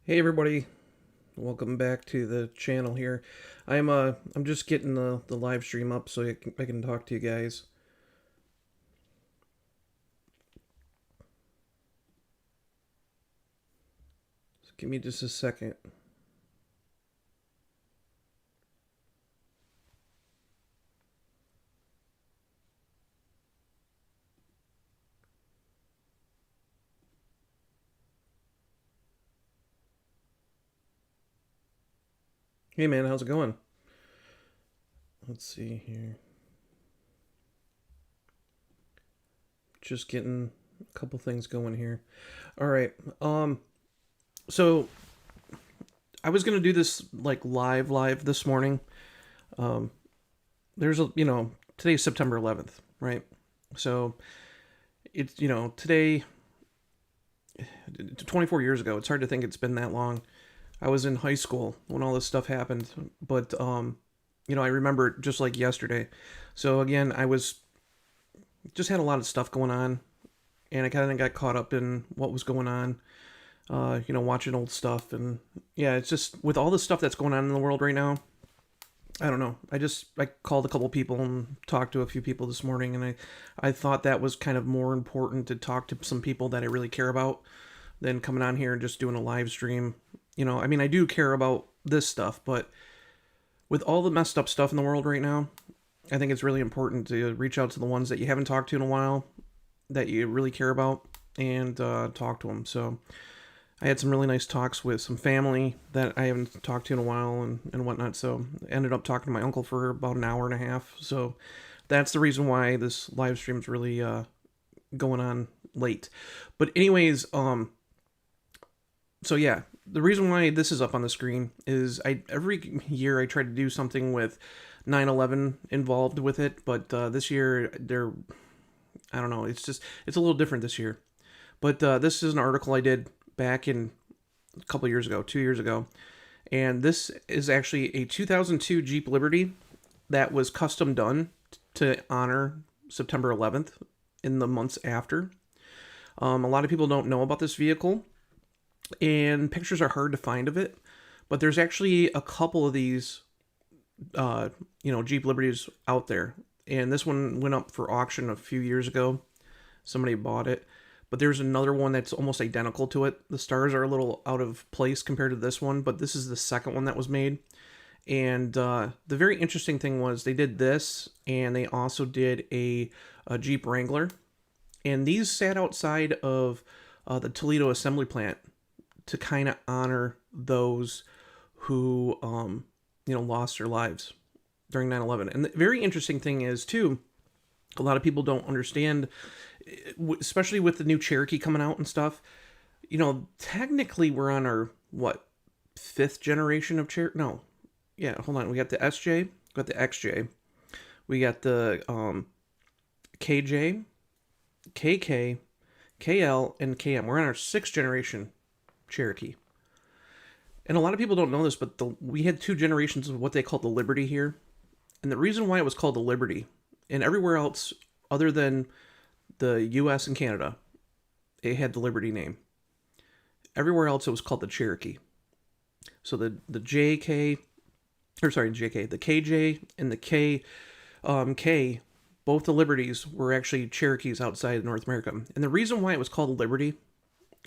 Hey everybody, welcome back to the channel here. I'm just getting the live stream up so I can talk to you guys. So give me just a second. Hey man, how's it going? Let's see here. Just getting a couple things going here. All right. So I was gonna do this like live this morning. Um, there's today's September 11th, right? So it's today 24 years ago. It's hard to think it's been that long. I was in high school when all this stuff happened, but I remember it just like yesterday. So again, I was just had a lot of stuff going on, and I kind of got caught up in what was going on. Watching old stuff, and yeah, it's just with all the stuff that's going on in the world right now. I don't know. I called a couple people and talked to a few people this morning, and I thought that was kind of more important to talk to some people that I really care about than coming on here and just doing a live stream. I mean, I do care about this stuff, but with all the messed up stuff in the world right now, I think it's really important to reach out to the ones that you haven't talked to in a while, that you really care about, and talk to them. So I had some really nice talks with some family that I haven't talked to in a while and whatnot. So I ended up talking to my uncle for about an hour and a half. So that's the reason why this live stream is really going on late. But anyways, so yeah, the reason why this is up on the screen is every year I try to do something with 9/11 involved with it, but this year I don't know, it's a little different this year. But this is an article I did back in a couple years ago, 2 years ago, and this is actually a 2002 Jeep Liberty that was custom done to honor September 11th in the months after. A lot of people don't know about this vehicle, and pictures are hard to find of it, but there's actually a couple of these Jeep Liberties out there, and this one went up for auction a few years ago. Somebody bought it, but there's another one that's almost identical to it. The stars are a little out of place compared to this one, but this is the second one that was made. And the very interesting thing was they did this, and they also did a Jeep Wrangler, and these sat outside of the Toledo assembly plant to kind of honor those who lost their lives during 9/11. And the very interesting thing is too, a lot of people don't understand, especially with the new Cherokee coming out and stuff. Technically we're on our fifth generation of Cherokee. No, yeah, hold on. We got the SJ, got the XJ, we got the KJ, KK, KL, and KM. We're on our sixth generation Cherokee. And a lot of people don't know this, but we had two generations of what they called the Liberty here. And the reason why it was called the Liberty, and everywhere else other than the US and Canada, it had the Liberty name. Everywhere else it was called the Cherokee. So the JK, the KJ and the K, both the Liberties were actually Cherokees outside of North America. And the reason why it was called the Liberty,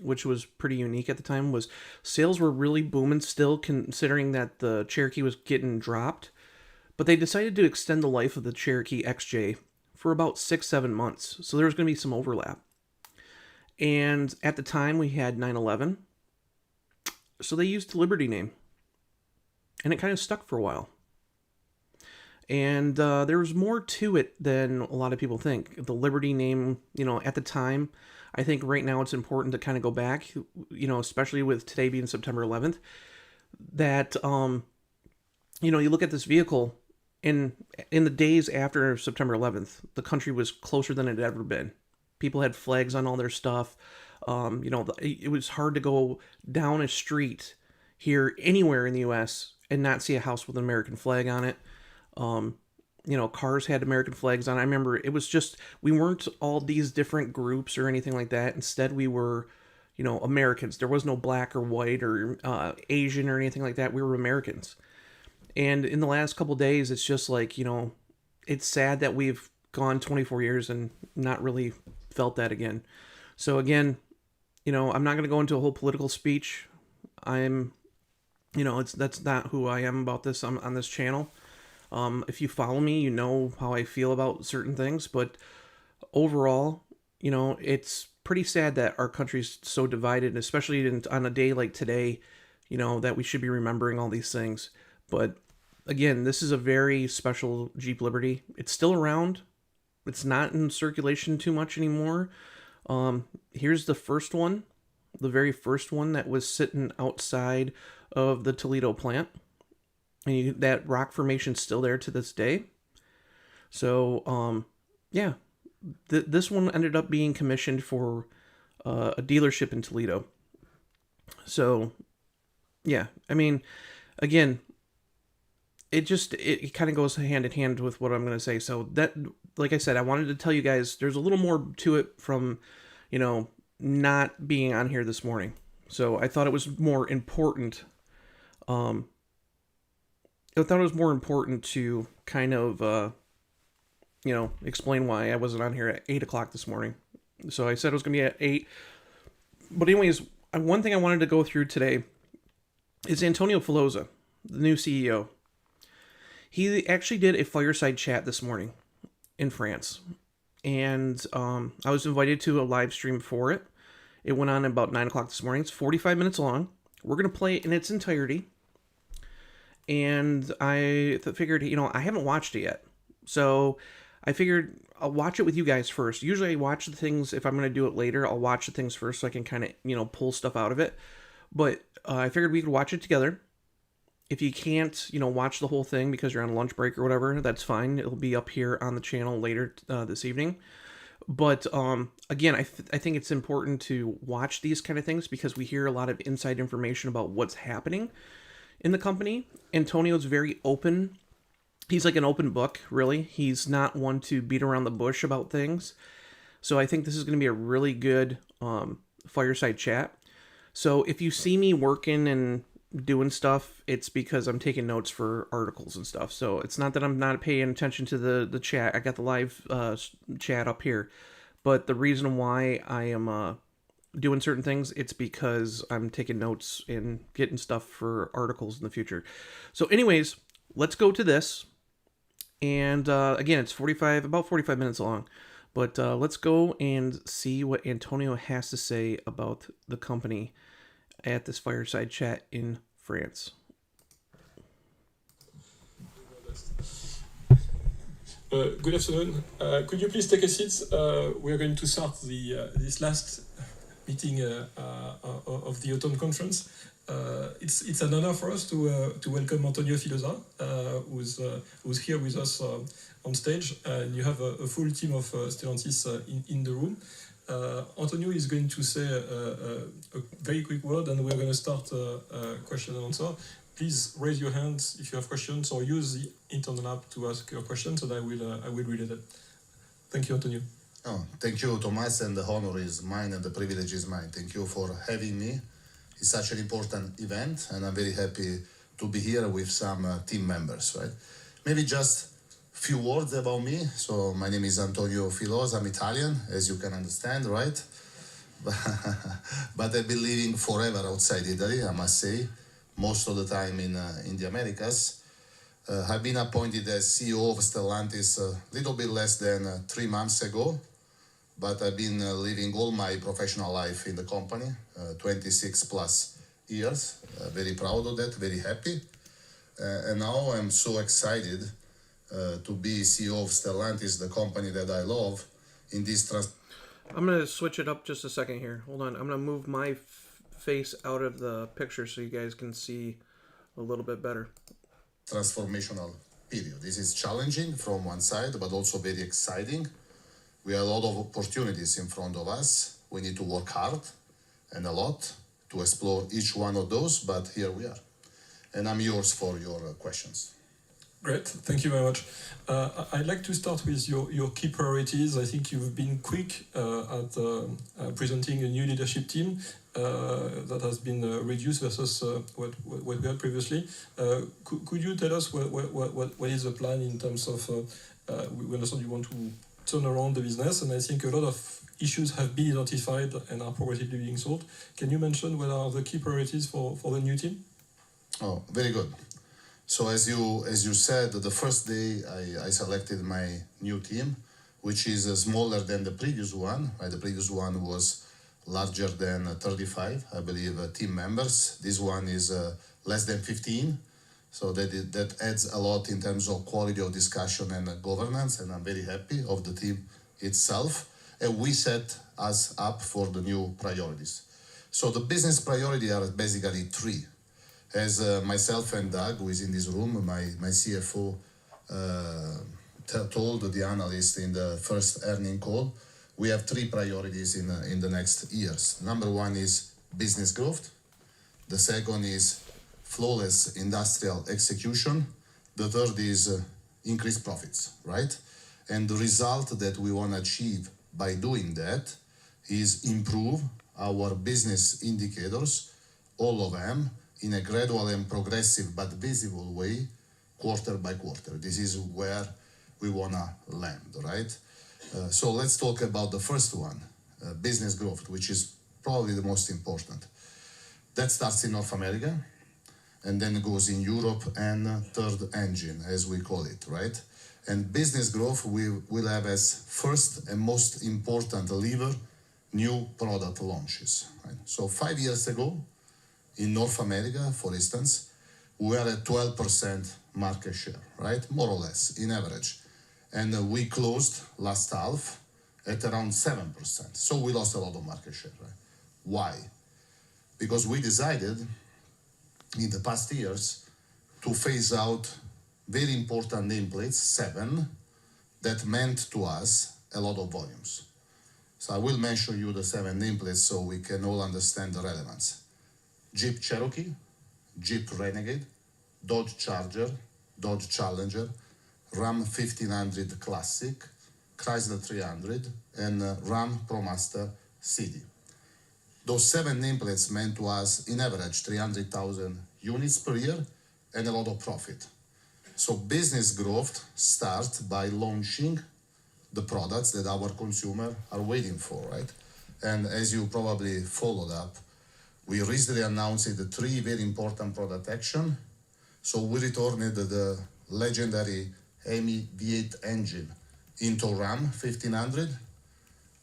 which was pretty unique at the time, was sales were really booming still, considering that the Cherokee was getting dropped. But they decided to extend the life of the Cherokee XJ for about 6-7 months. So there was going to be some overlap. And at the time we had 9/11. So they used the Liberty name. And it kind of stuck for a while. And there was more to it than a lot of people think. The Liberty name, at the time, I think right now it's important to kind of go back, especially with today being September 11th, that, you look at this vehicle, and in the days after September 11th, the country was closer than it had ever been. People had flags on all their stuff. It was hard to go down a street here anywhere in the U.S. and not see a house with an American flag on it. Cars had American flags on. I remember it was just, we weren't all these different groups or anything like that. Instead, we were, Americans. There was no black or white or Asian or anything like that. We were Americans. And in the last couple of days, it's just like, it's sad that we've gone 24 years and not really felt that again. So again, I'm not going to go into a whole political speech. That's not who I am about this on this channel. If you follow me, you know how I feel about certain things, but overall, it's pretty sad that our country's so divided, especially on a day like today, that we should be remembering all these things. But again, this is a very special Jeep Liberty. It's still around. It's not in circulation too much anymore. Here's the first one, the very first one that was sitting outside of the Toledo plant. And that rock formation's still there to this day. So, yeah, this one ended up being commissioned for a dealership in Toledo. So, yeah, I mean, again, it kind of goes hand in hand with what I'm going to say. So that, like I said, I wanted to tell you guys there's a little more to it from, not being on here this morning. So I thought it was more important. I thought it was more important to kind of, explain why I wasn't on here at 8 o'clock this morning. So I said it was going to be at 8. But anyways, one thing I wanted to go through today is Antonio Filosa, the new CEO. He actually did a fireside chat this morning in France. And I was invited to a live stream for it. It went on about 9 o'clock this morning. It's 45 minutes long. We're going to play it in its entirety. And I figured, I haven't watched it yet. So I figured I'll watch it with you guys first. Usually I watch the things, if I'm going to do it later, I'll watch the things first so I can kind of, pull stuff out of it. But I figured we could watch it together. If you can't, watch the whole thing because you're on lunch break or whatever, that's fine. It'll be up here on the channel later this evening. But again, I think it's important to watch these kind of things because we hear a lot of inside information about what's happening in the company. Antonio's very open. He's like an open book, really. He's not one to beat around the bush about things. So I think this is going to be a really good fireside chat. So if you see me working and doing stuff, it's because I'm taking notes for articles and stuff. So it's not that I'm not paying attention to the chat. I got the live chat up here. But the reason why I am doing certain things, it's because I'm taking notes and getting stuff for articles in the future. So anyways, let's go to this. And again, it's about 45 minutes long. But let's go and see what Antonio has to say about the company at this fireside chat in France. Good afternoon. Could you please take a seat? We are going to start this last meeting of the Autumn Conference. It's an honor for us to welcome Antonio Filosa, who's here with us on stage. And you have a full team of Stellantis in the room. Antonio is going to say a very quick word, and we're going to start question and answer. Please raise your hands if you have questions, or use the internal app to ask your questions, and I will read it. Thank you, Antonio. Oh, thank you, Thomas, and the honor is mine and the privilege is mine. Thank you for having me. It's such an important event, and I'm very happy to be here with some team members. Right? Maybe just few words about me. So my name is Antonio Filosa. I'm Italian, as you can understand, right? But I've been living forever outside Italy, I must say, most of the time in the Americas. I've been appointed as CEO of Stellantis a little bit less than 3 months ago, but I've been living all my professional life in the company, 26 plus years. Very proud of that, very happy. And now I'm so excited to be CEO of Stellantis, the company that I love, in this I'm going to switch it up just a second here. Hold on. I'm going to move my face out of the picture so you guys can see a little bit better. Transformational period. This is challenging from one side, but also very exciting. We have a lot of opportunities in front of us. We need to work hard and a lot to explore each one of those, but here we are. And I'm yours for your questions. Great, thank you very much. I'd like to start with your key priorities. I think you've been quick at presenting a new leadership team, that has been reduced versus what we had previously. Could you tell us what is the plan in terms of, we understand you want to turn around the business, and I think a lot of issues have been identified and are progressively being solved. Can you mention what are the key priorities for the new team? Oh, very good. So as you said, the first day I selected my new team, which is smaller than the previous one. Right? The previous one was larger than 35, I believe, team members. This one is less than 15. So that adds a lot in terms of quality of discussion and governance, and I'm very happy of the team itself. And we set us up for the new priorities. So the business priority are basically three. As myself and Doug, who is in this room, my CFO, told the analyst in the first earning call, we have three priorities in the next years. Number one is business growth. The second is flawless industrial execution. The third is increased profits, right? And the result that we want to achieve by doing that is improve our business indicators, all of them, in a gradual and progressive but visible way, quarter by quarter. This is where we want to land, right? So let's talk about the first one, business growth, which is probably the most important. That starts in North America, and then goes in Europe and third engine, as we call it, right? And business growth we will have as first and most important lever, new product launches. Right? So 5 years ago, in North America, for instance, we were at 12% market share, right? More or less, in average. And we closed last half at around 7%. So we lost a lot of market share, right? Why? Because we decided in the past years to phase out very important nameplates, 7, that meant to us a lot of volumes. So I will mention you the 7 nameplates so we can all understand the relevance. Jeep Cherokee, Jeep Renegade, Dodge Charger, Dodge Challenger, Ram 1500 Classic, Chrysler 300, and Ram ProMaster CD. Those 7 nameplates meant to us, in average, 300,000 units per year and a lot of profit. So business growth starts by launching the products that our consumer are waiting for, right? And as you probably followed up, we recently announced the 3 very important product action. So we returned the legendary Hemi V8 engine into Ram 1500.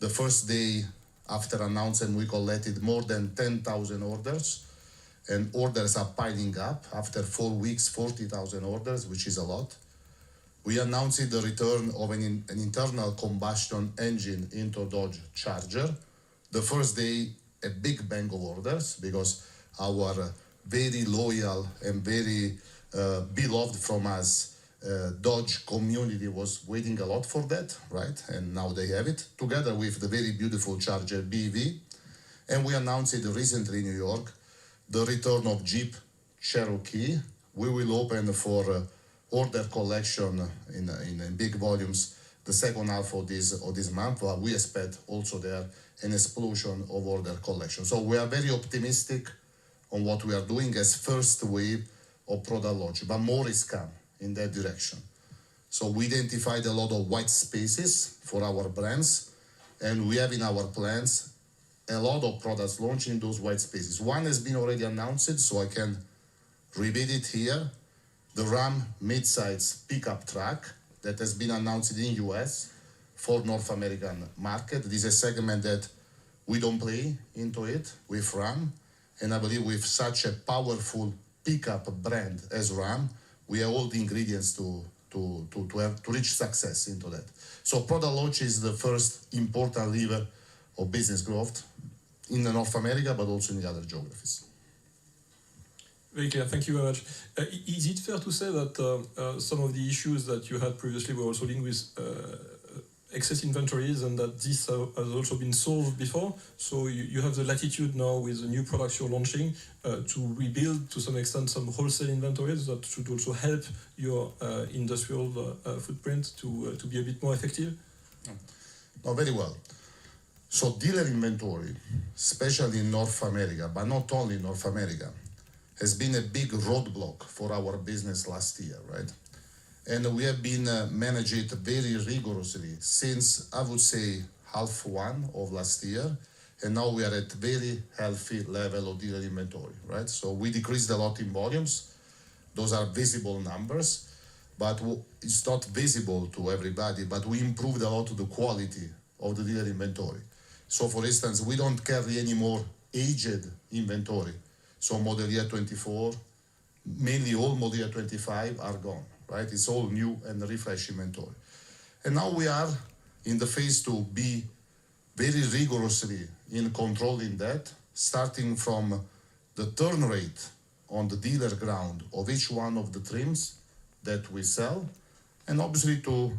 The first day after announcing, we collected more than 10,000 orders, and orders are piling up. After 4 weeks, 40,000 orders, which is a lot. We announced the return of an internal combustion engine into Dodge Charger. The first day, a big bang of orders, because our very loyal and very beloved from us Dodge community was waiting a lot for that, right? And now they have it, together with the very beautiful Charger BEV. And we announced it recently in New York, the return of Jeep Cherokee. We will open for order collection in big volumes the second half of this month, but we expect also there an explosion of order collection. So we are very optimistic on what we are doing as first wave of product launch, but more is come in that direction. So we identified a lot of white spaces for our brands, and we have in our plans a lot of products launching those white spaces. One has been already announced, so I can repeat it here. The Ram midsize pickup truck that has been announced in US for North American market. This is a segment that we don't play into it with Ram, and I believe with such a powerful pickup brand as Ram, we have all the ingredients to reach success into that. So product launch is the first important lever of business growth in North America, but also in the other geographies. Very clear. Thank you very much. Is it fair to say that some of the issues that you had previously were also linked with excess inventories, and that this has also been solved before? So you have the latitude now with the new products you're launching to rebuild to some extent some wholesale inventories that should also help your industrial footprint to be a bit more effective? Oh, very well. So dealer inventory, especially in North America, but not only in North America, has been a big roadblock for our business last year, right? And we have been managing it very rigorously since, I would say, half one of last year. And now we are at very healthy level of dealer inventory, right? So we decreased a lot in volumes. Those are visible numbers, but it's not visible to everybody, but we improved a lot of the quality of the dealer inventory. So for instance, we don't carry any more aged inventory. So model year 24, mainly all model year 25 are gone, right? It's all new and refresh inventory. And now we are in the phase to be very rigorously in controlling that, starting from the turn rate on the dealer ground of each one of the trims that we sell, and obviously to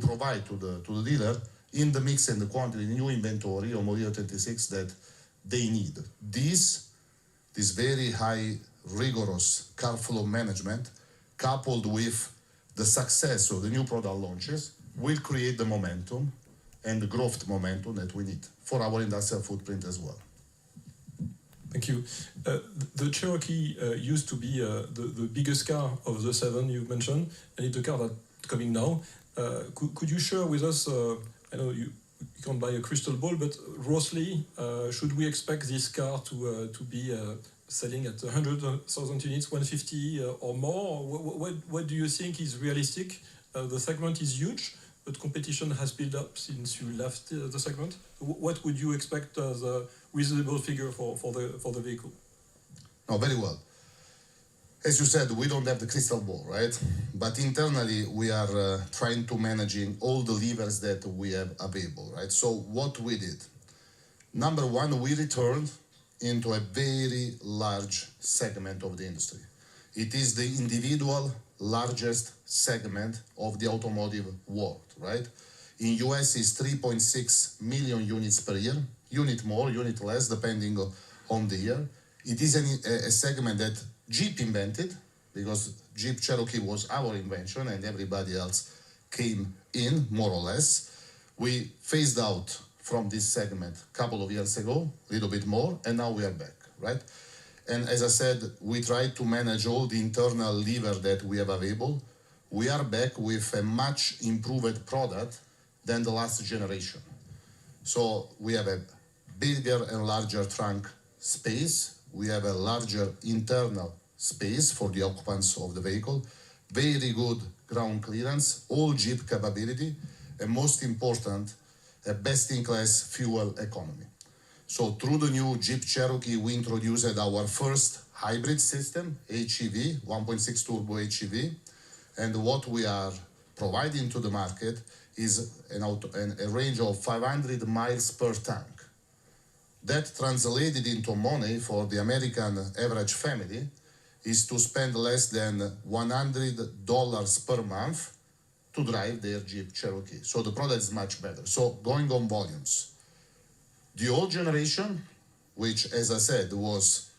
provide to the dealer in the mix and the quantity new inventory of model year 26 that they need. This very high rigorous car flow management, coupled with the success of the new product launches, will create the momentum and the growth momentum that we need for our industrial footprint as well. Thank you. The Cherokee used to be the biggest car of the seven you've mentioned, and it's the car that's coming now. Could you share with us, I know you can't buy a crystal ball, but roughly, should we expect this car to be selling at 100,000 units, 150 or more? What do you think is realistic? The segment is huge, but competition has built up since you left the segment. What would you expect as a reasonable figure for the vehicle? No, very well. As you said, we don't have the crystal ball, right? But internally, we are trying to managing all the levers that we have available, right? So what we did, number one, we returned into a very large segment of the industry. It is the individual largest segment of the automotive world, right? In US, it's 3.6 million units per year, unit more, unit less, depending on the year. It is a segment that Jeep invented, because Jeep Cherokee was our invention and everybody else came in, more or less. We phased out from this segment a couple of years ago, a little bit more, and now we are back, right? And as I said, we try to manage all the internal lever that we have available. We are back with a much improved product than the last generation. So we have a bigger and larger trunk space. We have a larger internal space for the occupants of the vehicle. Very good ground clearance, all Jeep capability, and most important, a best-in-class fuel economy. So through the new Jeep Cherokee, we introduced our first hybrid system, HEV, 1.6 turbo HEV. And what we are providing to the market is a range of 500 miles per tank. That translated into money for the American average family is to spend less than $100 per month to drive their Jeep Cherokee. So the product is much better. So going on volumes. The old generation, which, as I said, was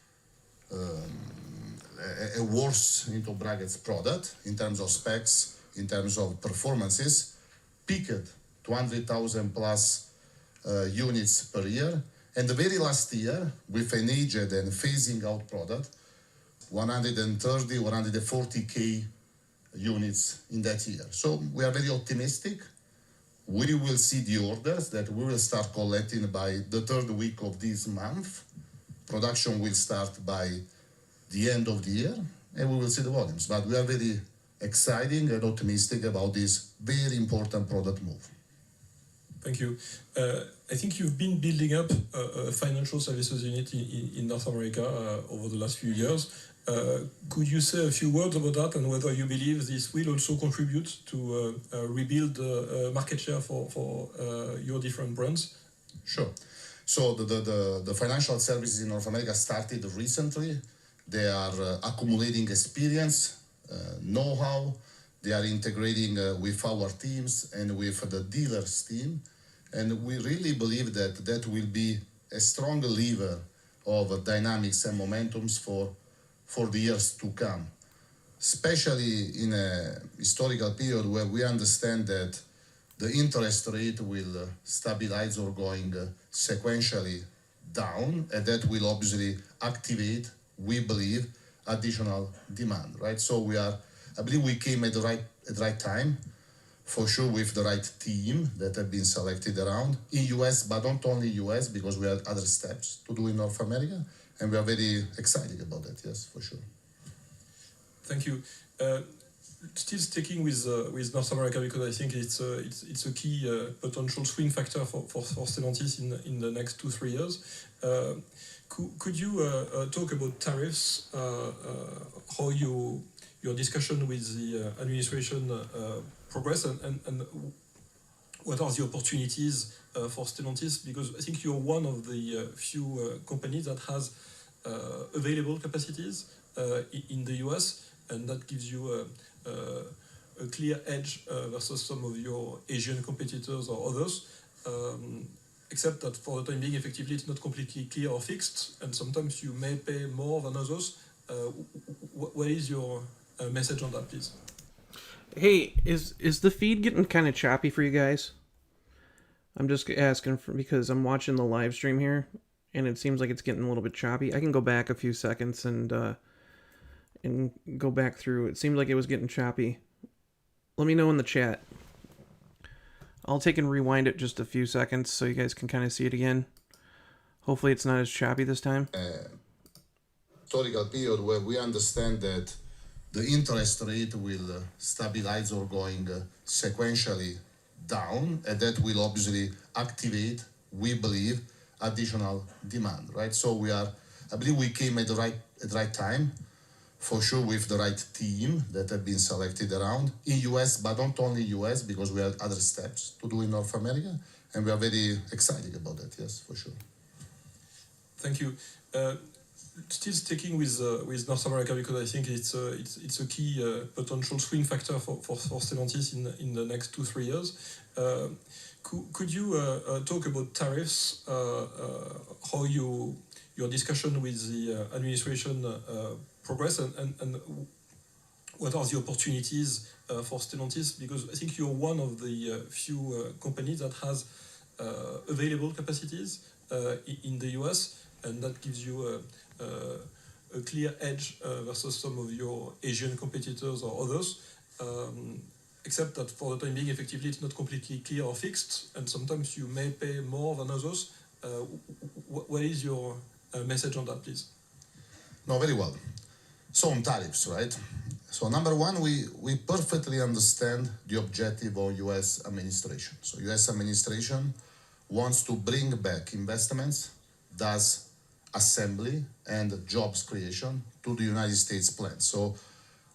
a worse into brackets product in terms of specs, in terms of performances, peaked 200,000 plus units per year. And the very last year, with an aged and phasing out product, 130, 140K units in that year. So we are very optimistic. We will see the orders that we will start collecting by the third week of this month. Production will start by the end of the year, and we will see the volumes. But we are very excited and optimistic about this very important product move. Thank you. I think you've been building up a financial services unit in North America over the last few years. Could you say a few words about that and whether you believe this will also contribute to rebuild market share for your different brands? Sure. So the financial services in North America started recently. They are accumulating experience, know-how. They are integrating with our teams and with the dealers team. And we really believe that that will be a strong lever of dynamics and momentums for the years to come, especially in a historical period where we understand that the interest rate will stabilize or going sequentially down, and that will obviously activate, we believe, additional demand, right? So I believe we came at the right time, for sure with the right team that have been selected around in US, but not only US, because we have other steps to do in North America, and we are very excited about that, yes, for sure. Thank you. Still sticking with North America, because I think it's a key potential swing factor for Stellantis in the next 2-3 years. Could you talk about tariffs? How your discussion with the administration progress, and what are the opportunities for Stellantis? Because I think you're one of the few companies that has available capacities in the US, and that gives you a clear edge versus some of your Asian competitors or others, except that for the time being, effectively, it's not completely clear or fixed, and sometimes you may pay more than others. What is your message on that, please? Hey, is the feed getting kind of choppy for you guys? I'm just asking because I'm watching the live stream here, and it seems like it's getting a little bit choppy. I can go back a few seconds and go back through. It seemed like it was getting choppy. Let me know in the chat. I'll take and rewind it just a few seconds so you guys can kind of see it again. Hopefully it's not as choppy this time. Historical period where we understand that the interest rate will stabilize or going sequentially down, and that will obviously activate, we believe, additional demand, right? So I believe we came at the right time, for sure with the right team that have been selected around in US, but not only US, because we have other steps to do in North America, and we are very excited about that, yes, for sure. Thank you. Still sticking with North America, because I think it's a key potential swing factor for Stellantis in the next 2-3 years. Could you talk about tariffs? How your discussion with the administration progress, and what are the opportunities for Stellantis? Because I think you're one of the few companies that has available capacities in the US, and that gives you a clear edge versus some of your Asian competitors or others, except that for the time being, effectively, it's not completely clear or fixed, and sometimes you may pay more than others. What is your message on that, please? No, very well. So on tariffs, right? So number one, we perfectly understand the objective of US administration. So US administration wants to bring back investments, does assembly and jobs creation to the United States plant. So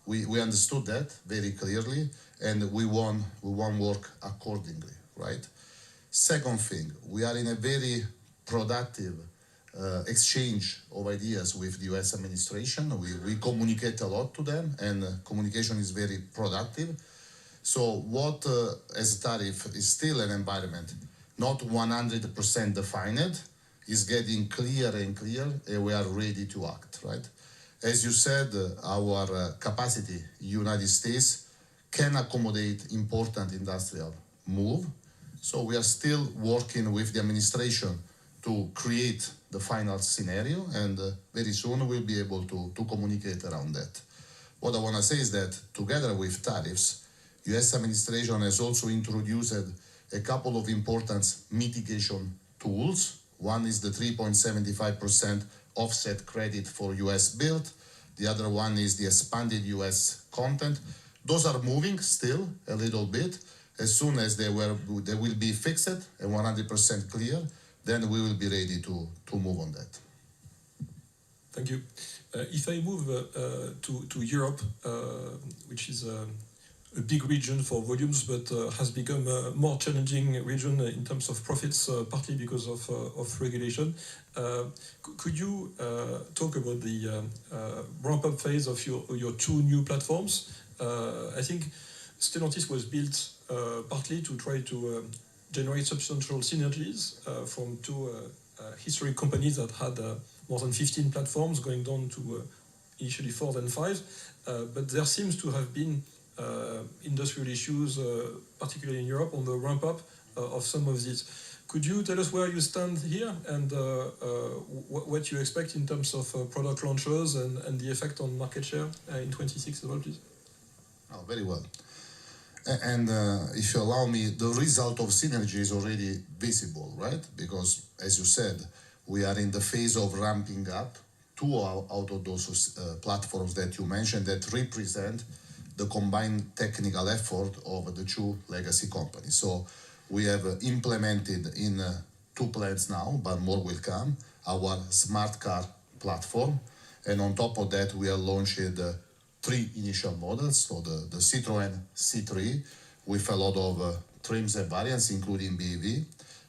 we understood that very clearly, and we want work accordingly, right? Second thing, we are in a very productive exchange of ideas with the US administration. We communicate a lot to them, and communication is very productive. So what as a tariff is still an environment not 100% defined, is getting clearer and clearer, and we are ready to act, right? As you said, our capacity in United States can accommodate important industrial move. So we are still working with the administration to create the final scenario, and very soon we'll be able to communicate around that. What I want to say is that together with tariffs, US administration has also introduced a couple of important mitigation tools. One is the 3.75% offset credit for US built. The other one is the expanded US content. Those are moving still a little bit. As soon as they will be fixed and 100% clear, then we will be ready to move on that. Thank you. If I move to Europe, which is a big region for volumes, but has become a more challenging region in terms of profits, partly because of regulation. Could you talk about the ramp-up phase of your two new platforms? I think Stellantis was built partly to try to generate substantial synergies from two historic companies that had more than 15 platforms, going down to initially 4 then 5. But there seems to have been industrial issues, particularly in Europe, on the ramp-up of some of these. Could you tell us where you stand here and what you expect in terms of product launches and the effect on market share in 26 as well, please? Oh, very well. And if you allow me, the result of synergy is already visible, right? Because, as you said, we are in the phase of ramping up two out of those platforms that you mentioned that represent the combined technical effort of the two legacy companies. So we have implemented in 2 plants now, but more will come, our smart car platform. And on top of that, we are launching 3 initial models, so the Citroën C3 with a lot of trims and variants, including BEV,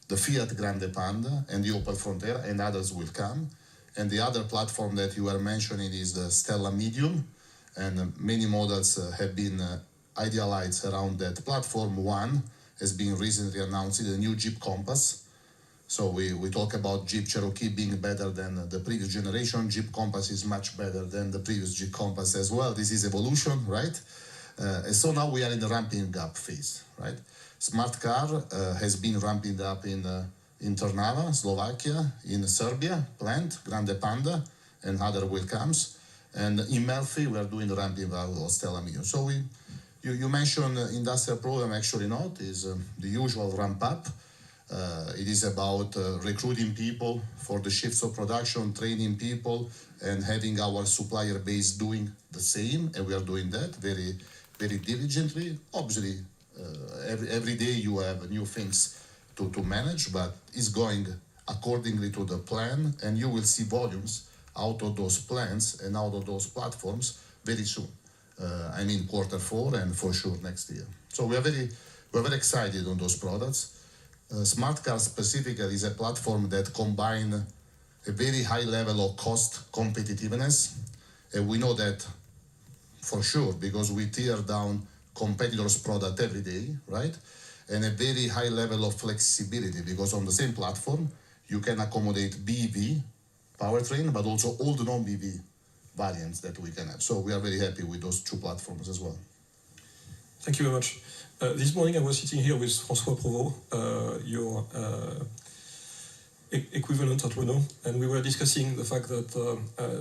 the Fiat Grande Panda and the Opel Frontera, and others will come. And the other platform that you were mentioning is the Stella Medium, and many models have been idealized around that platform. One has been recently announced, the new Jeep Compass. So we talk about Jeep Cherokee being better than the previous generation. Jeep Compass is much better than the previous Jeep Compass as well. This is evolution, right? And so now we are in the ramping up phase, right? Smart car has been ramping up in Trnava, Slovakia, in Serbia, plant, Grande Panda, and other will comes. And in Melfi, we are doing the ramping up of Stella Medium. So you mentioned industrial program, actually not, is the usual ramp up. It is about recruiting people for the shifts of production, training people, and having our supplier base doing the same. And we are doing that very, very diligently. Obviously, every day you have new things to manage, but it's going accordingly to the plan, and you will see volumes out of those plans and out of those platforms very soon. I mean Q4 and for sure next year. So we're very excited on those products. Smart car specifically is a platform that combines a very high level of cost competitiveness, and we know that for sure because we tear down competitors' product every day, right? And a very high level of flexibility because on the same platform you can accommodate BEV powertrain, but also all the non-BEV variants that we can have. So we are very happy with those 2 platforms as well. Thank you very much. This morning I was sitting here with François Provost, your equivalent at Renault, and we were discussing the fact that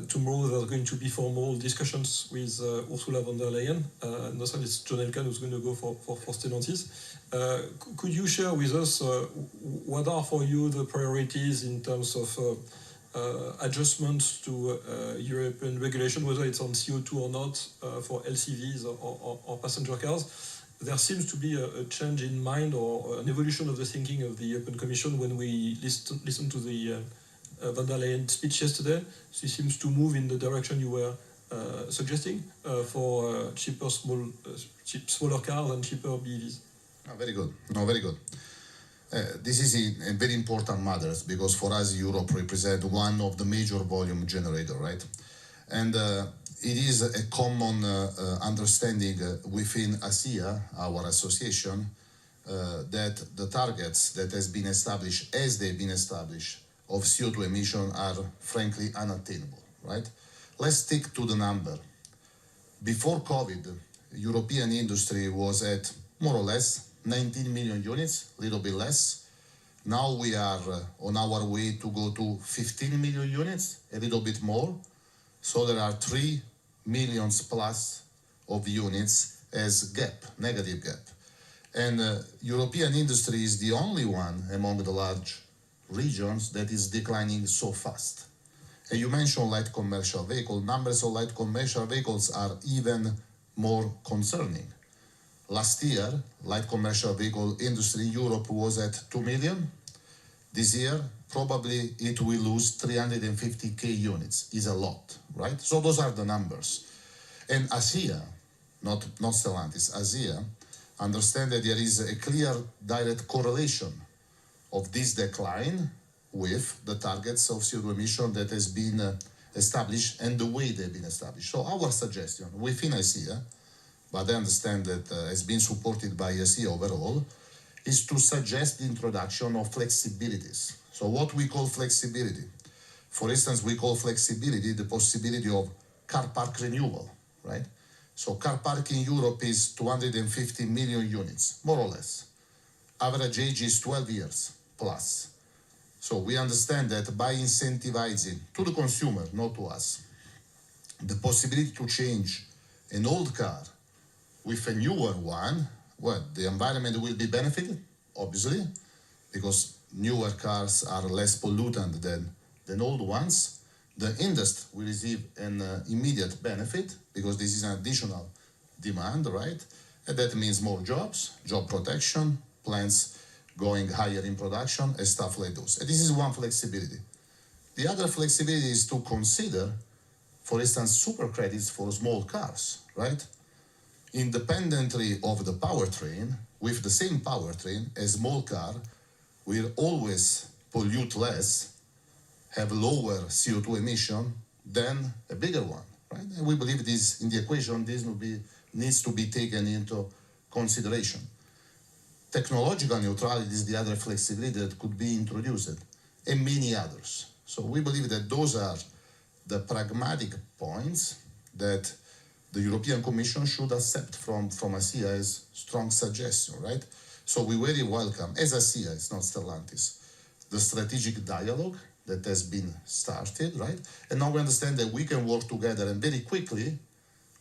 tomorrow there are going to be formal discussions with Ursula von der Leyen. And also it's John Elkann who's going to go for Stellantis. Could you share with us what are for you the priorities in terms of adjustments to European regulation, whether it's on CO2 or not, for LCVs or passenger cars? There seems to be a change in mind or an evolution of the thinking of the European Commission when we listen to the von der Leyen speech yesterday. She seems to move in the direction you were suggesting for cheaper, smaller cars and cheaper BEVs. Oh, very good. No, very good. This is a very important matter because for us Europe represents one of the major volume generator, right? And it is a common understanding within ASEA, our association, that the targets that has been established, as they've been established, of CO2 emission are frankly unattainable, right? Let's stick to the number. Before COVID, European industry was at more or less 19 million units, a little bit less. Now we are on our way to go to 15 million units, a little bit more. So there are 3 million plus of units as gap, negative gap. And European industry is the only one among the large regions that is declining so fast. And you mentioned light commercial vehicle. Numbers of light commercial vehicles are even more concerning. Last year, light commercial vehicle industry in Europe was at 2 million. This year, probably it will lose 350k units. Is a lot, right? So those are the numbers. And ASEA, not Stellantis, ASEA, understand that there is a clear direct correlation of this decline with the targets of CO2 emission that has been established and the way they've been established. So our suggestion within ASEA, but I understand that has been supported by ASEA overall, is to suggest the introduction of flexibilities. So what we call flexibility. For instance, we call flexibility the possibility of car park renewal, right? So car park in Europe is 250 million units, more or less. Average age is 12 years plus. So we understand that by incentivizing to the consumer, not to us, the possibility to change an old car with a newer one, well, the environment will be benefited, obviously, because newer cars are less pollutant than old ones. The industry will receive an immediate benefit because this is an additional demand, right? And that means more jobs, job protection, plants going higher in production, and stuff like those. And this is one flexibility. The other flexibility is to consider, for instance, super credits for small cars, right? Independently of the powertrain, with the same powertrain, a small car will always pollute less, have lower CO2 emission than a bigger one, right? And we believe this in the equation, this needs to be taken into consideration. Technological neutrality is the other flexibility that could be introduced, and many others. So we believe that those are the pragmatic points that the European Commission should accept from ASEA as strong suggestion, right? So we very welcome, as ASEA, it's not Stellantis, the strategic dialogue that has been started, right? And now we understand that we can work together and very quickly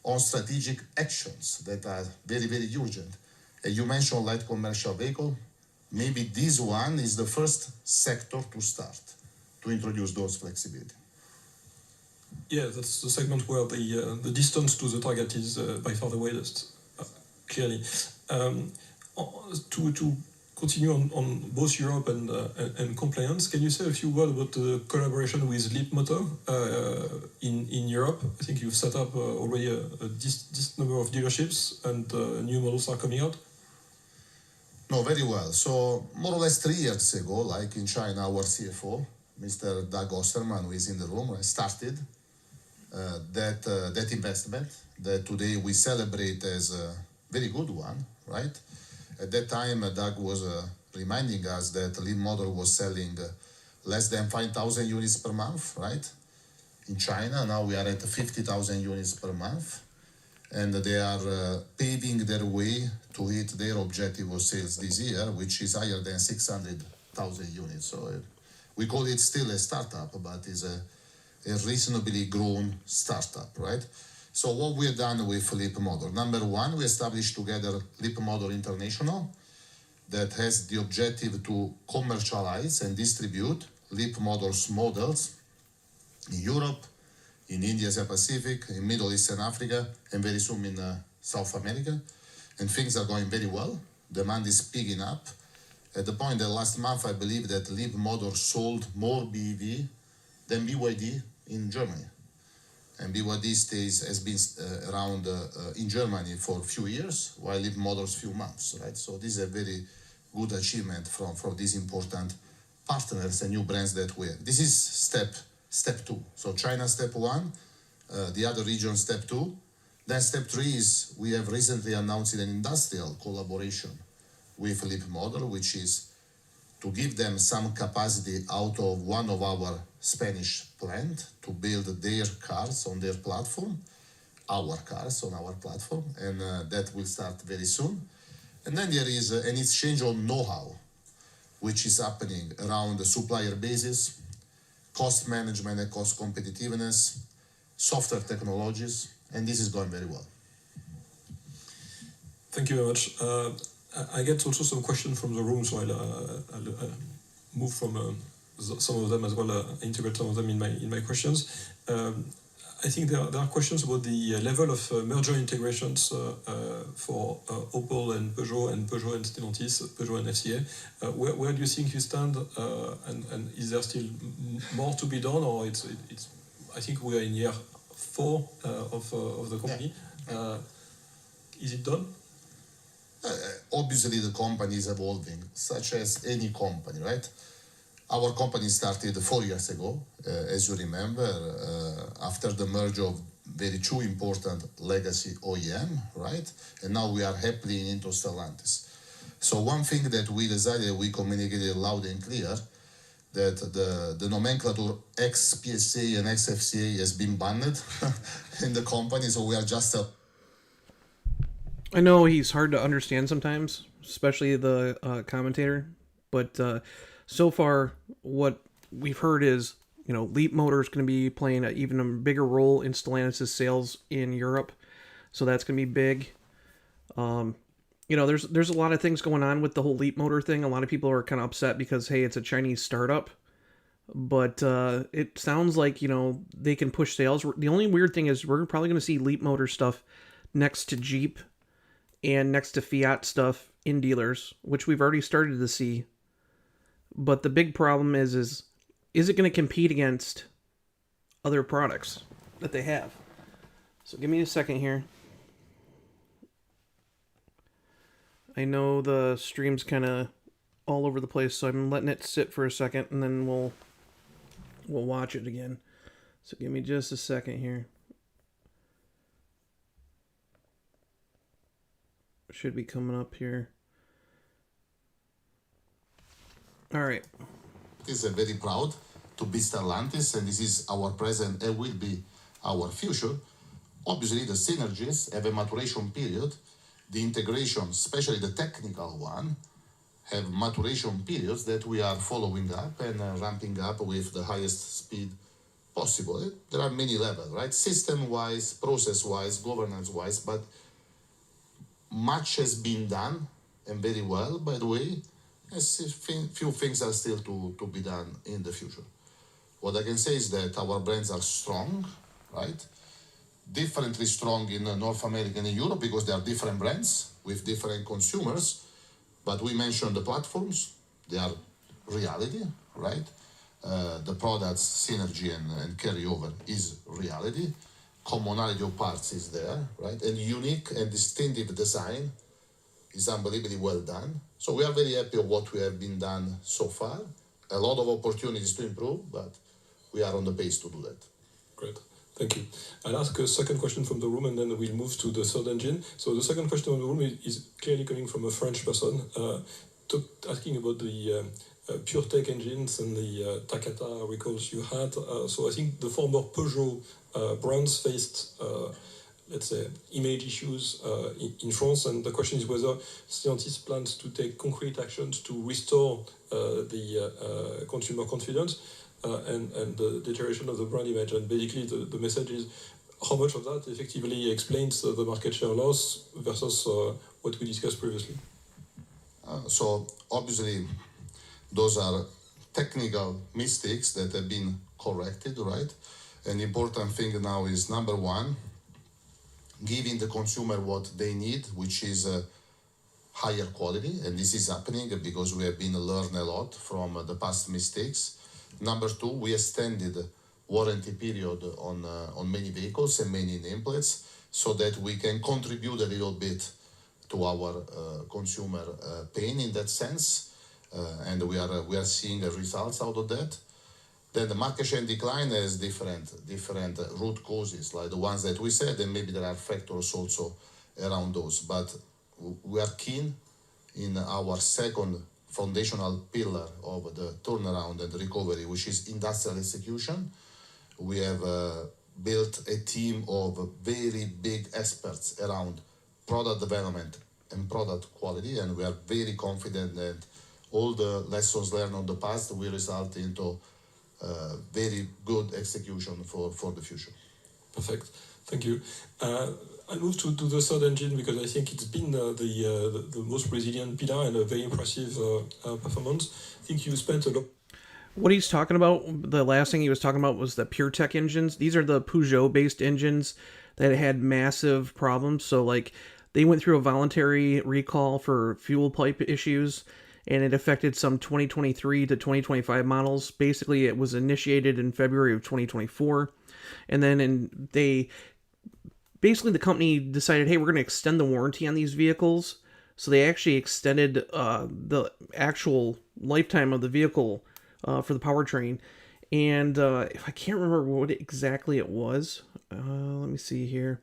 on strategic actions that are very, very urgent. You mentioned light commercial vehicle. Maybe this one is the first sector to start to introduce those flexibility. Yeah, that's the segment where the distance to the target is by far the widest, clearly. To continue on both Europe and compliance, can you say a few words about the collaboration with Leapmotor in Europe? I think you've set up already this number of dealerships and new models are coming out. No, very well. So more or less 3 years ago, like in China, our CFO, Mr. Doug Osterman, who is in the room, started that investment that today we celebrate as a very good one, right? At that time, Doug was reminding us that Leapmotor was selling less than 5,000 units per month, right? In China, now we are at 50,000 units per month. And they are paving their way to hit their objective of sales this year, which is higher than 600,000 units. So we call it still a startup, but it's a reasonably grown startup, right? So what we have done with Leapmotor, number one, we established together Leapmotor International that has the objective to commercialize and distribute Leapmotor's models in Europe, in India, Asia Pacific, in Middle East and Africa, and very soon in South America. And things are going very well. Demand is picking up. At the point that last month, I believe that Leapmotor sold more BEV than BYD in Germany. And BYD has been around in Germany for a few years, while Leapmotor's few months, right? So this is a very good achievement from these important partners and new brands that we have. This is step two. So China, step one, the other region, step two. Then step three is we have recently announced an industrial collaboration with Leapmotor, which is to give them some capacity out of one of our Spanish plant to build their cars on their platform, our cars on our platform, and that will start very soon. And then there is an exchange of know-how, which is happening around the supplier basis, cost management and cost competitiveness, software technologies, and this is going very well. Thank you very much. I get also some questions from the room, so I'll move from some of them as well, integrate some of them in my questions. I think there are questions about the level of merger integrations for Opel and Peugeot and Stellantis, Peugeot and FCA. Where do you think you stand, and is there still more to be done, or it's I think we are in year 4 of the company. Yeah. Is it done? Obviously, the company is evolving, such as any company, right? Our company started 4 years ago, as you remember, after the merger of very two important legacy OEM, right? And now we are happily into Stellantis. So one thing that we decided, we communicated loud and clear, that the nomenclature ex-PSA and ex-FCA has been banned in the company, so we are just I know he's hard to understand sometimes, especially the commentator. But so far, what we've heard is, Leapmotor is going to be playing even a bigger role in Stellantis' sales in Europe. So that's going to be big. There's a lot of things going on with the whole Leapmotor thing. A lot of people are kind of upset because, hey, it's a Chinese startup. But it sounds like, they can push sales. The only weird thing is we're probably going to see Leapmotor stuff next to Jeep and next to Fiat stuff in dealers, which we've already started to see. But the big problem is it going to compete against other products that they have? So give me a second here. I know the stream's kind of all over the place, so I'm letting it sit for a second, and then we'll watch it again. So give me just a second here. Should be coming up here. All right. Is very proud to be Stellantis, and this is our present and will be our future. Obviously, the synergies have a maturation period. The integration, especially the technical one, have maturation periods that we are following up and ramping up with the highest speed possible. There are many levels, right? System-wise, process-wise, governance-wise, but much has been done, and very well, by the way. Few things are still to be done in the future. What I can say is that our brands are strong, right? Differently strong in North America and in Europe because they are different brands with different consumers. But we mentioned the platforms, they are reality, right? The products, synergy and carryover is reality. Commonality of parts is there, right? And unique and distinctive design is unbelievably well done. So we are very happy of what we have been done so far. A lot of opportunities to improve, but we are on the pace to do that. Great. Thank you. I'll ask a second question from the room and then we'll move to the third engine. So the second question from the room is clearly coming from a French person, asking about the pure tech engines and the Takata recalls you had. So I think the former Peugeot brands faced, let's say, image issues in France, and the question is whether Stellantis plans to take concrete actions to restore the consumer confidence and the deterioration of the brand image. And basically the message is how much of that effectively explains the market share loss versus what we discussed previously. So obviously those are technical mistakes that have been corrected, right? An important thing now is, number one, giving the consumer what they need, which is higher quality, and this is happening because we have been learning a lot from the past mistakes. Number two, we extended warranty period on many vehicles and many nameplates so that we can contribute a little bit to our consumer pain in that sense, and we are seeing the results out of that. Then the market share decline has different root causes, like the ones that we said, and maybe there are factors also around those. But we are keen in our second foundational pillar of the turnaround and recovery, which is industrial execution. We have built a team of very big experts around product development and product quality, and we are very confident that all the lessons learned on the past will result into very good execution for the future. Perfect. Thank you. I'll move to the third engine because I think it's been the most resilient pillar and a very impressive performance. I think you spent a lot. What he's talking about, the last thing he was talking about was the PureTech engines. These are the Peugeot-based engines that had massive problems. So, like, they went through a voluntary recall for fuel pipe issues, and it affected some 2023 to 2025 models. Basically, it was initiated in February of 2024. And then the company decided, hey, we're going to extend the warranty on these vehicles. So they actually extended the actual lifetime of the vehicle for the powertrain. And if I can't remember what exactly it was, let me see here.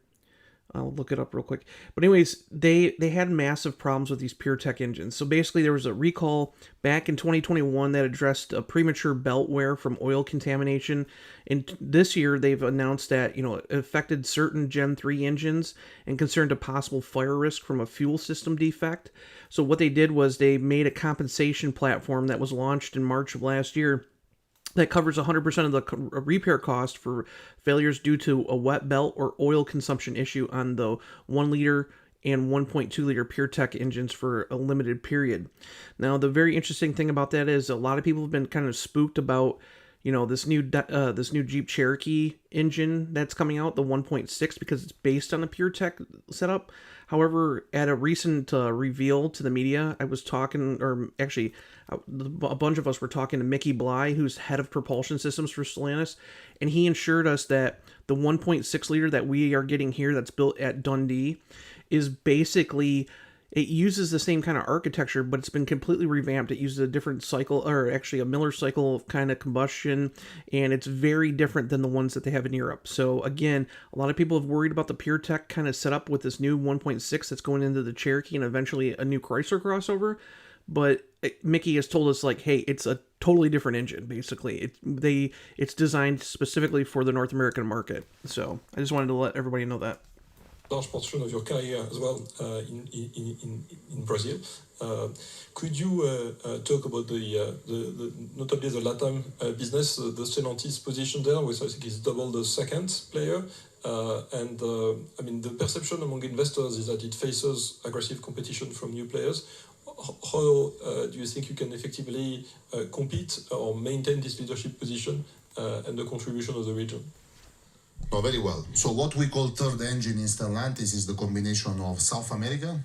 I'll look it up real quick. But anyways, they had massive problems with these PureTech engines. So basically, there was a recall back in 2021 that addressed a premature belt wear from oil contamination. And this year, they've announced that it affected certain Gen 3 engines and concerned a possible fire risk from a fuel system defect. So what they did was they made a compensation platform that was launched in March of last year that covers 100% of the repair cost for failures due to a wet belt or oil consumption issue on the 1 liter and 1.2 liter PureTech engines for a limited period. Now, the very interesting thing about that is a lot of people have been kind of spooked about this new Jeep Cherokee engine that's coming out, the 1.6, because it's based on the PureTech setup. However, at a recent reveal to the media, I was talking, or actually, a bunch of us were talking to Mickey Bly, who's head of propulsion systems for Stellantis, and he assured us that the 1.6 liter that we are getting here, that's built at Dundee, is basically, it uses the same kind of architecture, but it's been completely revamped. It uses a different cycle, or actually a Miller cycle kind of combustion, and it's very different than the ones that they have in Europe. So again, a lot of people have worried about the PureTech kind of setup with this new 1.6 that's going into the Cherokee and eventually a new Chrysler crossover. But Mickey has told us, like, hey, it's a totally different engine, basically. It's designed specifically for the North American market. So I just wanted to let everybody know that. Large portion of your career as well in Brazil. Could you talk about the notably the LATAM business, the Stellantis position there, which I think is double the second player? I mean, the perception among investors is that it faces aggressive competition from new players. How do you think you can effectively compete or maintain this leadership position and the contribution of the region? Oh, very well. So what we call third engine in Stellantis is the combination of South America,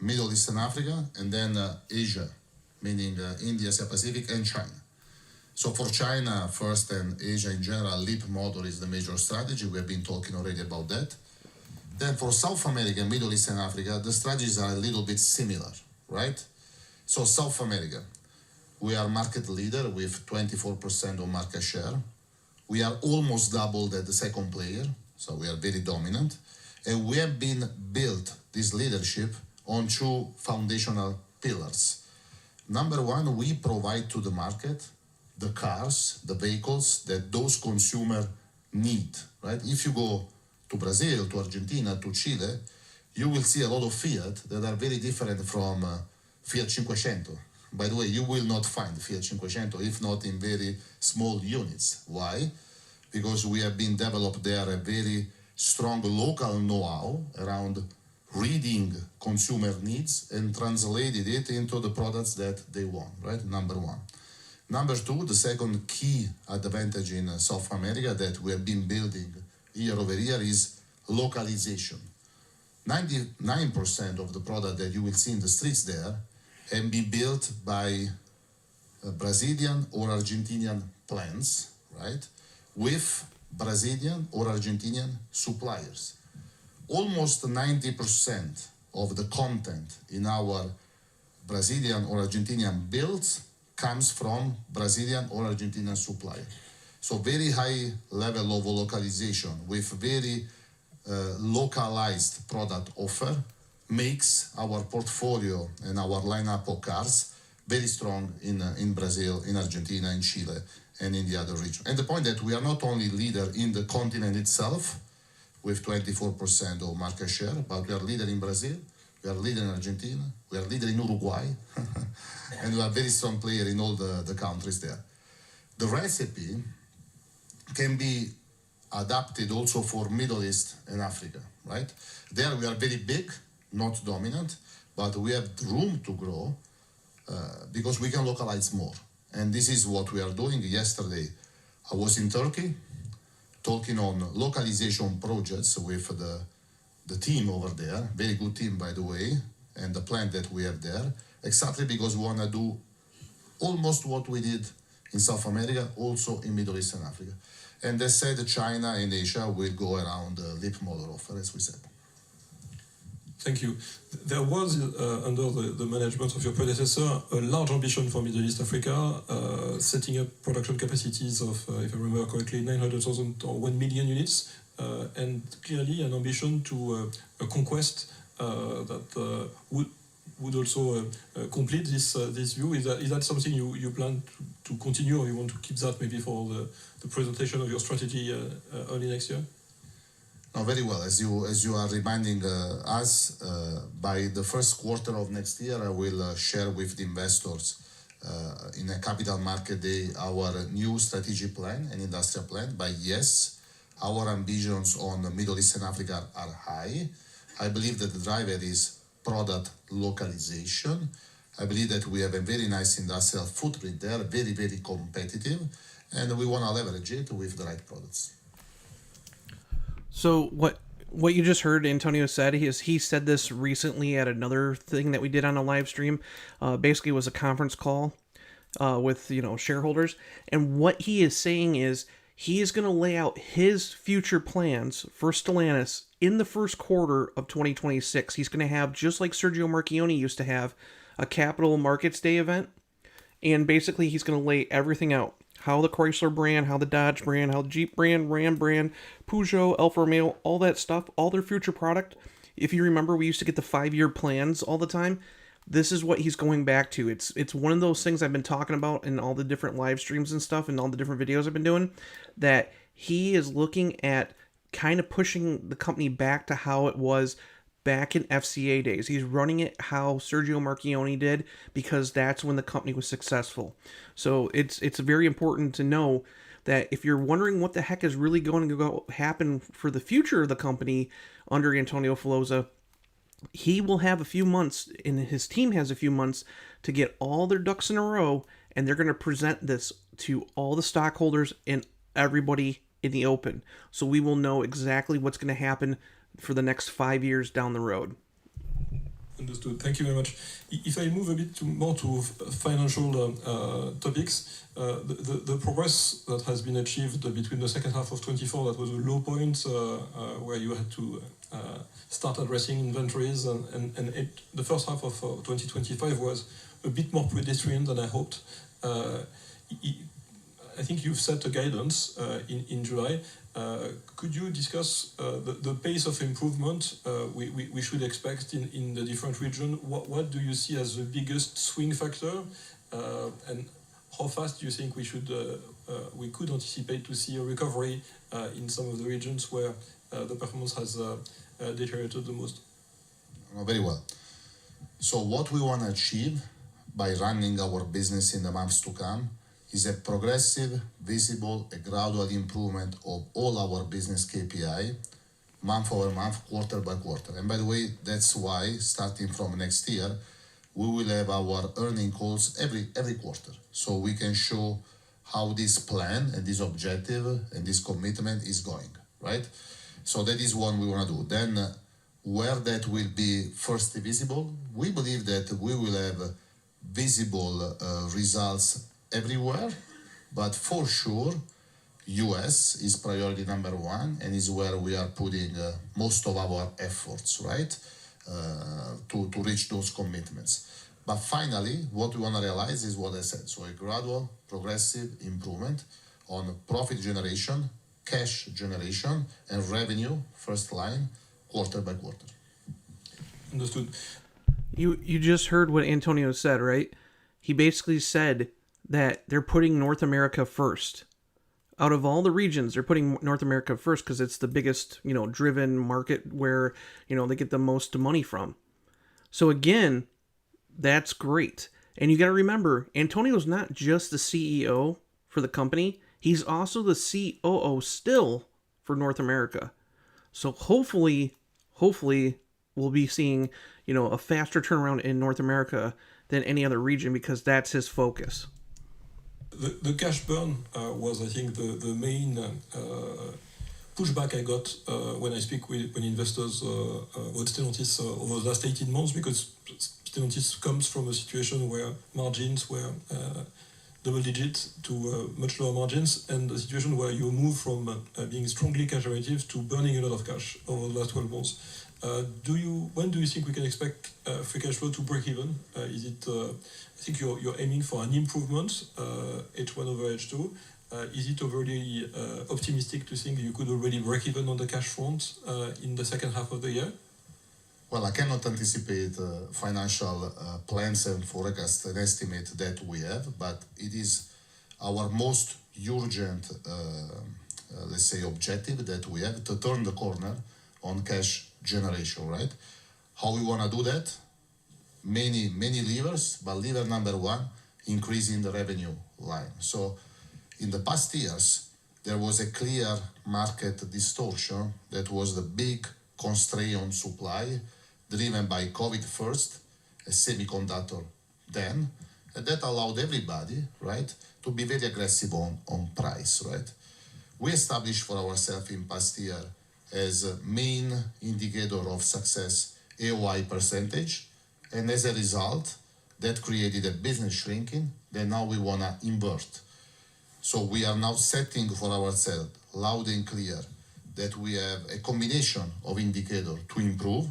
Middle East and Africa, and then Asia, meaning India, Asia Pacific, and China. So for China first and Asia in general, Leapmotor is the major strategy. We have been talking already about that. Then for South America, Middle East and Africa, the strategies are a little bit similar, right? So South America, we are market leader with 24% of market share. We are almost doubled at the second player, so we are very dominant. And we have been built this leadership on two foundational pillars. Number one, we provide to the market the cars, the vehicles that those consumers need, right? If you go to Brazil, to Argentina, to Chile, you will see a lot of Fiat that are very different from Fiat 500. By the way, you will not find Fiat 500 if not in very small units. Why? Because we have been developed there a very strong local know-how around reading consumer needs and translated it into the products that they want, right? Number one. Number two, the second key advantage in South America that we have been building year over year is localization. 99% of the product that you will see in the streets there can be built by Brazilian or Argentinian plants, right? With Brazilian or Argentinian suppliers. Almost 90% of the content in our Brazilian or Argentinian builds comes from Brazilian or Argentinian supplier. So very high level of localization with very localized product offer makes our portfolio and our lineup of cars very strong in Brazil, in Argentina, in Chile, and in the other region. And the point that we are not only leader in the continent itself with 24% of market share, but we are leader in Brazil, we are leader in Argentina, we are leader in Uruguay, and we are very strong player in all the countries there. The recipe can be adapted also for Middle East and Africa, right? There we are very big, not dominant, but we have room to grow because we can localize more. And this is what we are doing. Yesterday, I was in Turkey talking on localization projects with the team over there, very good team, by the way, and the plant that we have there, exactly because we want to do almost what we did in South America, also in Middle East and Africa. And they said China and Asia will go around the Leapmotor offer, as we said. Thank you. There was, under the management of your predecessor, a large ambition for Middle East Africa, setting up production capacities of, if I remember correctly, 900,000 or 1 million units and clearly an ambition to conquest that would also complete this view. Is that something you plan to continue, or you want to keep that maybe for the presentation of your strategy early next year? No, very well. As you are reminding us, by the first quarter of next year, I will share with the investors in a capital market day our new strategic plan and industrial plan. But yes, our ambitions on the Middle East and Africa are high. I believe that the driver is product localization. I believe that we have a very nice industrial footprint there, very, very competitive, and we want to leverage it with the right products. So what you just heard Antonio said, he said this recently at another thing that we did on a live stream. Basically, it was a conference call with shareholders, and what he is saying is he is going to lay out his future plans for Stellantis in the first quarter of 2026. He's going to have, just like Sergio Marchionne used to have, a Capital Markets Day event, and basically he's going to lay everything out. How the Chrysler brand, how the Dodge brand, how the Jeep brand, Ram brand, Peugeot, Alfa Romeo, all that stuff, all their future product. If you remember, we used to get the 5-year plans all the time. This is what he's going back to. It's one of those things I've been talking about in all the different live streams and stuff and all the different videos I've been doing, that he is looking at kind of pushing the company back to how it was back in FCA days. He's running it how Sergio Marchionne did, because that's when the company was successful. So it's very important to know that if you're wondering what the heck is really going to happen for the future of the company under Antonio Filosa, he will have a few months, and his team has a few months, to get all their ducks in a row, and they're going to present this to all the stockholders and everybody in the open. So we will know exactly what's going to happen for the next 5 years down the road. Understood. Thank you very much. If I move a bit more to financial topics, the progress that has been achieved between the second half of 24, that was a low point where you had to start addressing inventories, and the first half of 2025 was a bit more pedestrian than I hoped. I think you've set a guidance in July. Could you discuss the pace of improvement we should expect in the different regions? What do you see as the biggest swing factor, and how fast do you think we could anticipate to see a recovery in some of the regions where the performance has deteriorated the most? Very well. So what we want to achieve by running our business in the months to come is a progressive, visible, a gradual improvement of all our business KPI, month over month, quarter by quarter. And by the way, that's why, starting from next year, we will have our earning calls every quarter, so we can show how this plan and this objective and this commitment is going, right? So that is what we want to do. Then, where that will be first visible, we believe that we will have visible results everywhere, but for sure, US is priority number one, and is where we are putting most of our efforts, right, to reach those commitments. But finally, what we want to realize is what I said. So a gradual, progressive improvement on profit generation, cash generation, and revenue, first line, quarter by quarter. Understood. You just heard what Antonio said, right? He basically said that they're putting North America first. Out of all the regions, they're putting North America first because it's the biggest, driven market where, they get the most money from. So again, that's great. And you got to remember, Antonio's not just the CEO for the company. He's also the COO still for North America. So hopefully we'll be seeing, a faster turnaround in North America than any other region, because that's his focus. The cash burn was, I think, the main pushback I got when I speak with investors about Stellantis over the last 18 months, because Stellantis comes from a situation where margins were double-digit to much lower margins, and a situation where you move from being strongly cash generative to burning a lot of cash over the last 12 months. When do you think we can expect free cash flow to break even? Is it? I think you're aiming for an improvement, H1 over H2. Is it overly optimistic to think you could already break even on the cash front in the second half of the year? Well, I cannot anticipate financial plans and forecast and estimate that we have, but it is our most urgent, let's say, objective that we have to turn the corner on cash generation, right? How we want to do that? Many levers, but lever number one, increasing the revenue line. So in the past years, there was a clear market distortion that was the big constraint on supply, driven by COVID first, a semiconductor then, and that allowed everybody, right, to be very aggressive on price, right? We established for ourselves in past year as a main indicator of success AOI percentage, and as a result, that created a business shrinking that now we want to invert. So we are now setting for ourselves loud and clear that we have a combination of indicators to improve.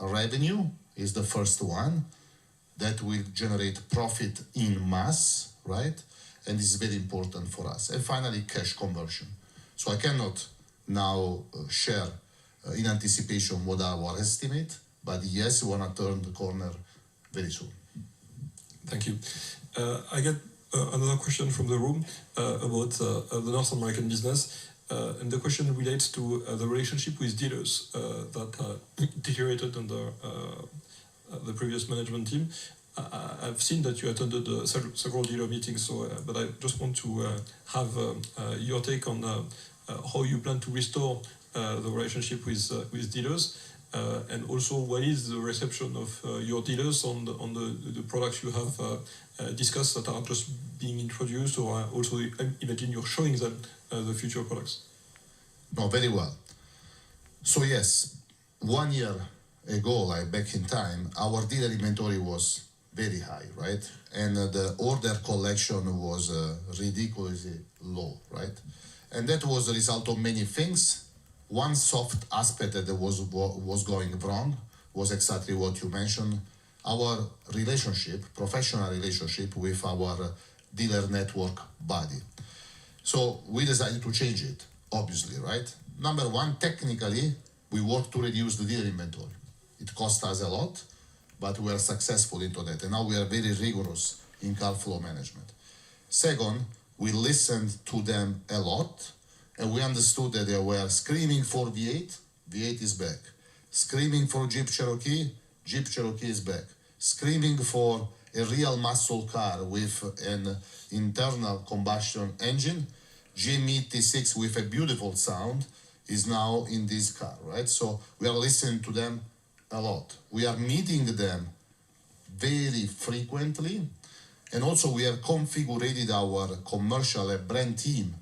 Revenue is the first one that will generate profit in mass, right? And this is very important for us. And finally, cash conversion. So I cannot now share in anticipation what our estimate, but yes, we want to turn the corner very soon. Thank you. I get another question from the room about the North American business. And the question relates to the relationship with dealers that deteriorated under the previous management team. I've seen that you attended several dealer meetings, but I just want to have your take on how you plan to restore the relationship with dealers, and also what is the reception of your dealers on the products you have discussed that are just being introduced, or also imagine you're showing them the future products. No, very well. So yes, 1 year ago, like back in time, our dealer inventory was very high, right? And the order collection was ridiculously low, right? And that was a result of many things. One soft aspect that was going wrong was exactly what you mentioned, our relationship, professional relationship with our dealer network body. So we decided to change it, obviously, right? Number one, technically, we worked to reduce the dealer inventory. It cost us a lot, but we are successful into that. And now we are very rigorous in car flow management. Second, we listened to them a lot, and we understood that they were screaming for V8, V8 is back. Screaming for Jeep Cherokee is back. Screaming for a real muscle car with an internal combustion engine, GME T6 with a beautiful sound is now in this car, right? So we are listening to them a lot. We are meeting them very frequently, and also we have configured our commercial brand team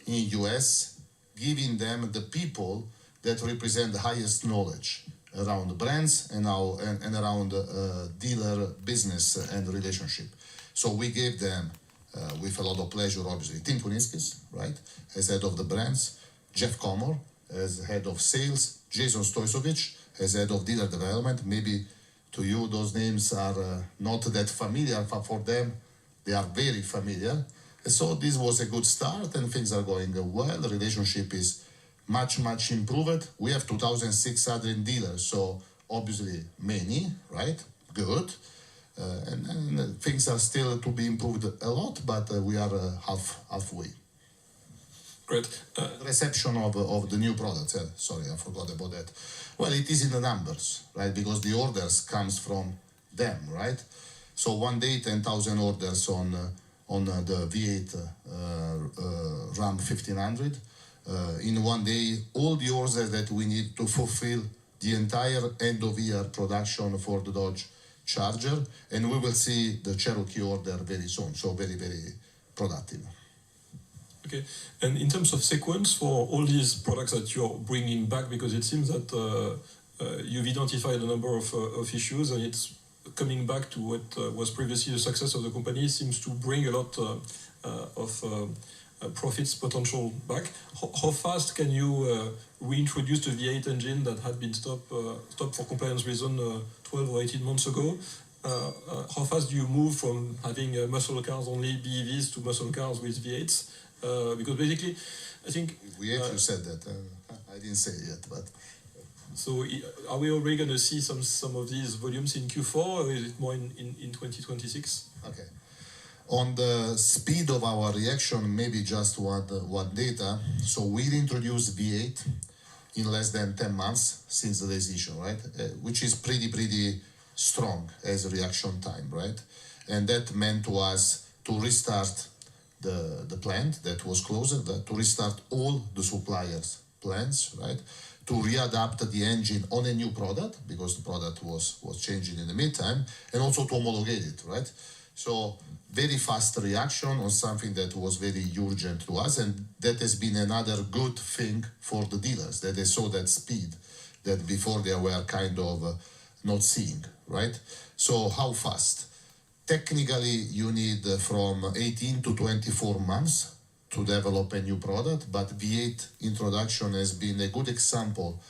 in US, giving them the people that represent the highest knowledge around brands and around dealer business and relationship. So we gave them, with a lot of pleasure, obviously, Tim Kuniskis, right, as head of the brands, Jeff Comer as head of sales, Jason Stoysovic as head of dealer development. Maybe to you those names are not that familiar, but for them they are very familiar. And so this was a good start, and things are going well. The relationship is much improved. We have 2,600 dealers, so obviously many, right? Good. And things are still to be improved a lot, but we are halfway. Great. The reception of the new products. Sorry, I forgot about that. Well, it is in the numbers, right? Because the orders comes from them, right? So one day, 10,000 orders on the V8 Ram 1500. In one day, all the orders that we need to fulfill the entire end-of-year production for the Dodge Charger, and we will see the Cherokee order very soon. So very productive. Okay, and in terms of sequence for all these products that you're bringing back, because it seems that you've identified a number of issues, and it's coming back to what was previously the success of the company, seems to bring a lot of profits potential back. How fast can you reintroduce the V8 engine that had been stopped for compliance reason 12 or 18 months ago? How fast do you move from having muscle cars only BEVs to muscle cars with V8s? Because basically, I think... You said that. I didn't say it yet, but... So are we already going to see some of these volumes in Q4, or is it more in 2026? Okay. On the speed of our reaction, maybe just one data. So we introduced V8 in less than 10 months since the decision, right? Which is pretty strong as a reaction time, right? And that meant to us to restart the plant that was closed, to restart all the suppliers' plants, right? To readapt the engine on a new product, because the product was changing in the meantime, and also to homologate it, right? So very fast reaction on something that was very urgent to us, and that has been another good thing for the dealers, that they saw that speed that before they were kind of not seeing, right? So how fast? Technically, you need from 18 to 24 months to develop a new product, but V8 introduction has been a good example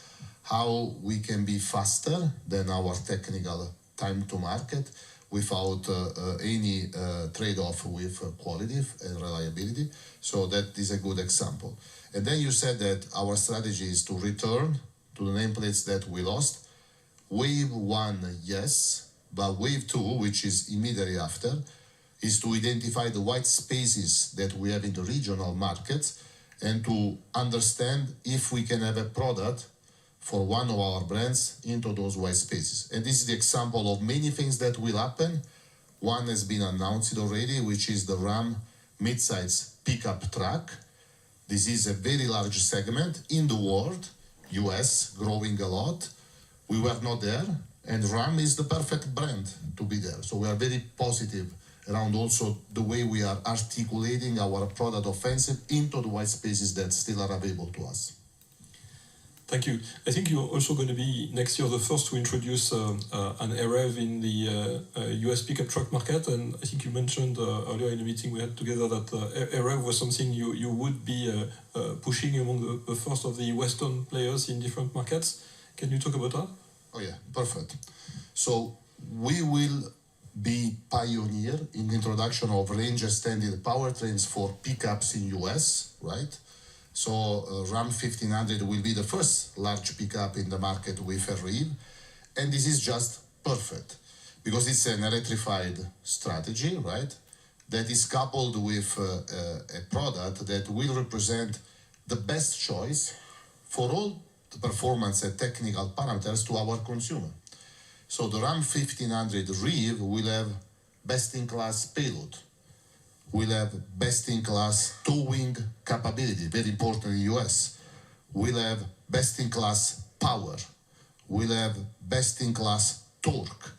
how we can be faster than our technical time to market without any trade-off with quality and reliability. So that is a good example. And then you said that our strategy is to return to the nameplates that we lost. Wave 1, yes, but wave 2, which is immediately after, is to identify the white spaces that we have in the regional markets and to understand if we can have a product for one of our brands into those white spaces. And this is the example of many things that will happen. One has been announced already, which is the Ram midsize pickup truck. This is a very large segment in the world, US growing a lot. We were not there, and Ram is the perfect brand to be there. So we are very positive around also the way we are articulating our product offensive into the white spaces that still are available to us. Thank you. I think you're also going to be next year the first to introduce an REV in the US pickup truck market, and I think you mentioned earlier in the meeting we had together that REV was something you would be pushing among the first of the Western players in different markets. Can you talk about that? Oh yeah, perfect. So we will be pioneer in the introduction of range extended powertrains for pickups in US, right? So Ram 1500 will be the first large pickup in the market with a REV, and this is just perfect because it's an electrified strategy, right? That is coupled with a product that will represent the best choice for all the performance and technical parameters to our consumer. So the Ram 1500 REV will have best-in-class payload, will have best-in-class towing capability, very important in the US. We'll have best-in-class power. We'll have best-in-class torque.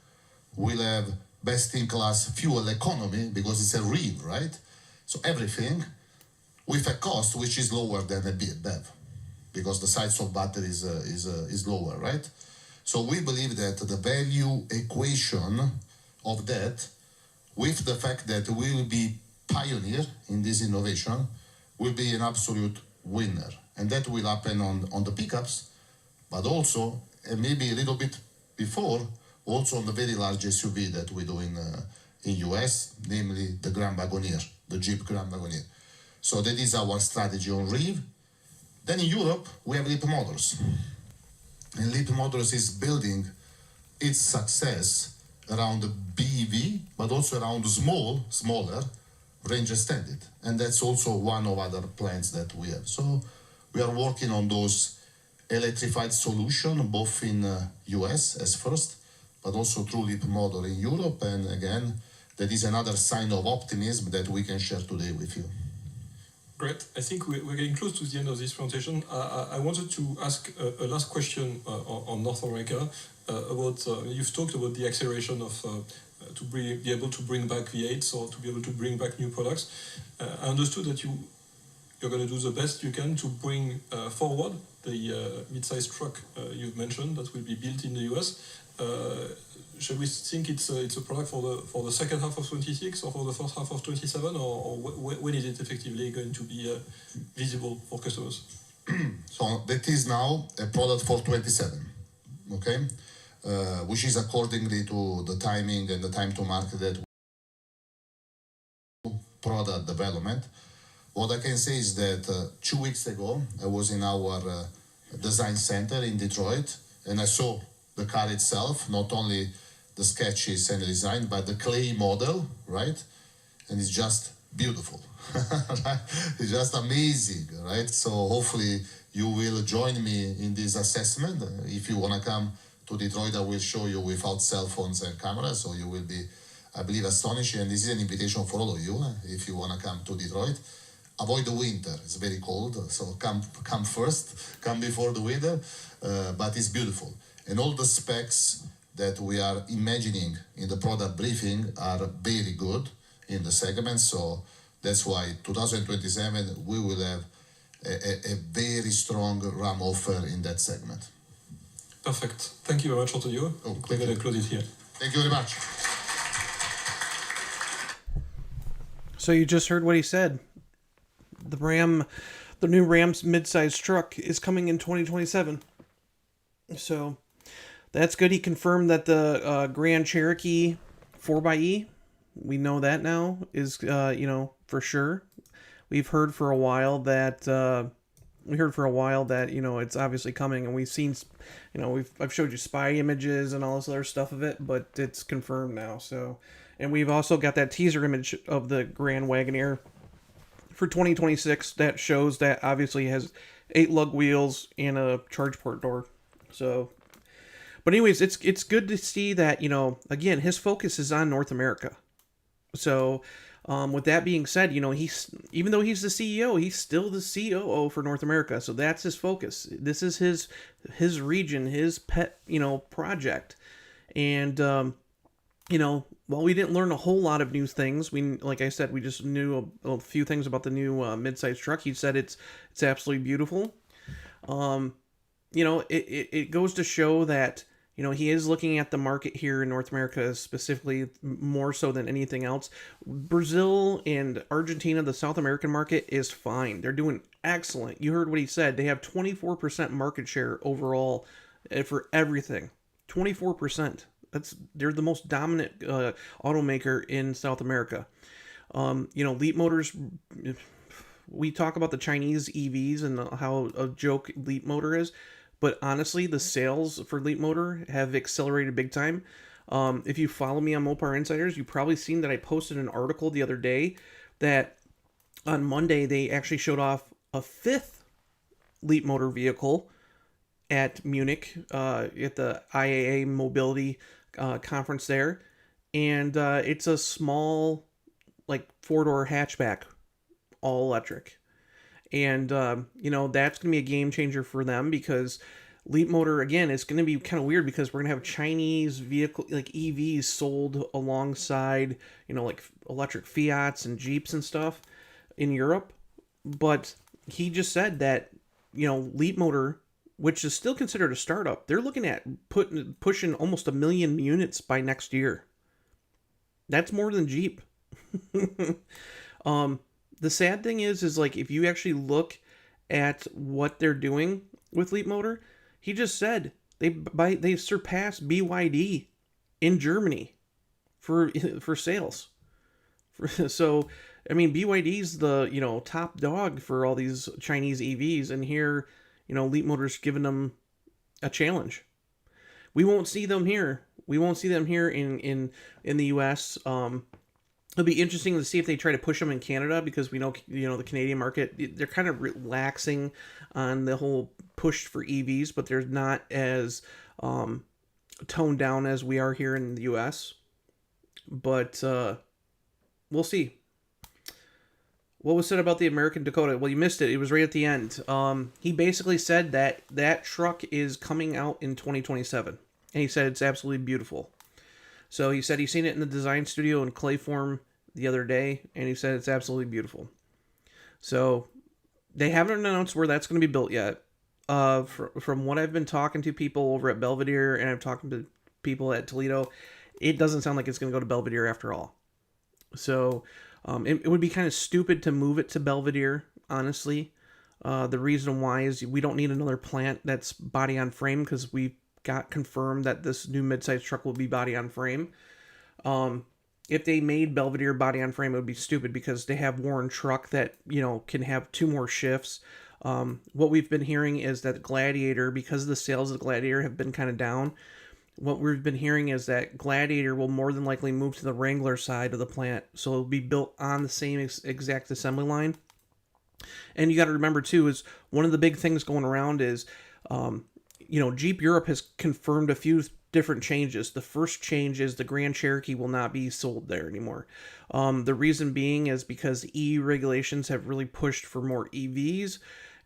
We'll have best-in-class fuel economy because it's a REV, right? So everything with a cost which is lower than a BEV because the size of battery is lower, right? So we believe that the value equation of that, with the fact that we will be pioneer in this innovation, will be an absolute winner. And that will happen on the pickups, but also, and maybe a little bit before, also on the very large SUV that we do in US, namely the Grand Wagoneer, the Jeep Grand Wagoneer. So that is our strategy on REV. Then in Europe, we have Leapmotor. And Leapmotor is building its success around the BEV, but also around smaller range extended. And that's also one of other plans that we have. So we are working on those electrified solutions, both in US as first, but also through Leapmotor in Europe. And again, that is another sign of optimism that we can share today with you. Great. I think we're getting close to the end of this presentation. I wanted to ask a last question on North America about, you've talked about the acceleration of to be able to bring back V8s or to be able to bring back new products. I understood that you're going to do the best you can to bring forward the mid-size truck you've mentioned that will be built in the US. Should we think it's a product for the second half of 26 or for the first half of 27, or when is it effectively going to be visible for customers? So that is now a product for 27, okay? Which is accordingly to the timing and the time to market that product development. What I can say is that 2 weeks ago, I was in our design center in Detroit, and I saw the car itself, not only the sketches and the design, but the clay model, right? And it's just beautiful. It's just amazing, right? So hopefully you will join me in this assessment. If you want to come to Detroit, I will show you without cell phones and cameras, so you will be, I believe, astonished. And this is an invitation for all of you, if you want to come to Detroit. Avoid the winter, it's very cold, so come first, come before the winter, but it's beautiful. And all the specs that we are imagining in the product briefing are very good in the segment, so that's why 2027 we will have a very strong RAM offer in that segment. Perfect. Thank you very much, Antonio. We're going to close it here. Thank you very much. So you just heard what he said. The new Ram's midsize truck is coming in 2027. So that's good. He confirmed that the Grand Cherokee 4xe, we know that now, is, for sure. We've heard for a while that, it's obviously coming, and we've seen, I've showed you spy images and all this other stuff of it, but it's confirmed now. So, and we've also got that teaser image of the Grand Wagoneer for 2026 that shows that obviously has 8 lug wheels and a charge port door. So, but anyways, it's good to see that, again, his focus is on North America. So, with that being said, he's, even though he's the CEO, he's still the COO for North America. So that's his focus. This is his region, his pet, project. And, while we didn't learn a whole lot of new things, like I said, we just knew a few things about the new midsize truck. He said it's absolutely beautiful. It goes to show that, he is looking at the market here in North America specifically more so than anything else. Brazil and Argentina, the South American market, is fine. They're doing excellent. You heard what he said. They have 24% market share overall for everything. 24%. They're the most dominant automaker in South America. Leapmotor's, we talk about the Chinese EVs and how a joke Leapmotor is, but honestly, the sales for Leapmotor have accelerated big time. If you follow me on Mopar Insiders, you've probably seen that I posted an article the other day that on Monday they actually showed off a 5th Leapmotor vehicle at Munich at the IAA Mobility conference there, and it's a small, like, 4-door hatchback, all electric. And that's going to be a game changer for them, because Leapmotor, again, is going to be kind of weird because we're going to have Chinese vehicle, like EVs, sold alongside, like electric Fiats and Jeeps and stuff in Europe. But he just said that, Leapmotor, which is still considered a startup, they're looking at pushing almost 1 million units by next year. That's more than Jeep. The sad thing is like, if you actually look at what they're doing with Leapmotor, he just said they surpassed BYD in Germany for sales. So, I mean, BYD's the, top dog for all these Chinese EVs, and here, Leapmotor's giving them a challenge. We won't see them here. We won't see them here in the US. It'll be interesting to see if they try to push them in Canada, because we know, the Canadian market, they're kind of relaxing on the whole push for EVs, but they're not as toned down as we are here in the US. But we'll see. What was said about the American Dakota? Well, you missed it. It was right at the end. He basically said that truck is coming out in 2027. And he said it's absolutely beautiful. So he said he's seen it in the design studio in clay form the other day, and he said it's absolutely beautiful. So they haven't announced where that's going to be built yet. From what I've been talking to people over at Belvedere, and I've talked to people at Toledo, it doesn't sound like it's going to go to Belvedere after all. So it would be kind of stupid to move it to Belvedere, honestly. The reason why is we don't need another plant that's body on frame, because we got confirmed that this new midsize truck will be body on frame. if they made Belvedere body on frame, it would be stupid because they have Warren truck that, can have 2 more shifts. What we've been hearing is that Gladiator, because the sales of Gladiator have been kind of down, what we've been hearing is that Gladiator will more than likely move to the Wrangler side of the plant. So it'll be built on the same exact assembly line. And you got to remember, too, is one of the big things going around is, Jeep Europe has confirmed a few different changes. The first change is the Grand Cherokee will not be sold there anymore. The reason being is because EU regulations have really pushed for more EVs,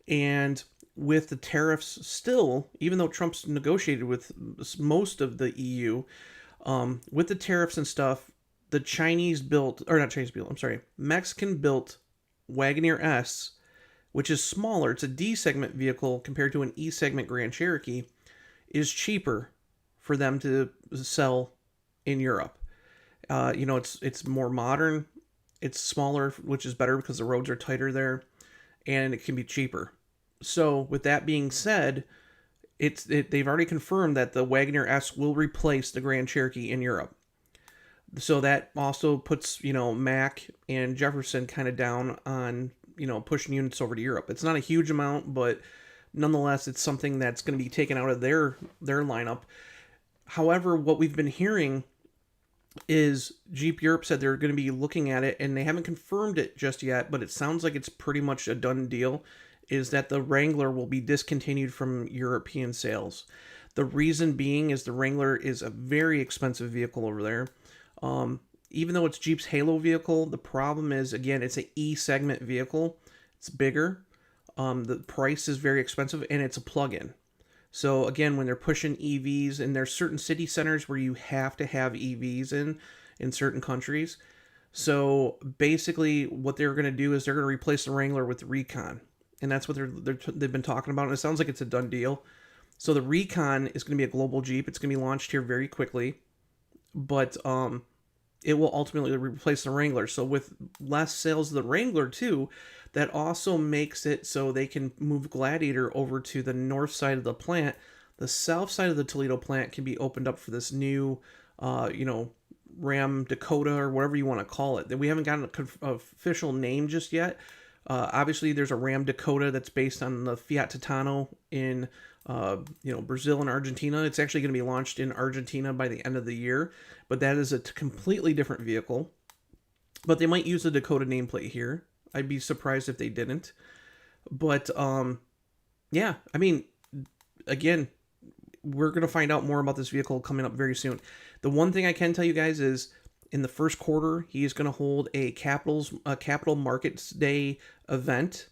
and with the tariffs still, even though Trump's negotiated with most of the EU, with the tariffs and stuff, the Mexican built Wagoneer S, which is smaller, it's a D segment vehicle compared to an E segment Grand Cherokee, is cheaper for them to sell in Europe. It's more modern, it's smaller, which is better because the roads are tighter there, and it can be cheaper. So with that being said, they've already confirmed that the Wagoneer S will replace the Grand Cherokee in Europe. So that also puts, Mack and Jefferson kind of down on, pushing units over to Europe. It's not a huge amount, but nonetheless, it's something that's going to be taken out of their lineup. However, what we've been hearing is Jeep Europe said they're going to be looking at it, and they haven't confirmed it just yet, but it sounds like it's pretty much a done deal, is that the Wrangler will be discontinued from European sales. The reason being is the Wrangler is a very expensive vehicle over there. Even though it's Jeep's Halo vehicle, the problem is, again, it's an E segment vehicle. It's bigger. The price is very expensive, and it's a plug-in. So again, when they're pushing EVs, and there's certain city centers where you have to have EVs in certain countries. So basically, what they're going to do is they're going to replace the Wrangler with the Recon, and that's what they've been talking about. And it sounds like it's a done deal. So the Recon is going to be a global Jeep. It's going to be launched here very quickly, but it will ultimately replace the Wrangler. So with less sales of the Wrangler too, that also makes it so they can move Gladiator over to the north side of the plant. The south side of the Toledo plant can be opened up for this new, Ram Dakota, or whatever you want to call it. We haven't gotten an official name just yet. Obviously, there's a Ram Dakota that's based on the Fiat Titano in Brazil and Argentina. It's actually going to be launched in Argentina by the end of the year, but that is a completely different vehicle. But they might use the Dakota nameplate here. I'd be surprised if they didn't. But yeah, I mean, again, we're going to find out more about this vehicle coming up very soon. The one thing I can tell you guys is, in the first quarter, he is going to hold a Capital Markets Day event.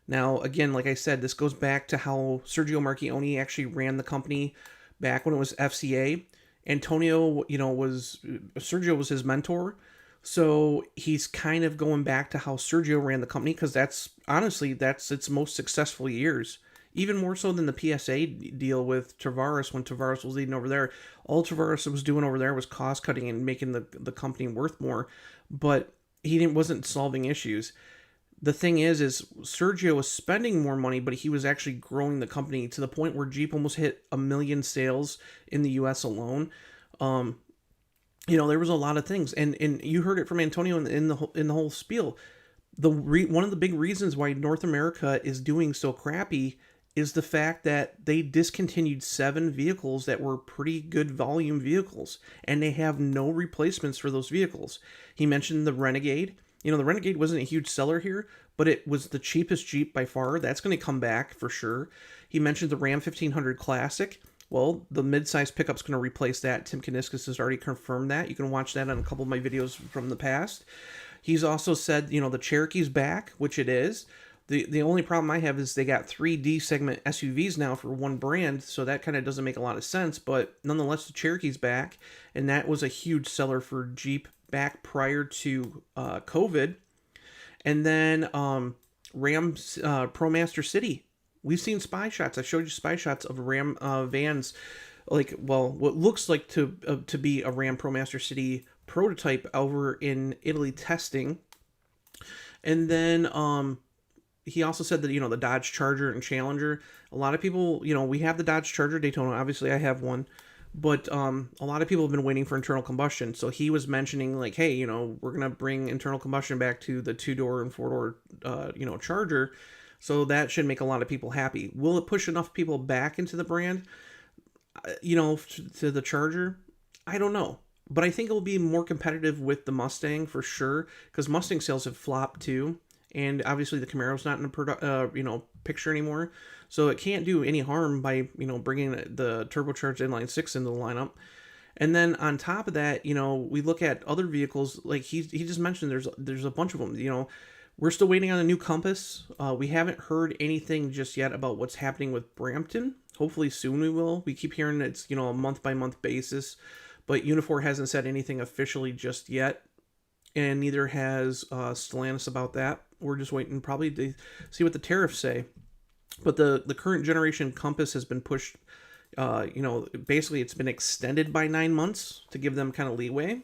Now, again, like I said, this goes back to how Sergio Marchionne actually ran the company back when it was FCA. Antonio, Sergio was his mentor. So he's kind of going back to how Sergio ran the company, because that's its most successful years. Even more so than the PSA deal with Tavares, when Tavares was leading over there. All Tavares was doing over there was cost cutting and making the company worth more, but he wasn't solving issues. The thing is Sergio was spending more money, but he was actually growing the company to the point where Jeep almost hit 1 million sales in the U.S. alone. There was a lot of things, and you heard it from Antonio in the whole spiel. One of the big reasons why North America is doing so crappy is the fact that they discontinued 7 vehicles that were pretty good volume vehicles, and they have no replacements for those vehicles. He mentioned the Renegade. The Renegade wasn't a huge seller here, but it was the cheapest Jeep by far. That's going to come back for sure. He mentioned the Ram 1500 Classic. Well, the midsize pickup's going to replace that. Tim Kuniskis has already confirmed that. You can watch that on a couple of my videos from the past. He's also said, the Cherokee's back, which it is. The only problem I have is they got 3 D segment SUVs now for one brand, so that kind of doesn't make a lot of sense. But nonetheless, the Cherokee's back, and that was a huge seller for Jeep back prior to COVID. And then Ram's ProMaster City. We've seen spy shots. I showed you spy shots of Ram vans, what looks like to be a Ram ProMaster City prototype over in Italy testing. And then he also said that, the Dodge Charger and Challenger, a lot of people, we have the Dodge Charger Daytona. Obviously, I have one. But a lot of people have been waiting for internal combustion. So he was mentioning like, hey, we're gonna bring internal combustion back to the 2-door and 4-door, Charger. So that should make a lot of people happy. Will it push enough people back into the brand, to the Charger? I don't know. But I think it'll be more competitive with the Mustang for sure, because Mustang sales have flopped too, and obviously the Camaro's not in the picture anymore, so it can't do any harm by bringing the turbocharged inline six into the lineup. And then on top of that, we look at other vehicles like he just mentioned. There's a bunch of them. We're still waiting on a new Compass. We haven't heard anything just yet about what's happening with Brampton. Hopefully soon we will. We keep hearing it's a month by month basis, but Unifor hasn't said anything officially just yet, and neither has Stellantis about that. We're just waiting probably to see what the tariffs say. But the current generation Compass has been pushed. Basically it's been extended by 9 months to give them kind of leeway.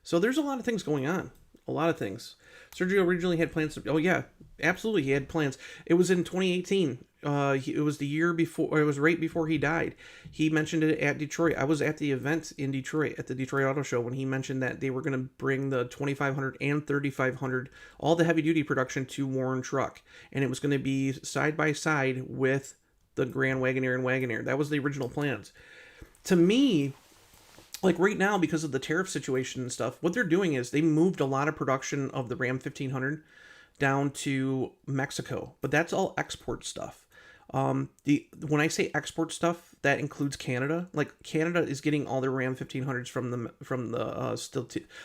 So there's a lot of things going on. A lot of things. Sergio originally had plans to... Oh, yeah. Absolutely, he had plans. It was in 2018. It was the year before... Or it was right before he died. He mentioned it at Detroit. I was at the event in Detroit, at the Detroit Auto Show, when he mentioned that they were going to bring the 2500 and 3500, all the heavy-duty production, to Warren Truck. And it was going to be side by side with the Grand Wagoneer and Wagoneer. That was the original plans. To me... Like right now, because of the tariff situation and stuff, what they're doing is they moved a lot of production of the Ram 1500 down to Mexico, but that's all export stuff. When I say export stuff, that includes Canada. Like Canada is getting all their Ram 1500s from the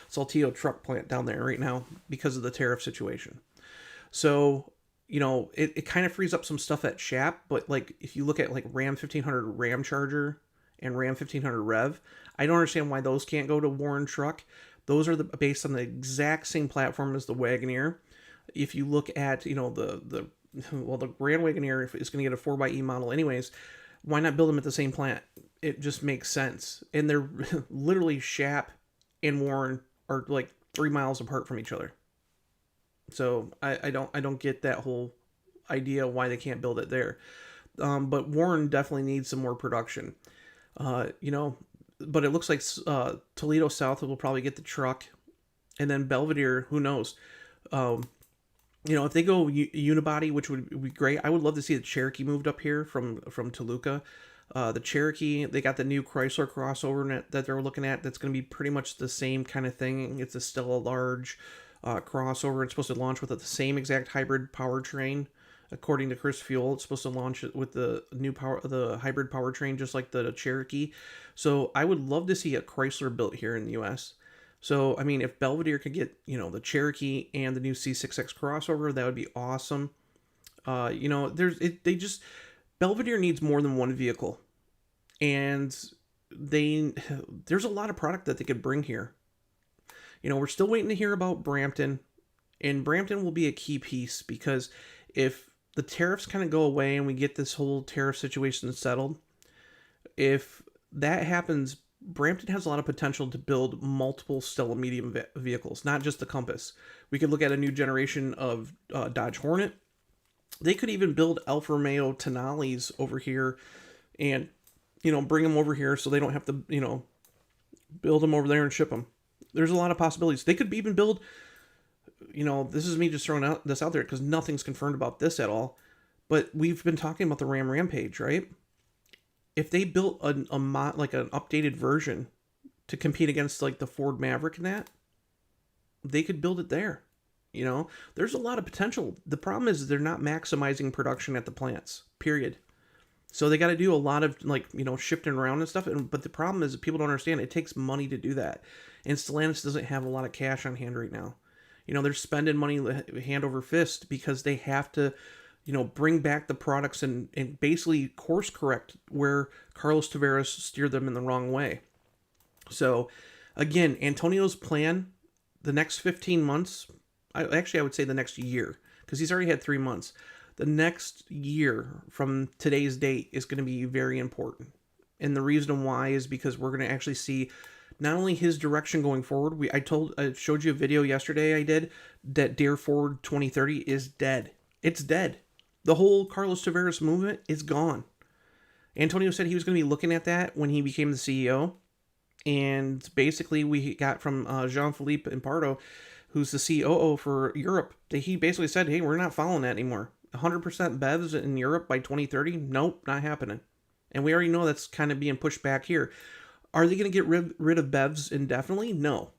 Saltillo truck plant down there right now because of the tariff situation. So it kind of frees up some stuff at Shap, but like if you look at like Ram 1500 Ram Charger and Ram 1500 Rev, I don't understand why those can't go to Warren Truck. Those are based on the exact same platform as the Wagoneer. If you look at the Grand Wagoneer is going to get a 4xe model anyways, why not build them at the same plant? It just makes sense. And they're literally Shap and Warren are like 3 miles apart from each other. So I don't get that whole idea why they can't build it there. But Warren definitely needs some more production. But it looks like Toledo South will probably get the truck, and then Belvedere, who knows? If they go unibody, which would be great. I would love to see the Cherokee moved up here from Toluca. The Cherokee, they got the new Chrysler crossover that they're looking at. That's going to be pretty much the same kind of thing. It's still a large crossover. It's supposed to launch with the same exact hybrid powertrain. According to Chris Fuel, it's supposed to launch with the hybrid powertrain, just like the Cherokee. So I would love to see a Chrysler built here in the U.S. So, I mean, if Belvedere could get, the Cherokee and the new C6X crossover, that would be awesome. Belvedere needs more than one vehicle. And there's a lot of product that they could bring here. We're still waiting to hear about Brampton. And Brampton will be a key piece, because if the tariffs kind of go away and we get this whole tariff situation settled, if that happens, Brampton has a lot of potential to build multiple Stella medium vehicles, not just the Compass. We could look at a new generation of Dodge Hornet. They could even build Alfa Romeo Tonales over here and, bring them over here so they don't have to, build them over there and ship them. There's a lot of possibilities. They could even build... this is me just throwing this out there because nothing's confirmed about this at all. But we've been talking about the Ram Rampage, right? If they built an updated version to compete against like the Ford Maverick and that, they could build it there. There's a lot of potential. The problem is they're not maximizing production at the plants, period. So they got to do a lot of shifting around and stuff. But the problem is that people don't understand it takes money to do that. And Stellantis doesn't have a lot of cash on hand right now. They're spending money hand over fist because they have to, bring back the products and basically course correct where Carlos Tavares steered them in the wrong way. So, again, Antonio's plan, the next 15 months, I would say the next year, because he's already had 3 months. The next year from today's date is going to be very important. And the reason why is because we're going to actually see not only his direction going forward. I showed you a video yesterday I did that Dare Forward 2030 is dead. It's dead. The whole Carlos Tavares movement is gone. Antonio said he was going to be looking at that when he became the CEO. And basically, we got from Jean-Philippe Impardo, who's the COO for Europe, that he basically said, hey, we're not following that anymore. 100% BEVs in Europe by 2030? Nope, not happening. And we already know that's kind of being pushed back here. Are they going to get rid of BEVs indefinitely? No.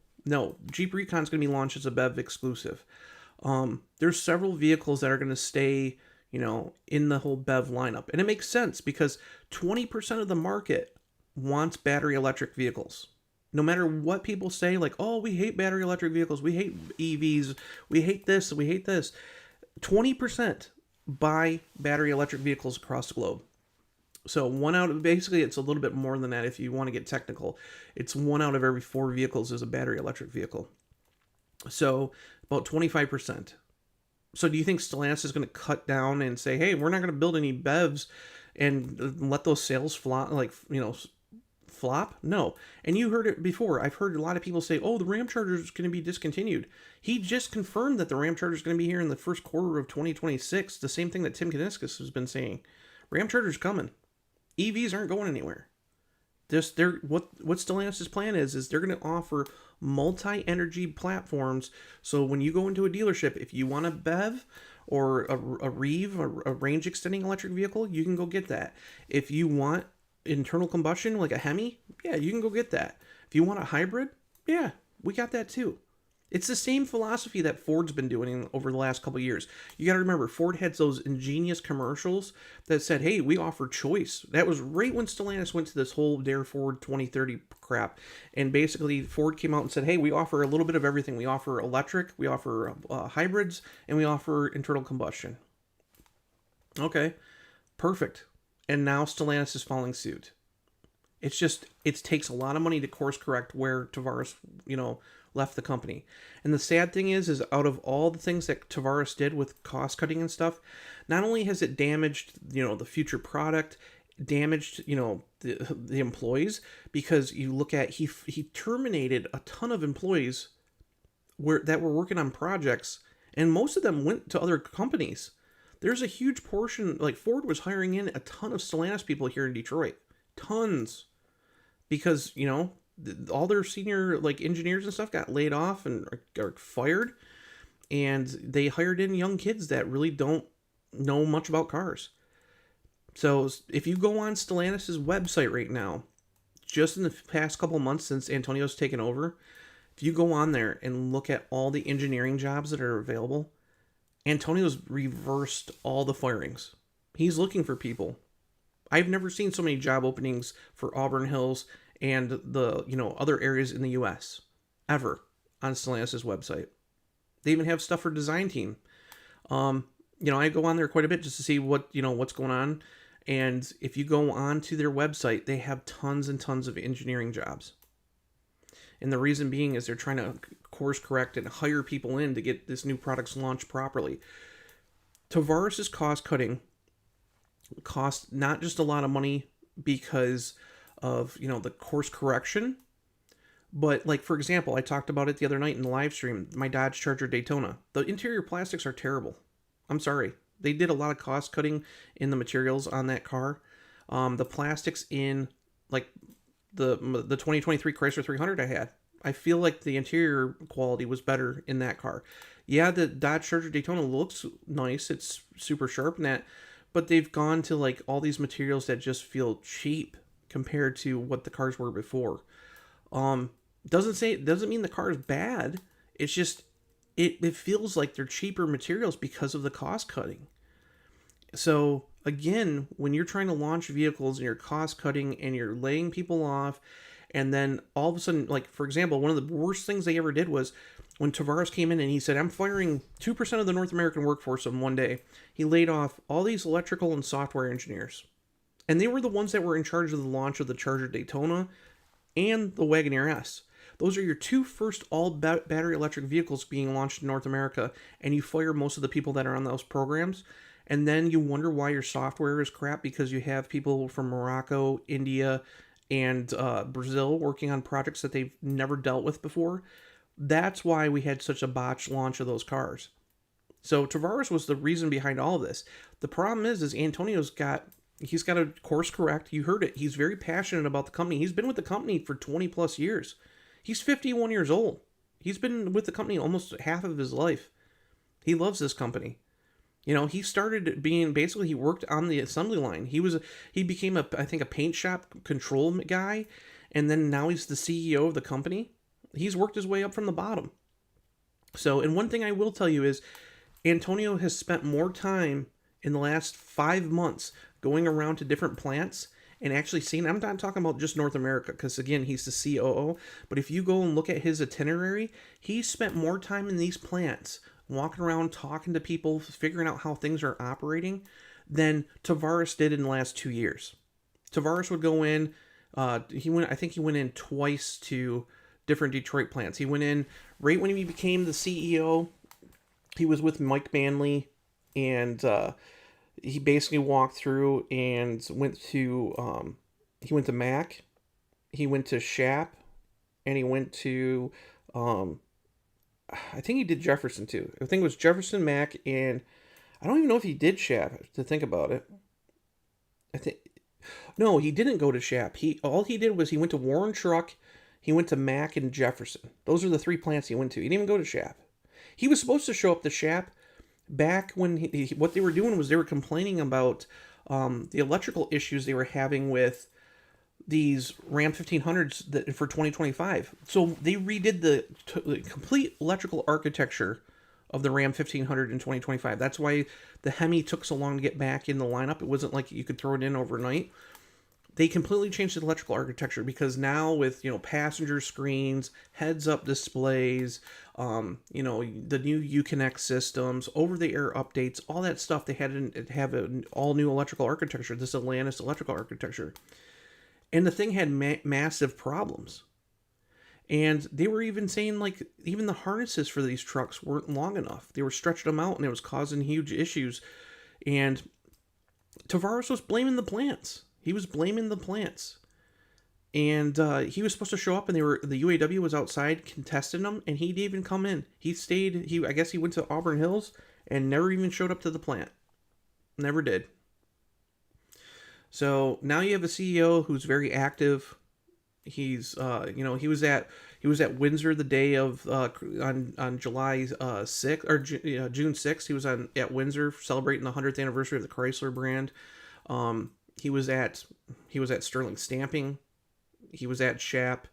Jeep Recon's going to be launched as a BEV exclusive. There's several vehicles that are going to stay, in the whole BEV lineup. And it makes sense because 20% of the market wants battery electric vehicles. No matter what people say, like, oh, we hate battery electric vehicles, we hate EVs, we hate this, we hate this. 20% buy battery electric vehicles across the globe. So basically it's a little bit more than that if you want to get technical. It's 1 out of every 4 vehicles is a battery electric vehicle. So about 25%. So do you think Stellantis is going to cut down and say, hey, we're not going to build any BEVs and let those sales flop, flop? No. And you heard it before. I've heard a lot of people say, oh, the Ram Charger is going to be discontinued. He just confirmed that the Ram Charger is going to be here in the first quarter of 2026. The same thing that Tim Kuniskis has been saying. Ram Charger's coming. EVs aren't going anywhere. What Stellantis' plan is they're going to offer multi-energy platforms. So when you go into a dealership, if you want a BEV or a REEV, a range extending electric vehicle, you can go get that. If you want internal combustion like a Hemi, yeah, you can go get that. If you want a hybrid, yeah, we got that too. It's the same philosophy that Ford's been doing over the last couple of years. You got to remember, Ford had those ingenious commercials that said, hey, we offer choice. That was right when Stellantis went to this whole Dare Ford 2030 crap. And basically, Ford came out and said, hey, we offer a little bit of everything. We offer electric, we offer hybrids, and we offer internal combustion. Okay, perfect. And now Stellantis is following suit. It takes a lot of money to course correct where Tavares, left the company. And the sad thing is out of all the things that Tavares did with cost cutting and stuff, not only has it damaged, the future product, damaged, the employees, because you look at, he terminated a ton of employees that were working on projects, and most of them went to other companies. There's a huge portion, like Ford was hiring in a ton of Stellantis people here in Detroit. Tons. Because, all their senior engineers and stuff got laid off and are fired, and they hired in young kids that really don't know much about cars. So if you go on Stellantis' website right now, just in the past couple months since Antonio's taken over, if you go on there and look at all the engineering jobs that are available, Antonio's reversed all the firings. He's looking for people. I've never seen so many job openings for Auburn Hills and the other areas in the U.S. ever on Stellantis' website. They even have stuff for design team. I go on there quite a bit just to see what's going on. And if you go on to their website, they have tons and tons of engineering jobs. And the reason being is they're trying to course correct and hire people in to get this new products launched properly. Tavares' cost cutting cost not just a lot of money because of the course correction, but for example, I talked about it the other night in the live stream, my Dodge Charger Daytona. The interior plastics are terrible. I'm sorry. They did a lot of cost cutting in the materials on that car. The plastics in the 2023 Chrysler 300 I feel like the interior quality was better in that car. Yeah, the Dodge Charger Daytona looks nice. It's super sharp and that, but they've gone to all these materials that just feel cheap compared to what the cars were before. Doesn't mean the car is bad. It's just it feels like they're cheaper materials because of the cost cutting. So again, when you're trying to launch vehicles and you're cost cutting and you're laying people off, and then all of a sudden, for example, one of the worst things they ever did was when Tavares came in and he said, I'm firing 2% of the North American workforce in one day. He laid off all these electrical and software engineers. And they were the ones that were in charge of the launch of the Charger Daytona and the Wagoneer S. Those are your two first all-battery electric vehicles being launched in North America, and you fire most of the people that are on those programs. And then you wonder why your software is crap because you have people from Morocco, India, and Brazil working on projects that they've never dealt with before. That's why we had such a botched launch of those cars. So Tavares was the reason behind all of this. The problem is Antonio's got He's got to course correct. You heard it. He's very passionate about the company. He's been with the company for 20 plus years. He's 51 years old. He's been with the company almost half of his life. He loves this company. He started being basically he worked on the assembly line. He became I think a paint shop control guy, and then now he's the CEO of the company. He's worked his way up from the bottom. So, and one thing I will tell you is Antonio has spent more time in the last 5 months going around to different plants and actually seeing. I'm not talking about just North America because again he's the COO, but if you go and look at his itinerary, he's spent more time in these plants walking around talking to people, figuring out how things are operating than Tavares did in the last 2 years. Tavares would go in, I think he went in twice to different Detroit plants. He went in right when he became the CEO. He was with Mike Manley, and he basically walked through and went to Mac, he went to Shap, and he went to I think he did Jefferson too. I think it was Jefferson, Mac, and I don't even know if he did Shap, to think about it. I think no, he didn't go to Shap. All he did was he went to Warren Truck, he went to Mac and Jefferson. Those are the 3 plants he went to. He didn't even go to Shap. He was supposed to show up to Shap back when what they were doing was they were complaining about the electrical issues they were having with these Ram 1500s for 2025. So they redid the complete electrical architecture of the Ram 1500 in 2025. That's why the Hemi took so long to get back in the lineup. It wasn't like you could throw it in overnight. They completely changed the electrical architecture because now with passenger screens, heads-up displays, the new Uconnect systems, over-the-air updates, all that stuff, they had to have an all-new electrical architecture. This Atlantis electrical architecture. And the thing had massive problems. And they were even saying, even the harnesses for these trucks weren't long enough. They were stretching them out, and it was causing huge issues. And Tavares was blaming the plants. He was blaming the plants. And he was supposed to show up, and the UAW was outside contesting him, and he didn't even come in. He stayed, I guess he went to Auburn Hills, and never even showed up to the plant. Never did. So now you have a CEO who's very active. He's he was at Windsor the day of on July 6th or June 6th. He was at Windsor celebrating the 100th anniversary of the Chrysler brand. He was at Sterling Stamping. He was at Shap.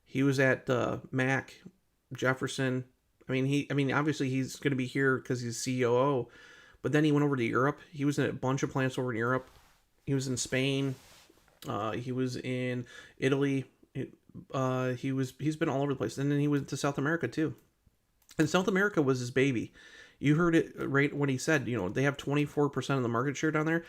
He was at Mac, Jefferson. Obviously he's going to be here because he's COO. But then he went over to Europe. He was in a bunch of plants over in Europe. He was in Spain. He was in Italy. He's been all over the place. And then he went to South America too. And South America was his baby. You heard it right when he said, they have 24% of the market share down there.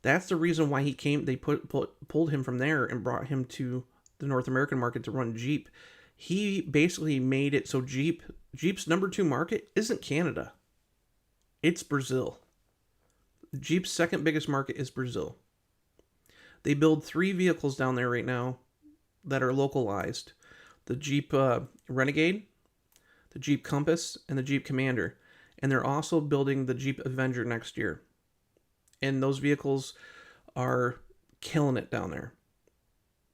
That's the reason why he came. They pulled him from there and brought him to the North American market to run Jeep. He basically made it so Jeep's number 2 market isn't Canada. It's Brazil. Jeep's second biggest market is Brazil. They build 3 vehicles down there right now that are localized. The Jeep Renegade, the Jeep Compass, and the Jeep Commander. And they're also building the Jeep Avenger next year. And those vehicles are killing it down there.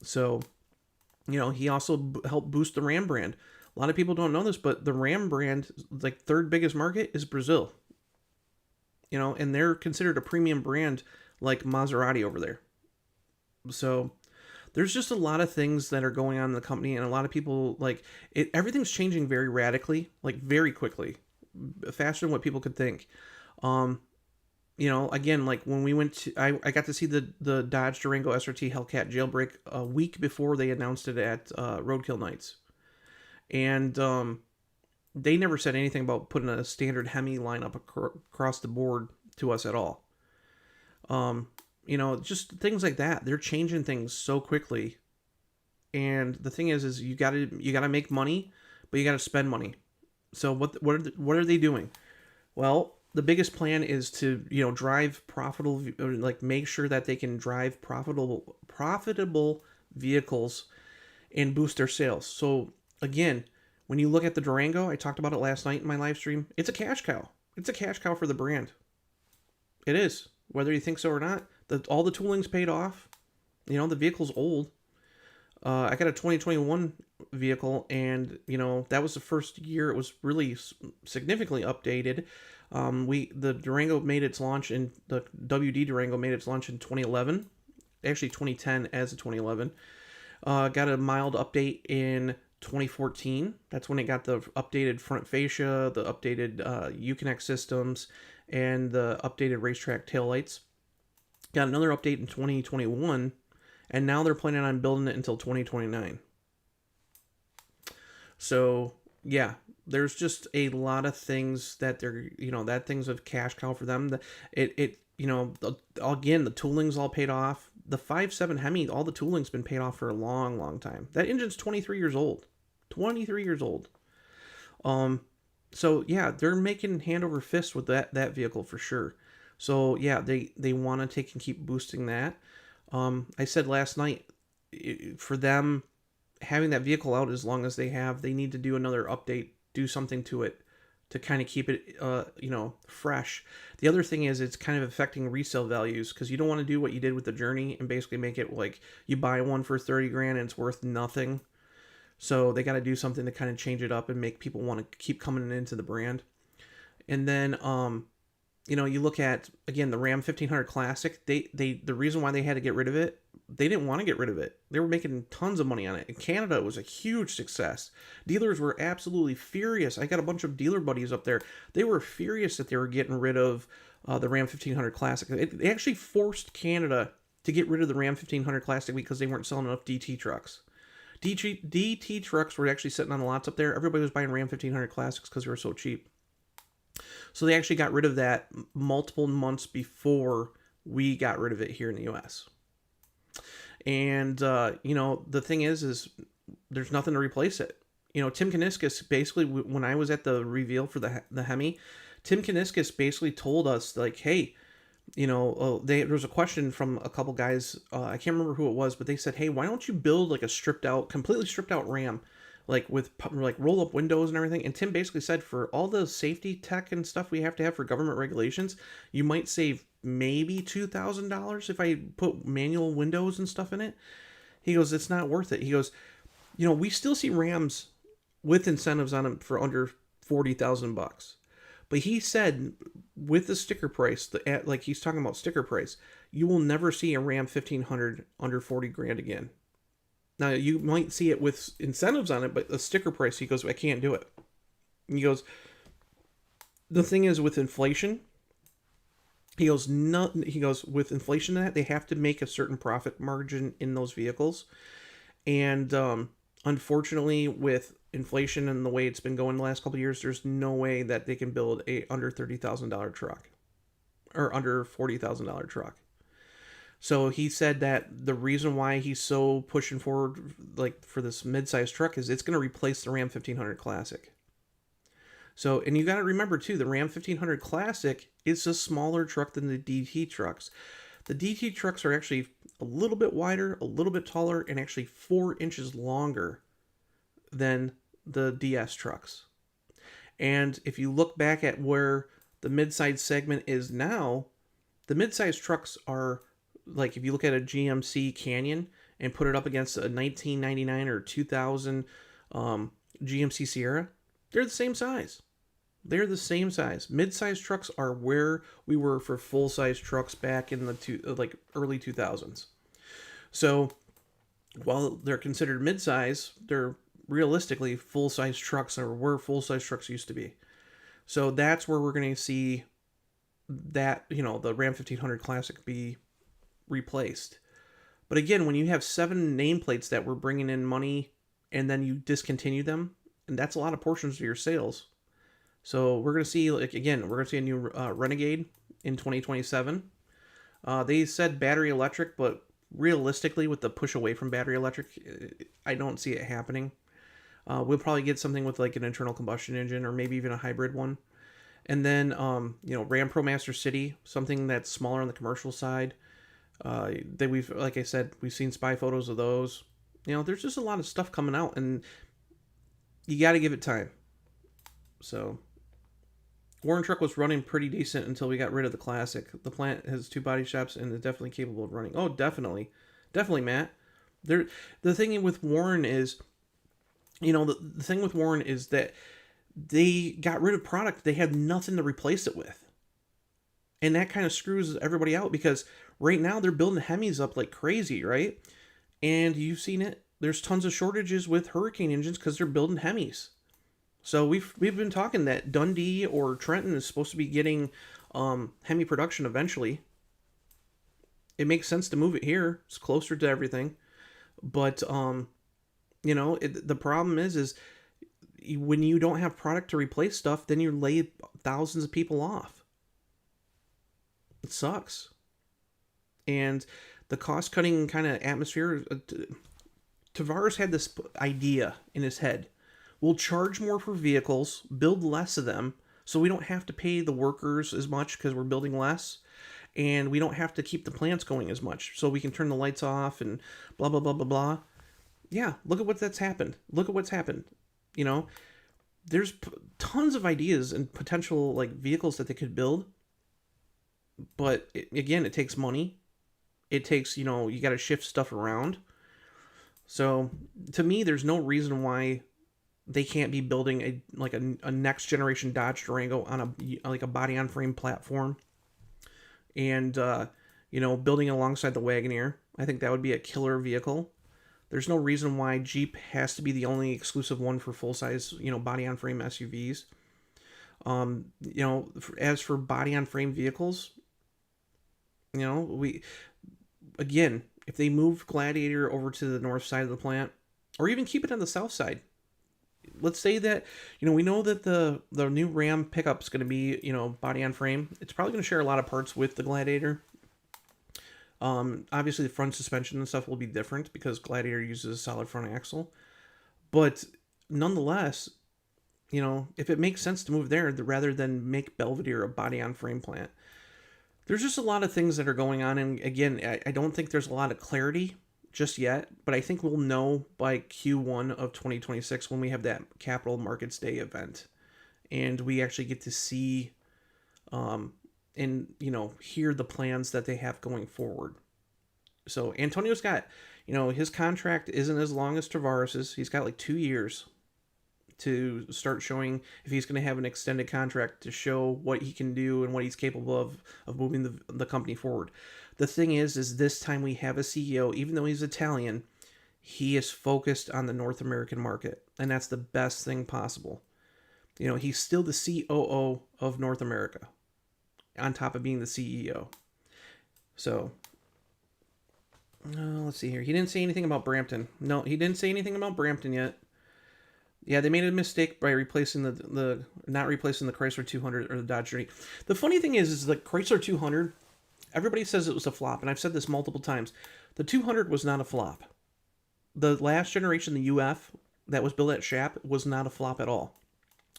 So, he also helped boost the Ram brand. A lot of people don't know this, but the Ram brand, third biggest market is Brazil. And they're considered a premium brand like Maserati over there. So there's just a lot of things that are going on in the company, and a lot of people everything's changing very radically, very quickly, faster than what people could think. Again, when we went to, I got to see the Dodge Durango SRT Hellcat jailbreak a week before they announced it at Roadkill Nights. And they never said anything about putting a standard Hemi lineup across the board to us at all. Just things like that. They're changing things so quickly. And the thing is you gotta make money, but you gotta spend money. So what are they doing? Well, the biggest plan is to drive profitable, make sure that they can drive profitable vehicles and boost their sales. So again, when you look at the Durango, I talked about it last night in my live stream. It's a cash cow. It's a cash cow for the brand. It is, whether you think so or not. All the tooling's paid off. The vehicle's old. I got a 2021 vehicle, and that was the first year it was really significantly updated. The Durango made its launch in the WD Durango made its launch in 2011, actually 2010 as a 2011. Got a mild update in 2014. That's when it got the updated front fascia, the updated Uconnect systems, and the updated racetrack taillights. Got another update in 2021, and now they're planning on building it until 2029. So yeah, there's just a lot of things that that thing's a cash cow for them. Again, the tooling's all paid off. The 5.7 Hemi, all the tooling's been paid off for a long, long time. That engine's 23 years old. 23 years old. So yeah, they're making hand over fist with that vehicle for sure. So yeah, they want to take and keep boosting that. I said last night, for them having that vehicle out as long as they have, they need to do another update, do something to it to kind of keep it, fresh. The other thing is it's kind of affecting resale values, because you don't want to do what you did with the Journey and basically make it like you buy one for 30 grand and it's worth nothing. So they got to do something to kind of change it up and make people want to keep coming into the brand. And then, you look at, again, the Ram 1500 Classic. The reason why they had to get rid of it, they didn't want to get rid of it. They were making tons of money on it. In Canada, it was a huge success. Dealers were absolutely furious. I got a bunch of dealer buddies up there. They were furious that they were getting rid of the Ram 1500 Classic. They actually forced Canada to get rid of the Ram 1500 Classic because they weren't selling enough DT trucks. DT trucks were actually sitting on the lots up there. Everybody was buying Ram 1500 Classics because they were so cheap. So they actually got rid of that multiple months before we got rid of it here in the U.S. And, the thing is there's nothing to replace it. Tim Kuniskis, basically, when I was at the reveal for the Hemi, Tim Kuniskis basically told us, like, hey, there was a question from a couple guys, I can't remember who it was, but they said, hey, why don't you build like a completely stripped out Ram, like with like roll up windows and everything? And Tim basically said, for all the safety tech and stuff we have to have for government regulations, you might save maybe $2,000 if I put manual windows and stuff in it. He goes, it's not worth it. He goes, we still see Rams with incentives on them for under $40,000. But he said, with the sticker price, like he's talking about sticker price, you will never see a Ram 1500 under 40 grand again. Now, you might see it with incentives on it, but the sticker price, he goes, I can't do it. And he goes, the thing is with inflation, he goes, with inflation that they have to make a certain profit margin in those vehicles. And unfortunately, with inflation and the way it's been going the last couple of years, there's no way that they can build a under $30,000 truck or under $40,000 truck. So he said that the reason why he's so pushing forward, like for this mid-sized truck, is it's going to replace the Ram 1500 Classic. So, and you got to remember too, the Ram 1500 Classic is a smaller truck than the DT trucks. The DT trucks are actually a little bit wider, a little bit taller, and actually 4 inches longer than the DS trucks. And if you look back at where the mid-size segment is now, the mid-size trucks are, like, if you look at a GMC Canyon and put it up against a 1999 or 2000 GMC Sierra, they're the same size. They're the same size. Mid-size trucks are where we were for full-size trucks back in the early 2000s. So while they're considered mid-size, they're realistically full-size trucks, or where full-size trucks used to be. So that's where we're going to see that, the Ram 1500 Classic be replaced. But again, when you have 7 nameplates that were bringing in money and then you discontinue them, and that's a lot of portions of your sales. So we're going to see, we're going to see a new Renegade in 2027. They said battery electric, but realistically, with the push away from battery electric, I don't see it happening. We'll probably get something with like an internal combustion engine, or maybe even a hybrid one. And then, Ram ProMaster City, something that's smaller on the commercial side. Like I said, we've seen spy photos of those. There's just a lot of stuff coming out, and you got to give it time. So, Warren Truck was running pretty decent until we got rid of the Classic. The plant has 2 body shops and is definitely capable of running. Oh, definitely. Definitely, Matt. The thing with Warren is, the thing with Warren is that they got rid of product. They had nothing to replace it with. And that kind of screws everybody out because right now they're building Hemis up like crazy, right? And you've seen it. There's tons of shortages with Hurricane engines because they're building Hemis. So we've been talking that Dundee or Trenton is supposed to be getting Hemi production eventually. It makes sense to move it here. It's closer to everything. But the problem is when you don't have product to replace stuff, then you lay thousands of people off. It sucks. And the cost-cutting kind of atmosphere, Tavares had this idea in his head. We'll charge more for vehicles, build less of them, so we don't have to pay the workers as much because we're building less, and we don't have to keep the plants going as much, so we can turn the lights off and blah, blah, blah, blah, blah. Yeah, look at what's happened. Look at what's happened. There's tons of ideas and potential vehicles that they could build, but it takes money. It takes, you got to shift stuff around. So to me, there's no reason why they can't be building a next generation Dodge Durango on a body on frame platform, and building alongside the Wagoneer. I think that would be a killer vehicle. There's no reason why Jeep has to be the only exclusive one for full size body on frame SUVs. As for body on frame vehicles, if they move Gladiator over to the north side of the plant, or even keep it on the south side. Let's say that, we know that the new Ram pickup is going to be, body on frame. It's probably going to share a lot of parts with the Gladiator. Obviously the front suspension and stuff will be different because Gladiator uses a solid front axle. But nonetheless, if it makes sense to move there rather than make Belvedere a body on frame plant, there's just a lot of things that are going on. And again, I don't think there's a lot of clarity just yet, but I think we'll know by Q1 of 2026 when we have that Capital Markets Day event. And we actually get to see and hear the plans that they have going forward. So Antonio's got, his contract isn't as long as Tavares's. He's got 2 years to start showing if he's going to have an extended contract to show what he can do and what he's capable of moving the company forward. The thing is this time we have a CEO, even though he's Italian, he is focused on the North American market, and that's the best thing possible. He's still the COO of North America, on top of being the CEO. So, let's see here. He didn't say anything about Brampton. No, he didn't say anything about Brampton yet. Yeah, they made a mistake by replacing not replacing the Chrysler 200 or the Dodge Journey. The funny thing is the Chrysler 200, everybody says it was a flop, and I've said this multiple times. The 200 was not a flop. The last generation, the UF, that was built at Shap, was not a flop at all.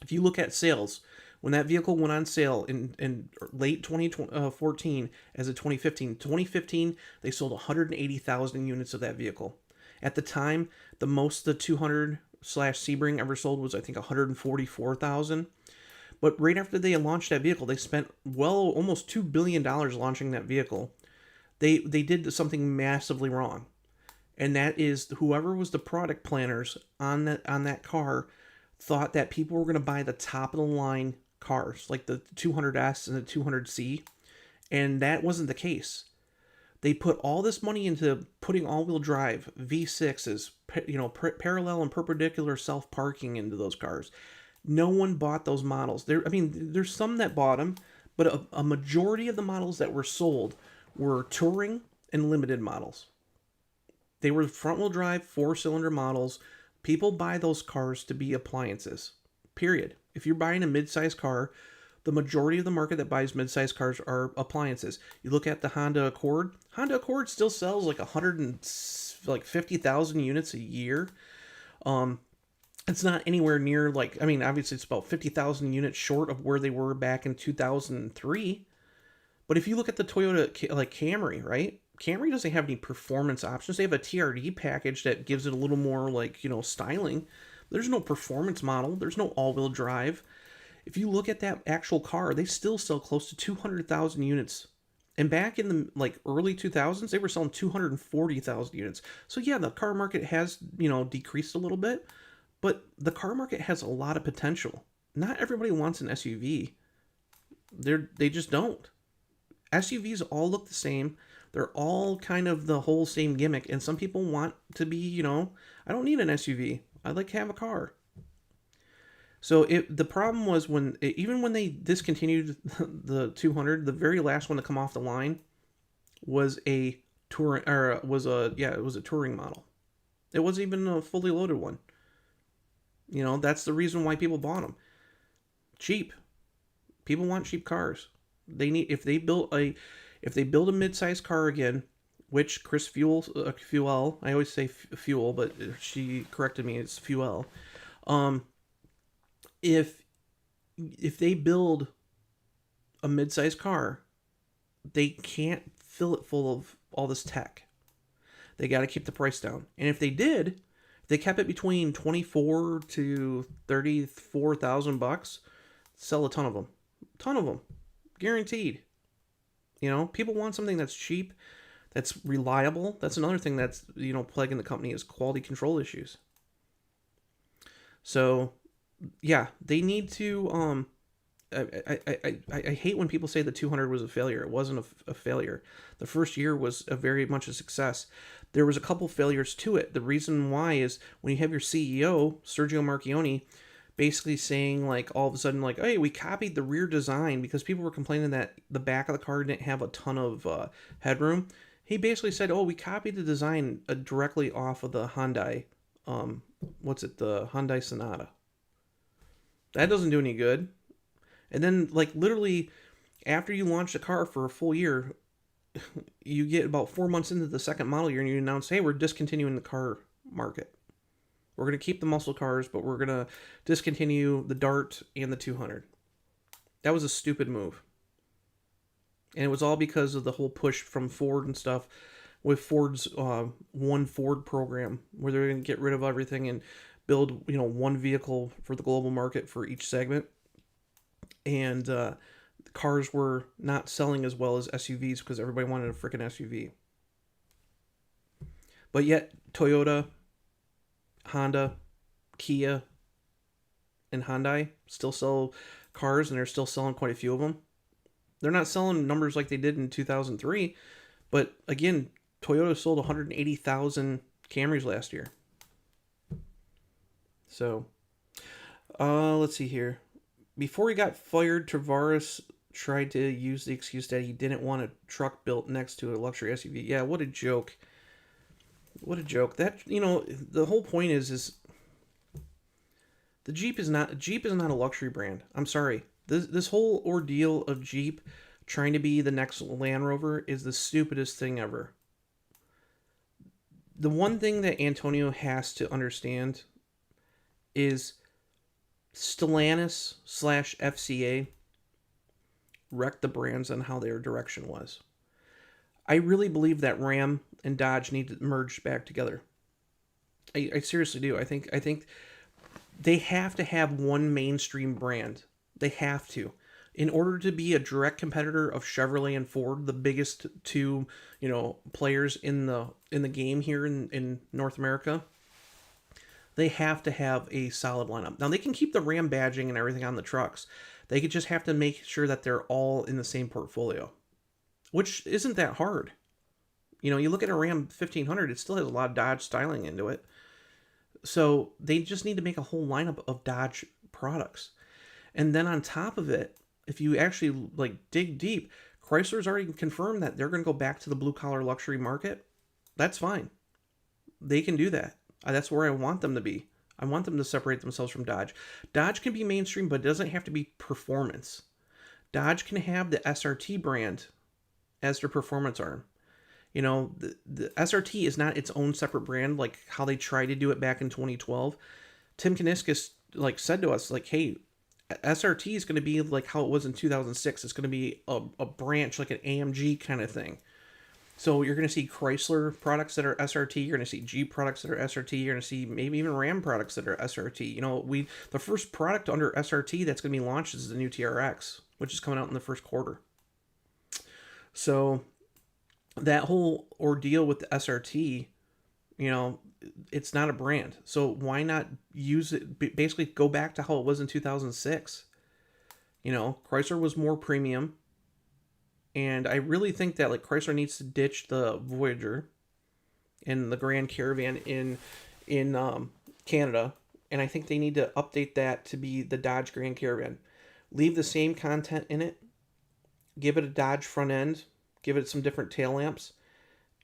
If you look at sales, when that vehicle went on sale in late 2014 as of 2015, they sold 180,000 units of that vehicle. At the time, the most the 200 Sebring ever sold was, I think, 144,000. But right after they launched that vehicle, they spent almost $2 billion launching that vehicle. They did something massively wrong. And that is whoever was the product planners on that car thought that people were going to buy the top of the line cars, like the 200S and the 200C. And that wasn't the case. They put all this money into putting all-wheel drive, V6s, parallel and perpendicular self-parking into those cars. No one bought those models. There's some that bought them, but a majority of the models that were sold were touring and limited models. They were front-wheel drive, 4-cylinder models. People buy those cars to be appliances, period. If you're buying a mid-size car, the majority of the market that buys mid-size cars are appliances. You look at the Honda Accord. Honda Accord still sells 150,000 units a year. It's not anywhere near obviously it's about 50,000 units short of where they were back in 2003. But if you look at the Toyota Camry, right? Camry doesn't have any performance options. They have a TRD package that gives it a little more styling. There's no performance model. There's no all-wheel drive. if you look at that actual car, they still sell close to 200,000 units. And back in the early 2000s, they were selling 240,000 units. So yeah, the car market has, decreased a little bit, but the car market has a lot of potential. Not everybody wants an SUV. They just don't. SUVs all look the same. They're all kind of the whole same gimmick, and some people want to be, I don't need an SUV. I'd like to have a car. So the problem was even when they discontinued the 200, the very last one to come off the line was a touring it was a touring model. It wasn't even a fully loaded one. That's the reason why people bought them. Cheap. People want cheap cars. If they build a mid-sized car again, which Chris Fuel, I always say Fuel, but she corrected me, it's Fuel. If they build a mid-sized car, they can't fill it full of all this tech. They got to keep the price down. And if they did, if they kept it between 24 to 34,000 bucks, sell a ton of them, guaranteed. People want something that's cheap, that's reliable. That's another thing that's plaguing the company is quality control issues. So yeah, they need to. I hate when people say the 200 was a failure. It wasn't a failure. The first year was very much a success. There was a couple failures to it. The reason why is when you have your CEO Sergio Marchionne basically saying all of a sudden hey, we copied the rear design because people were complaining that the back of the car didn't have a ton of headroom. He basically said, we copied the design directly off of the Hyundai. The Hyundai Sonata. That doesn't do any good. And then, literally, after you launch the car for a full year, you get about 4 months into the second model year and you announce, hey, we're discontinuing the car market. We're going to keep the muscle cars, but we're going to discontinue the Dart and the 200. That was a stupid move. And it was all because of the whole push from Ford and stuff with Ford's One Ford program, where they're going to get rid of everything and build, one vehicle for the global market for each segment. And cars were not selling as well as SUVs because everybody wanted a freaking SUV. But yet, Toyota, Honda, Kia, and Hyundai still sell cars, and they're still selling quite a few of them. They're not selling numbers like they did in 2003, but again, Toyota sold 180,000 Camrys last year. So, let's see here. Before he got fired, Tavares tried to use the excuse that he didn't want a truck built next to a luxury SUV. Yeah, what a joke. What a joke. That, the whole point is the Jeep is not a luxury brand. I'm sorry. This whole ordeal of Jeep trying to be the next Land Rover is the stupidest thing ever. The one thing that Antonio has to understand is Stellantis / FCA wrecked the brands on how their direction was. I really believe that Ram and Dodge need to merge back together. I seriously do. I think they have to have one mainstream brand. They have to. In order to be a direct competitor of Chevrolet and Ford, the biggest two, players in the game here in North America, they have to have a solid lineup. Now, they can keep the Ram badging and everything on the trucks. They could just have to make sure that they're all in the same portfolio, which isn't that hard. You look at a Ram 1500, it still has a lot of Dodge styling into it. So they just need to make a whole lineup of Dodge products. And then on top of it, if you actually dig deep, Chrysler's already confirmed that they're going to go back to the blue collar luxury market. That's fine. They can do that. That's where I want them to be. I want them to separate themselves from Dodge. Dodge can be mainstream, but it doesn't have to be performance. Dodge can have the SRT brand as their performance arm. The SRT is not its own separate brand like how they tried to do it back in 2012. Tim Kuniskis said to us, hey, SRT is going to be like how it was in 2006. It's going to be a branch, like an AMG kind of thing. So you're going to see Chrysler products that are SRT. You're going to see Jeep products that are SRT. You're going to see maybe even Ram products that are SRT. You know, the first product under SRT that's going to be launched is the new TRX, which is coming out in the first quarter. So that whole ordeal with the SRT, you know, it's not a brand. So why not use it? Basically, go back to how it was in 2006. You know, Chrysler was more premium. And I really think that like Chrysler needs to ditch the Voyager and the Grand Caravan in Canada, and I think they need to update that to be the Dodge Grand Caravan. Leave the same content in it, give it a Dodge front end, give it some different tail lamps,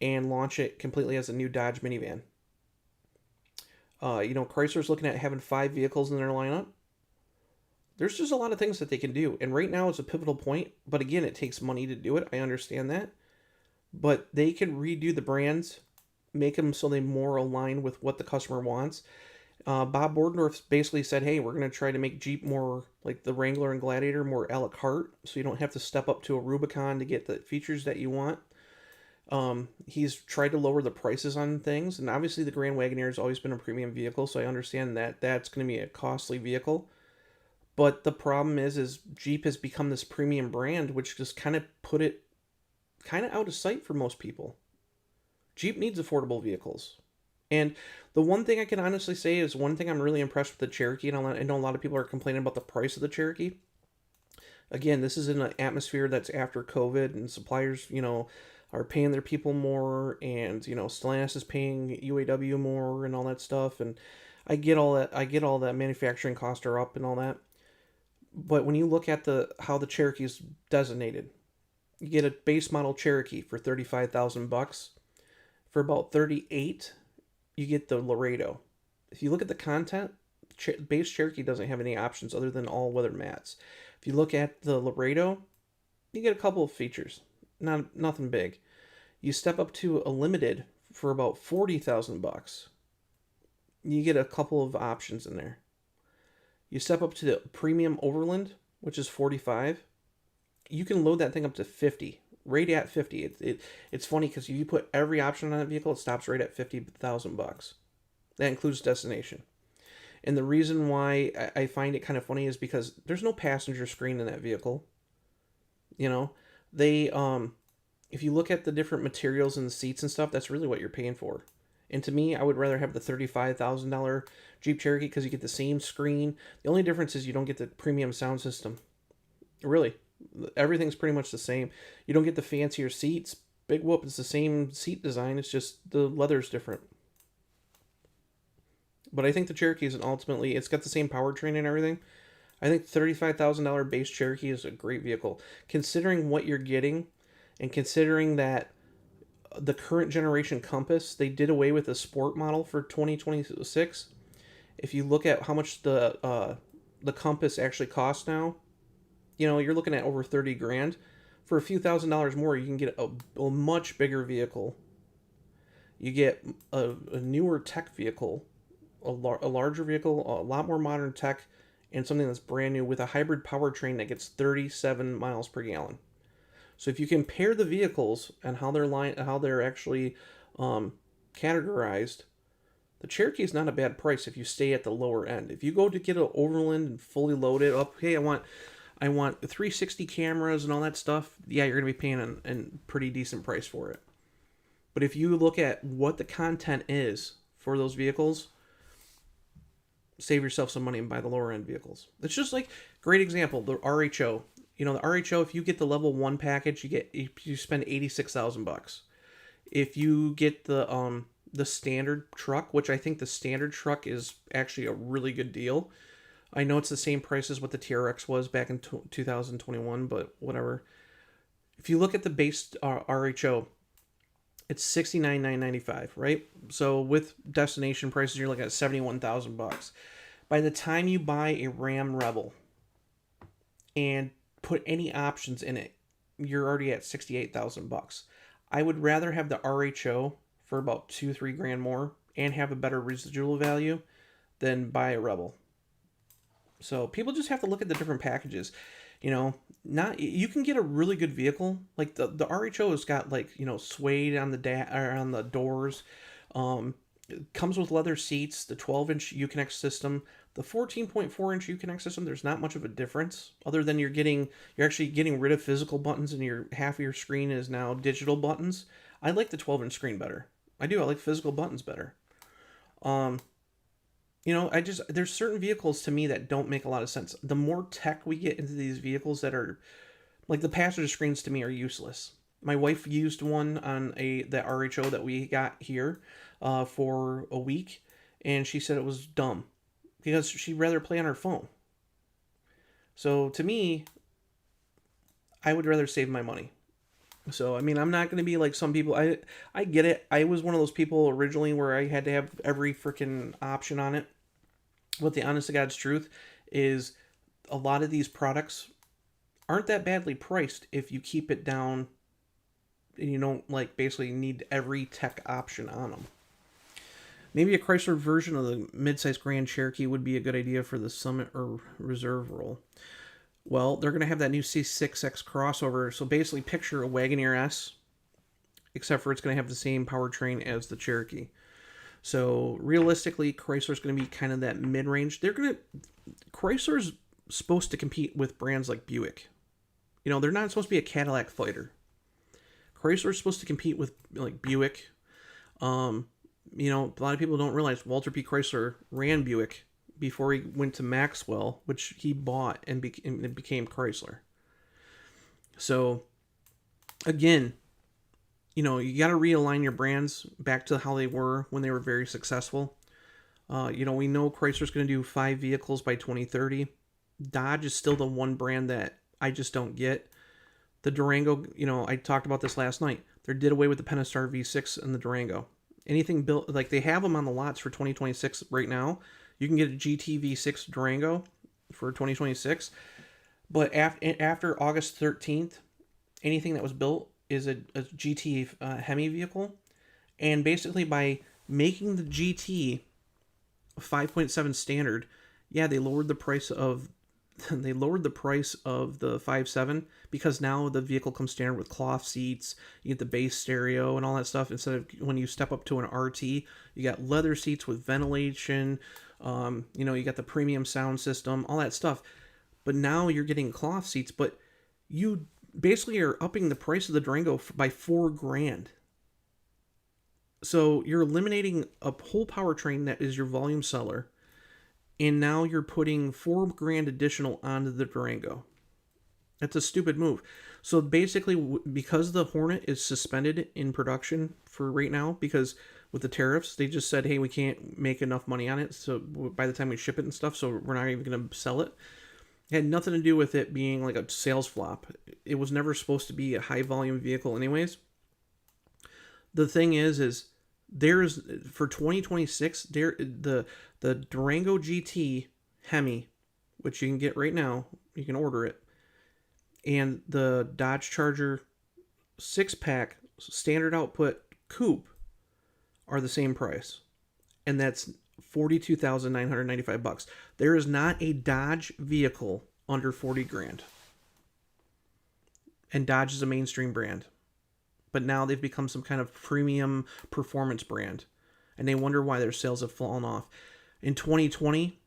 and launch it completely as a new Dodge minivan. You know, Chrysler's looking at having 5 vehicles in their lineup. There's just a lot of things that they can do. And right now it's a pivotal point. But again, it takes money to do it. I understand that. But they can redo the brands, make them so they more align with what the customer wants. Bob Bordendorf basically said, hey, we're going to try to make Jeep more like the Wrangler and Gladiator, more a la carte. So you don't have to step up to a Rubicon to get the features that you want. He's tried to lower the prices on things. And obviously the Grand Wagoneer has always been a premium vehicle. So I understand that that's going to be a costly vehicle. But the problem is Jeep has become this premium brand, which just kind of put it kind of out of sight for most people. Jeep needs affordable vehicles. And the one thing I can honestly say is one thing I'm really impressed with the Cherokee, and I know a lot of people are complaining about the price of the Cherokee. Again, this is in an atmosphere that's after COVID, and suppliers, you know, are paying their people more, and, you know, Stellantis is paying UAW more and all that stuff. And I get all that. I get all that manufacturing costs are up and all that. But when you look at how the Cherokee is designated, you get a base model Cherokee for $35,000. For about 38, you get the Laredo. If you look at the content, base Cherokee doesn't have any options other than all-weather mats. If you look at the Laredo, you get a couple of features, nothing big. You step up to a limited for about $40,000. You get a couple of options in there. You step up to the premium Overland, which is 45. You can load that thing up to 50, right at 50. It's funny because if you put every option on that vehicle, it stops right at $50,000. That includes destination. And the reason why I find it kind of funny is because there's no passenger screen in that vehicle. You know, they if you look at the different materials and the seats and stuff, that's really what you're paying for. And to me, I would rather have the $35,000 Jeep Cherokee because you get the same screen. The only difference is you don't get the premium sound system. Really, everything's pretty much the same. You don't get the fancier seats. Big whoop, it's the same seat design. It's just the leather's different. But I think the Cherokee is ultimately, it's got the same powertrain and everything. I think $35,000 base Cherokee is a great vehicle. Considering what you're getting and considering that the current generation Compass, they did away with the sport model for 2026. If you look at how much the Compass actually costs now, you know, you're looking at over 30 grand. For a few $1,000s more, you can get a much bigger vehicle. You get a newer tech vehicle, a larger vehicle, a lot more modern tech, and something that's brand new with a hybrid powertrain that gets 37 miles per gallon. So if you compare the vehicles and how they're actually categorized, the Cherokee is not a bad price if you stay at the lower end. If you go to get an Overland and fully load it up, hey, I want 360 cameras and all that stuff, yeah, you're going to be paying a pretty decent price for it. But if you look at what the content is for those vehicles, save yourself some money and buy the lower end vehicles. It's just like, great example, the RHO. You know, the RHO, if you get the level 1 package, you spend $86,000. If you get the standard truck, which I think the standard truck is actually a really good deal. I know it's the same price as what the TRX was back in 2021, but whatever. If you look at the base RHO, it's $69,995, right? So with destination prices, you're looking at $71,000. By the time you buy a Ram Rebel and put any options in it, you're already at $68,000. I would rather have the RHO for about 2-3 grand more and have a better residual value than buy a Rebel. So people just have to look at the different packages. You know, not you can get a really good vehicle like the RHO has got like suede on the or on the doors. It comes with leather seats, the 12-inch Uconnect system, the 14.4-inch Uconnect system. There's not much of a difference other than you're actually getting rid of physical buttons and your half of your screen is now digital buttons. I like the 12-inch screen better. I do. I like physical buttons better. Um, there's certain vehicles to me that don't make a lot of sense. The more tech we get into these vehicles that are like the passenger screens to me are useless. My wife used one on the RHO that we got here for a week, and she said it was dumb because she'd rather play on her phone. So to me, I would rather save my money. So I mean, I'm not going to be like some people. I get it. I was one of those people originally where I had to have every freaking option on it. But the honest to God's truth is, a lot of these products aren't that badly priced if you keep it down and you don't like basically need every tech option on them. Maybe a Chrysler version of the midsize Grand Cherokee would be a good idea for the Summit or Reserve role. Well, they're going to have that new C6X crossover, so basically picture a Wagoneer S, except for it's going to have the same powertrain as the Cherokee. So realistically, Chrysler's going to be kind of that mid-range. Chrysler's supposed to compete with brands like Buick. They're not supposed to be a Cadillac fighter. Chrysler's supposed to compete with like Buick. A lot of people don't realize Walter P. Chrysler ran Buick before he went to Maxwell, which he bought and it became Chrysler. So, again, you got to realign your brands back to how they were when they were very successful. We know Chrysler's going to do 5 vehicles by 2030. Dodge is still the one brand that I just don't get. The Durango, I talked about this last night. They did away with the Pentastar V6 and the Durango. Anything built, like they have them on the lots for 2026 right now. You can get a GT V6 Durango for 2026. But after August 13th, anything that was built is a GT Hemi vehicle. And basically by making the GT 5.7 standard, yeah, they lowered the price of the 5.7 because now the vehicle comes standard with cloth seats, you get the bass stereo and all that stuff. Instead of when you step up to an RT, you got leather seats with ventilation, you got the premium sound system, all that stuff. But now you're getting cloth seats, but you basically are upping the price of the Durango by $4,000. So you're eliminating a whole powertrain that is your volume seller, and now you're putting $4,000 additional onto the Durango. That's a stupid move. So basically, because the Hornet is suspended in production for right now, because with the tariffs, they just said, hey, we can't make enough money on it. So by the time we ship it and stuff, so we're not even going to sell it. It had nothing to do with it being like a sales flop. It was never supposed to be a high volume vehicle anyways. The thing is there's for 2026 the Durango GT Hemi, which you can get right now, you can order it, and the Dodge Charger 6-pack standard output coupe are the same price, and that's $42,995. There is not a Dodge vehicle under $40,000, and Dodge is a mainstream brand. But now they've become some kind of premium performance brand, and they wonder why their sales have fallen off. In 2020,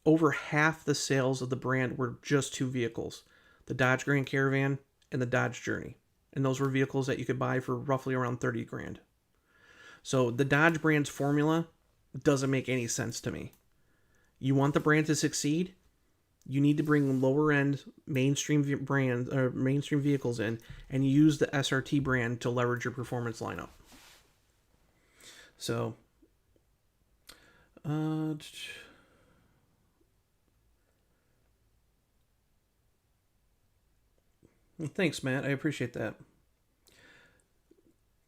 over half the sales of the brand were just 2 vehicles, the Dodge Grand Caravan and the Dodge Journey. And those were vehicles that you could buy for roughly around $30,000. So the Dodge brand's formula doesn't make any sense to me. You want the brand to succeed, you need to bring lower end mainstream brands or mainstream vehicles in and use the SRT brand to leverage your performance lineup. So, thanks, Matt. I appreciate that.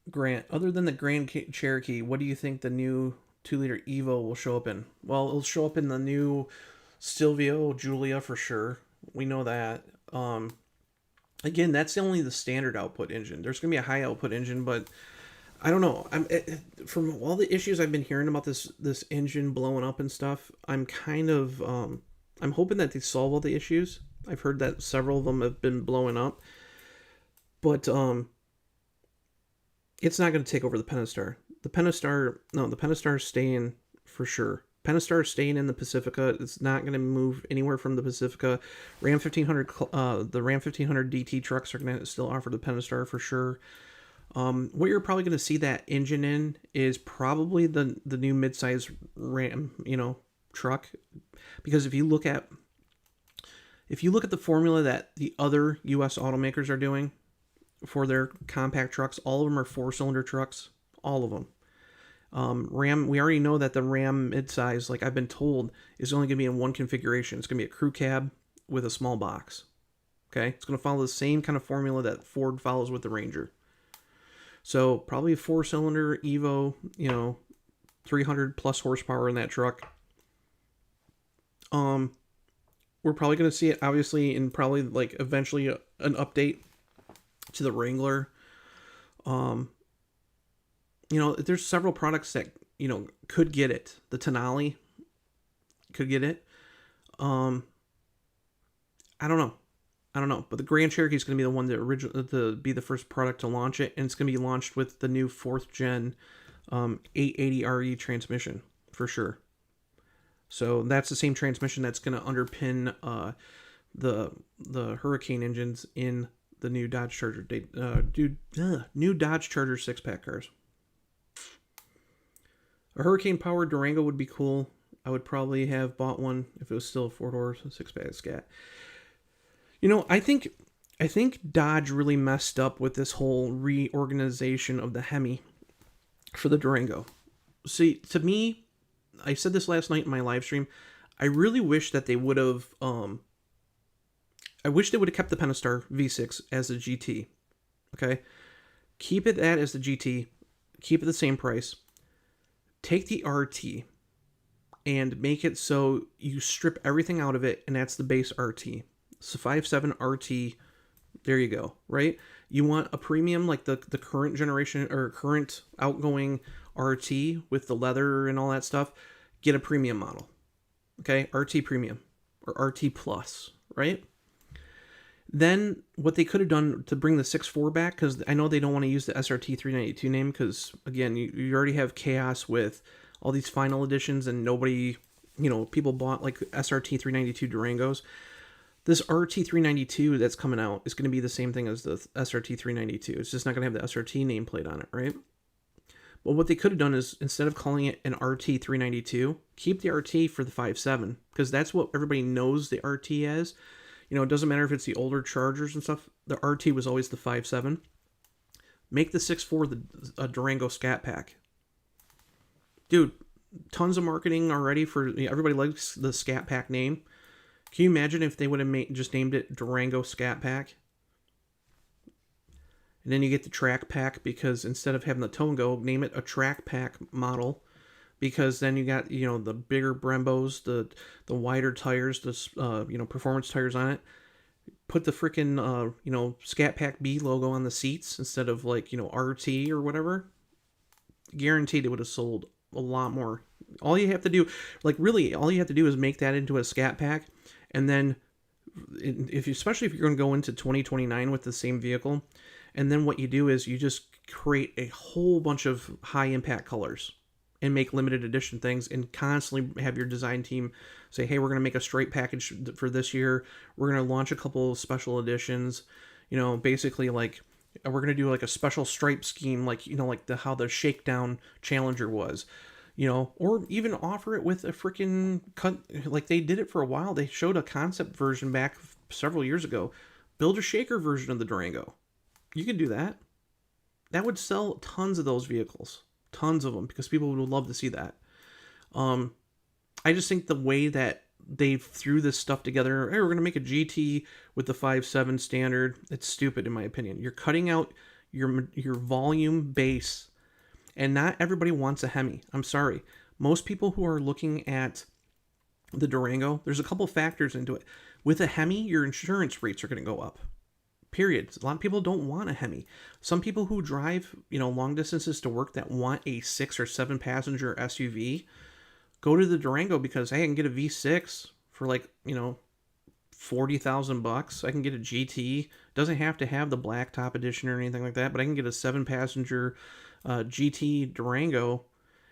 Grant, other than the Grand Cherokee, what do you think the new 2-liter Evo will show up in? Well, it'll show up in the new Silvio Giulia for sure. We know that. Again, that's only the standard output engine. There's going to be a high output engine, but I don't know. From all the issues I've been hearing about this engine blowing up and stuff, I'm kind of I'm hoping that they solve all the issues. I've heard that several of them have been blowing up, but it's not going to take over the Pentastar. The Pentastar is staying for sure. Pentastar is staying in the Pacifica. It's not going to move anywhere from the Pacifica. Ram 1500, the Ram 1500 DT trucks are going to still offer the Pentastar for sure. What you're probably going to see that engine in is probably the new midsize Ram, truck, because if you look at the formula that the other U.S. automakers are doing for their compact trucks, all of them are 4-cylinder trucks, all of them. Ram, we already know that the Ram midsize, like I've been told, is only going to be in one configuration. It's going to be a crew cab with a small box. Okay, it's going to follow the same kind of formula that Ford follows with the Ranger. So probably a 4-cylinder Evo, 300 plus horsepower in that truck. We're probably going to see it obviously in probably like eventually an update to the Wrangler. There's several products that, could get it. The Tenali could get it. I don't know. But the Grand Cherokee is going to be the one to be the first product to launch it, and it's going to be launched with the new 4th gen 880RE transmission for sure. So that's the same transmission that's going to underpin the Hurricane engines in the new Dodge Charger new Dodge Charger 6-pack cars. A Hurricane powered Durango would be cool. I would probably have bought one if it was still a 4-door 6-pack scat. I think Dodge really messed up with this whole reorganization of the Hemi for the Durango. See, to me, I said this last night in my live stream, I really wish that they would have kept the Pentastar V6 as a GT. Okay? Keep it as the GT. Keep it the same price. Take the RT and make it so you strip everything out of it, and that's the base RT. So 5.7 RT, there you go, right? You want a premium like the current generation or current outgoing RT with the leather and all that stuff, get a premium model. Okay, RT Premium or RT Plus, right? Then what they could have done to bring the 6.4 back, because I know they don't want to use the SRT 392 name, because again, you already have chaos with all these final editions and nobody, people bought like SRT 392 Durangos. This RT 392 that's coming out is going to be the same thing as the SRT 392. It's just not going to have the SRT nameplate on it, right? But what they could have done is, instead of calling it an RT 392, keep the RT for the 5.7, because that's what everybody knows the RT as. It doesn't matter if it's the older Chargers and stuff. The RT was always the 5.7. Make the 6.4 the Durango Scat Pack. Dude, tons of marketing already for everybody likes the Scat Pack name. Can you imagine if they would have just named it Durango Scat Pack? And then you get the Track Pack, because instead of having the Tongo, name it a Track Pack model, because then you got the bigger Brembos, the wider tires, the performance tires on it. Put the freaking Scat Pack B logo on the seats instead of RT or whatever. Guaranteed it would have sold a lot more. All you have to do, all you have to do is make that into a Scat Pack, and then especially if you're going to go into 2029 with the same vehicle, and then what you do is you just create a whole bunch of high impact colors and make limited edition things, and constantly have your design team say, hey, we're going to make a straight package for this year. We're going to launch a couple of special editions, basically we're going to do a special stripe scheme, how the Shakedown Challenger was, or even offer it with a freaking cut, like they did it for a while. They showed a concept version back several years ago. Build a shaker version of the Durango. You could do that. That would sell tons of those vehicles. Tons of them, because people would love to see that. I just think the way that they threw this stuff together, hey, we're going to make a GT with the 5.7 standard, it's stupid in my opinion. You're cutting out your volume base, and not everybody wants a Hemi. I'm sorry. Most people who are looking at the Durango, there's a couple factors into it. With a Hemi, your insurance rates are going to go up. Period. A lot of people don't want a Hemi. Some people who drive, long distances to work that want a 6 or 7 passenger SUV, go to the Durango because, hey, I can get a V6 for like, 40,000 bucks. I can get a GT. Doesn't have to have the black top edition or anything like that, but I can get a 7-passenger GT Durango,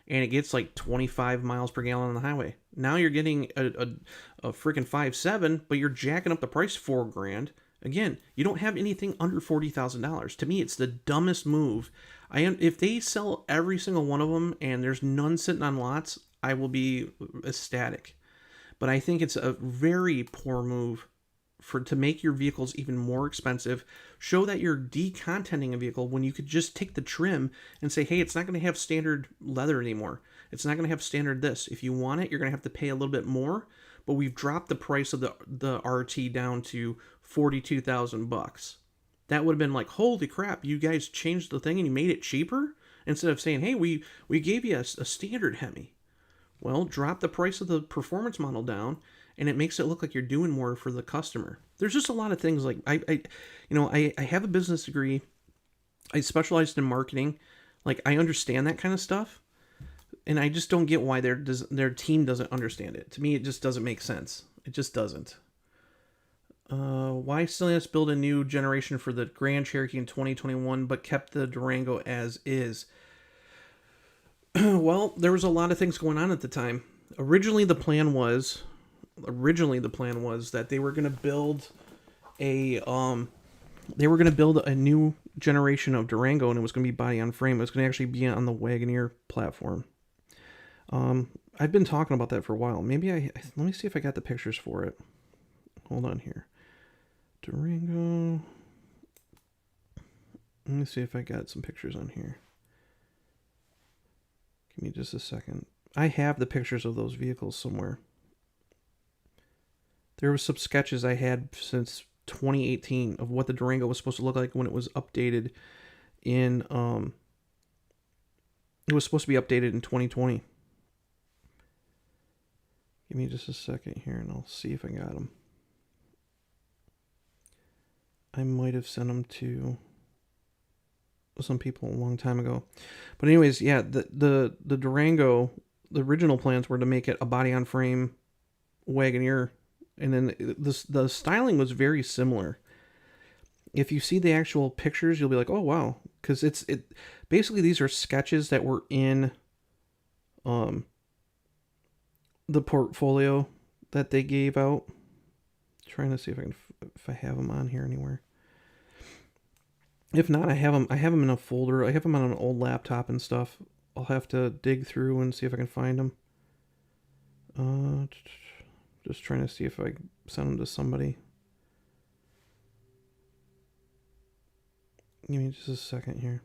and it gets like 25 miles per gallon on the highway. Now you're getting a freaking 5.7, but you're jacking up the price $4,000. Again, you don't have anything under $40,000. To me, it's the dumbest move. If they sell every single one of them and there's none sitting on lots, I will be ecstatic. But I think it's a very poor move to make your vehicles even more expensive. Show that you're decontenting a vehicle when you could just take the trim and say, hey, it's not going to have standard leather anymore. It's not going to have standard this. If you want it, you're going to have to pay a little bit more. But we've dropped the price of the RT down to 42,000 bucks. That would have been like, holy crap, you guys changed the thing and you made it cheaper? Instead of saying, hey, we gave you a standard Hemi. Well, drop the price of the performance model down, and it makes it look like you're doing more for the customer. There's just a lot of things like I have a business degree. I specialized in marketing. Like, I understand that kind of stuff, and I just don't get why their team doesn't understand it. To me, it just doesn't make sense. It just doesn't. Why Stellantis build a new generation for the Grand Cherokee in 2021, but kept the Durango as is? Well, there was a lot of things going on at the time. Originally, the plan was that they were going to build a new generation of Durango, and it was going to be body on frame. It was going to actually be on the Wagoneer platform. I've been talking about that for a while. Maybe let me see if I got the pictures for it. Hold on here. Durango. Let me see if I got some pictures on here. Give me just a second. I have the pictures of those vehicles somewhere. There were some sketches I had since 2018 of what the Durango was supposed to look like when it was updated in it was supposed to be updated in 2020. Give me just a second here and I'll see if I got them. I might have sent them to some people a long time ago. But anyways, yeah, the Durango, the original plans were to make it a body on frame Wagoneer, and then the styling was very similar. If you see the actual pictures, you'll be like, oh wow, because it basically these are sketches that were in the portfolio that they gave out. Trying to see if I have them on here anywhere. If not, I have them in a folder. I have them on an old laptop and stuff. I'll have to dig through and see if I can find them. Just trying to see if I send them to somebody. Give me just a second here.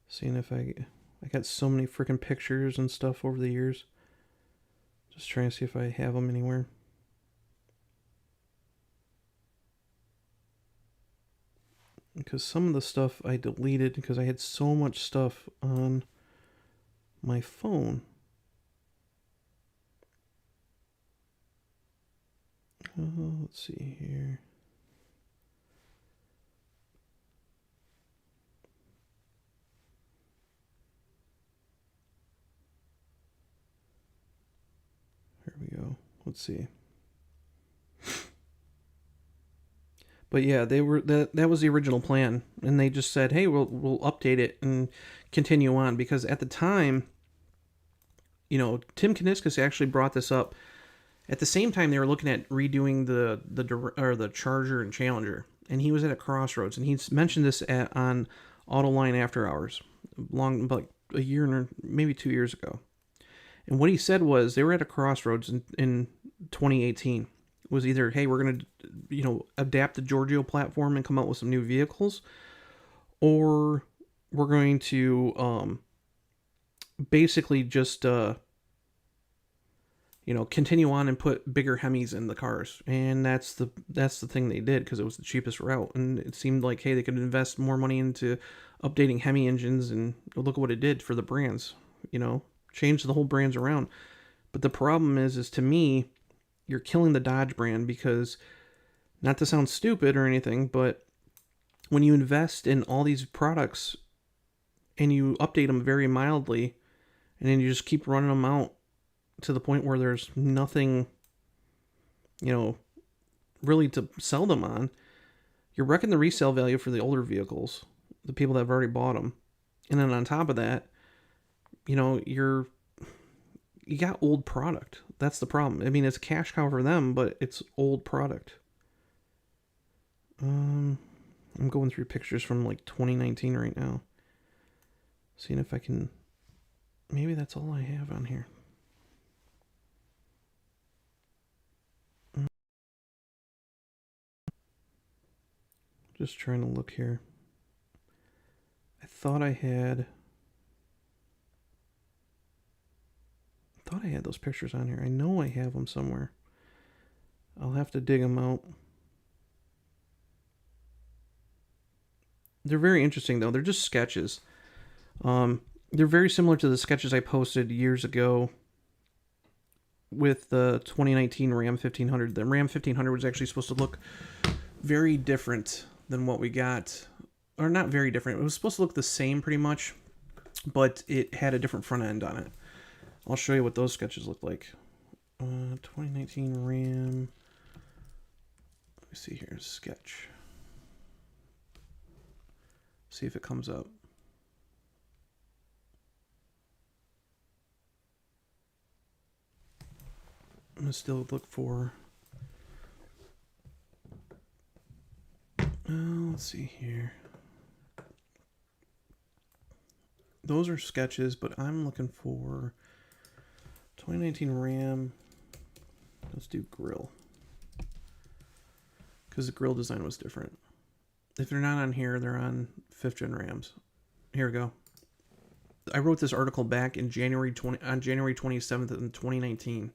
Seeing if I got so many freaking pictures and stuff over the years. Just trying to see if I have them anywhere. Because some of the stuff I deleted because I had so much stuff on my phone. Let's see here. Here we go. Let's see. But yeah, that was the original plan, and they just said, "Hey, we'll update it and continue on." Because at the time, Tim Kuniskis actually brought this up. At the same time, they were looking at redoing the Charger and Challenger, and he was at a crossroads, and he's mentioned this on Autoline After Hours, like a year or maybe 2 years ago. And what he said was they were at a crossroads in 2018. It was either, hey, we're going to, adapt the Giorgio platform and come out with some new vehicles, or we're going to basically just, continue on and put bigger Hemis in the cars. And that's the thing they did because it was the cheapest route. And it seemed like, hey, they could invest more money into updating Hemi engines, and look at what it did for the brands, change the whole brands around. But the problem is to me, you're killing the Dodge brand because, not to sound stupid or anything, but when you invest in all these products and you update them very mildly, and then you just keep running them out to the point where there's nothing, really to sell them on, you're wrecking the resale value for the older vehicles, the people that have already bought them. And then on top of that, you got old product. That's the problem. I mean, it's a cash cow for them, but it's old product. I'm going through pictures from like 2019 right now. Seeing if I can... Maybe that's all I have on here. Just trying to look here. I thought I had those pictures on here. I know I have them somewhere. I'll have to dig them out. They're very interesting, though. They're just sketches. They're very similar to the sketches I posted years ago with the 2019 Ram 1500. The Ram 1500 was actually supposed to look very different than what we got. Or not very different. It was supposed to look the same pretty much, but it had a different front end on it. I'll show you what those sketches look like. 2019 Ram. Let me see here. Sketch. See if it comes up. I'm going to still look for... let's see here. Those are sketches, but I'm looking for 2019 Ram. Let's do grill, because the grill design was different. If they're not on here, they're on 5th gen Rams. Here we go. I wrote this article back in January 27th in 2019.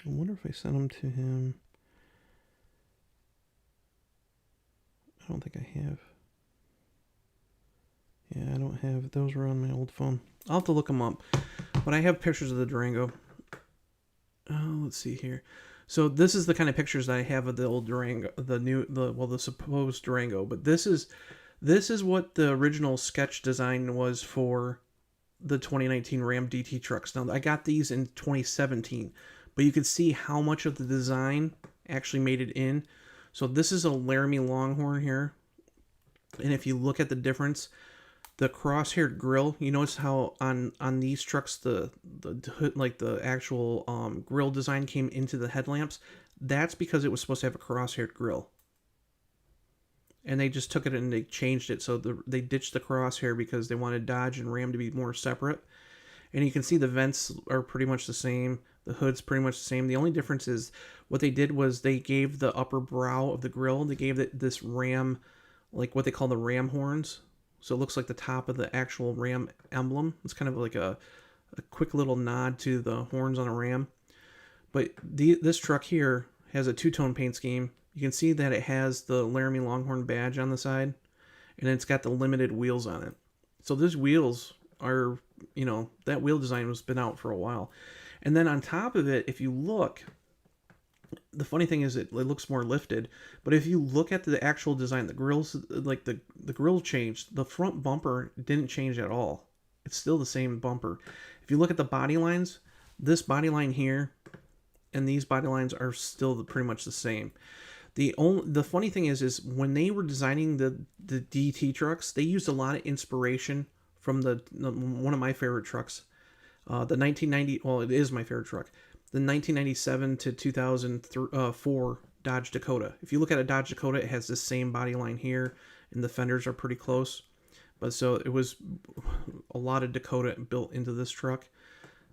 I wonder if I sent them to him. I don't think I have. Yeah, I don't have. Those were on my old phone. I'll have to look them up. But I have pictures of the Durango. Oh, let's see here. So this is the kind of pictures that I have of the old Durango, the supposed Durango. But this is what the original sketch design was for the 2019 Ram DT trucks. Now, I got these in 2017, but you can see how much of the design actually made it in. So this is a Laramie Longhorn here. And if you look at the difference, the crosshair grill, you notice how on these trucks the actual grill design came into the headlamps. That's because it was supposed to have a crosshair grill, and they just took it and they changed it. So they ditched the crosshair because they wanted Dodge and Ram to be more separate. And you can see the vents are pretty much the same. The hood's pretty much the same. The only difference is what they did was they gave the upper brow of the grill, they gave it this Ram, like what they call the Ram horns. So it looks like the top of the actual Ram emblem. It's kind of like a quick little nod to the horns on a Ram. But this truck here has a two-tone paint scheme. You can see that it has the Laramie Longhorn badge on the side, and it's got the limited wheels on it. So those wheels are, that wheel design has been out for a while. And then on top of it, if you look, the funny thing is it looks more lifted, but if you look at the actual design, the grills, like the grill changed. The front bumper didn't change at all. It's still the same bumper. If you look at the body lines, this body line here and these body lines are still pretty much the same. The funny thing is when they were designing the DT trucks, they used a lot of inspiration from one of my favorite trucks, the 1990. Well, it is my favorite truck. The 1997 to 2004 Dodge Dakota. If you look at a Dodge Dakota, it has the same body line here, and the fenders are pretty close. But so it was a lot of Dakota built into this truck,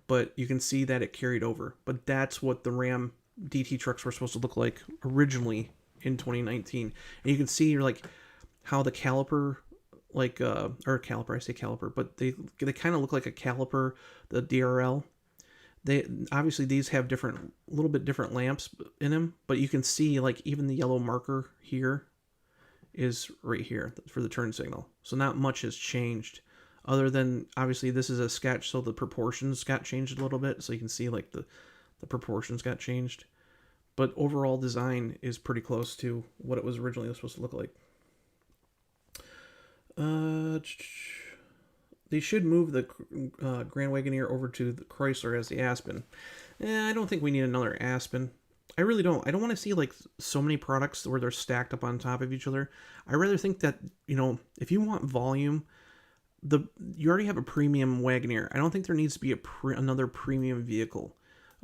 but you can see that it carried over. But that's what the Ram DT trucks were supposed to look like originally in 2019. And you can see like how the caliper, I say caliper, but they kind of look like a caliper, the DRL. They obviously, these have a little bit different lamps in them, but you can see like even the yellow marker here is right here for the turn signal. So not much has changed, other than obviously this is a sketch, so the proportions got changed a little bit, so you can see like the proportions got changed. But overall design is pretty close to what it was originally supposed to look like. They should move the Grand Wagoneer over to the Chrysler as the Aspen. I don't think we need another Aspen. I really don't. I don't want to see like so many products where they're stacked up on top of each other. I rather think that, if you want volume, you already have a premium Wagoneer. I don't think there needs to be another premium vehicle.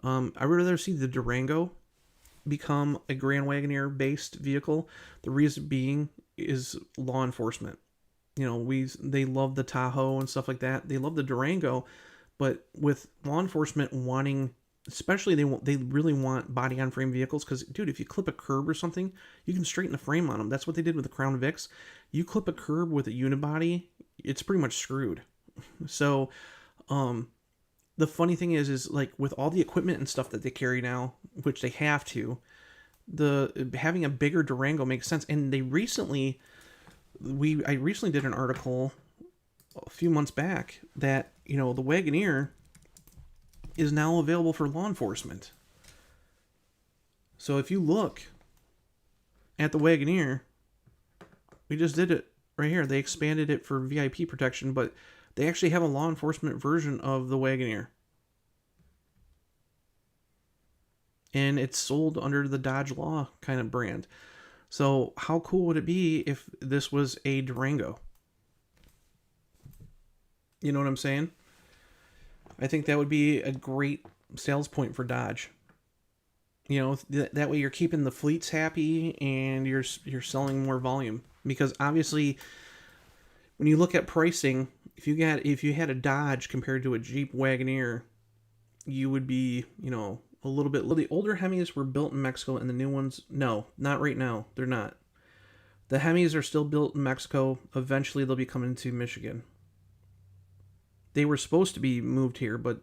I'd rather see the Durango become a Grand Wagoneer based vehicle. The reason being is law enforcement. They love the Tahoe and stuff like that. They love the Durango, but with law enforcement wanting, especially they really want body on frame vehicles, because dude, if you clip a curb or something, you can straighten the frame on them. That's what they did with the Crown Vics. You clip a curb with a unibody, it's pretty much screwed. So the funny thing is like with all the equipment and stuff that they carry now, which they have to, having a bigger Durango makes sense. And I recently did an article a few months back that the Wagoneer is now available for law enforcement. So if you look at the Wagoneer, we just did it right here. They expanded it for VIP protection, but they actually have a law enforcement version of the Wagoneer. And it's sold under the Dodge Law kind of brand. So how cool would it be if this was a Durango? You know what I'm saying? I think that would be a great sales point for Dodge. That way you're keeping the fleets happy and you're selling more volume. Because obviously, when you look at pricing, if you had a Dodge compared to a Jeep Wagoneer, you would be, a little bit. The older Hemis were built in Mexico, and the new ones, no, not right now. They're not. The Hemis are still built in Mexico. Eventually, they'll be coming to Michigan. They were supposed to be moved here, but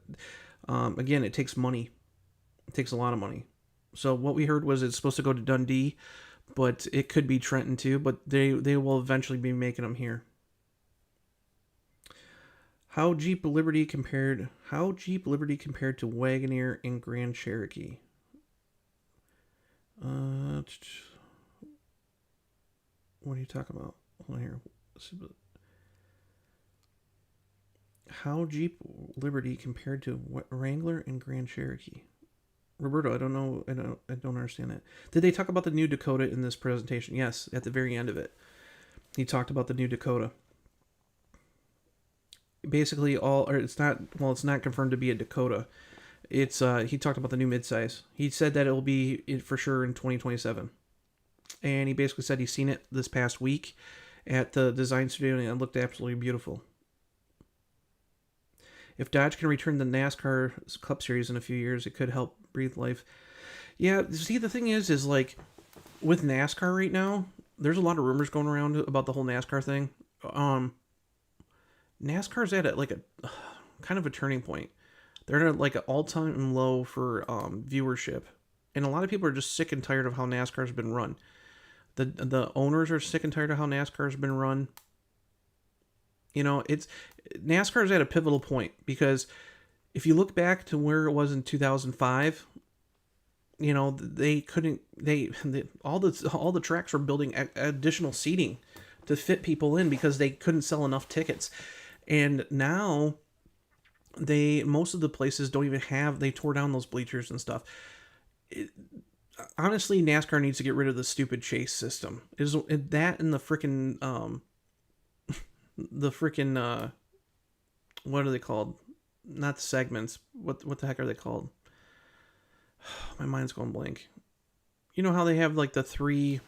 again, it takes money. It takes a lot of money. So what we heard was it's supposed to go to Dundee, but it could be Trenton too. But they will eventually be making them here. How Jeep Liberty compared to Wagoneer and Grand Cherokee? What are you talking about? Hold on here. How Jeep Liberty compared to Wrangler and Grand Cherokee? Roberto, I don't know. I don't understand that. Did they talk about the new Dakota in this presentation? Yes, at the very end of it, he talked about the new Dakota. Basically, it's not confirmed to be a Dakota. It's he talked about the new midsize. He said that it will be for sure in 2027, and he basically said he's seen it this past week at the design studio and it looked absolutely beautiful. If Dodge can return the NASCAR Cup Series in a few years, it could help breathe life. Yeah, see, the thing is like with NASCAR right now, there's a lot of rumors going around about the whole NASCAR thing. NASCAR's at like a kind of a turning point. They're at like an all-time low for viewership, and a lot of people are just sick and tired of how NASCAR's been run. The owners are sick and tired of how NASCAR's been run. NASCAR's at a pivotal point, because if you look back to where it was in 2005, all the tracks were building additional seating to fit people in because they couldn't sell enough tickets. And now most of the places don't even have, they tore down those bleachers and stuff. Honestly, NASCAR needs to get rid of the stupid chase system. Is that in the freaking what are they called? Not the segments. What the heck are they called? My mind's going blank. You know how they have like the three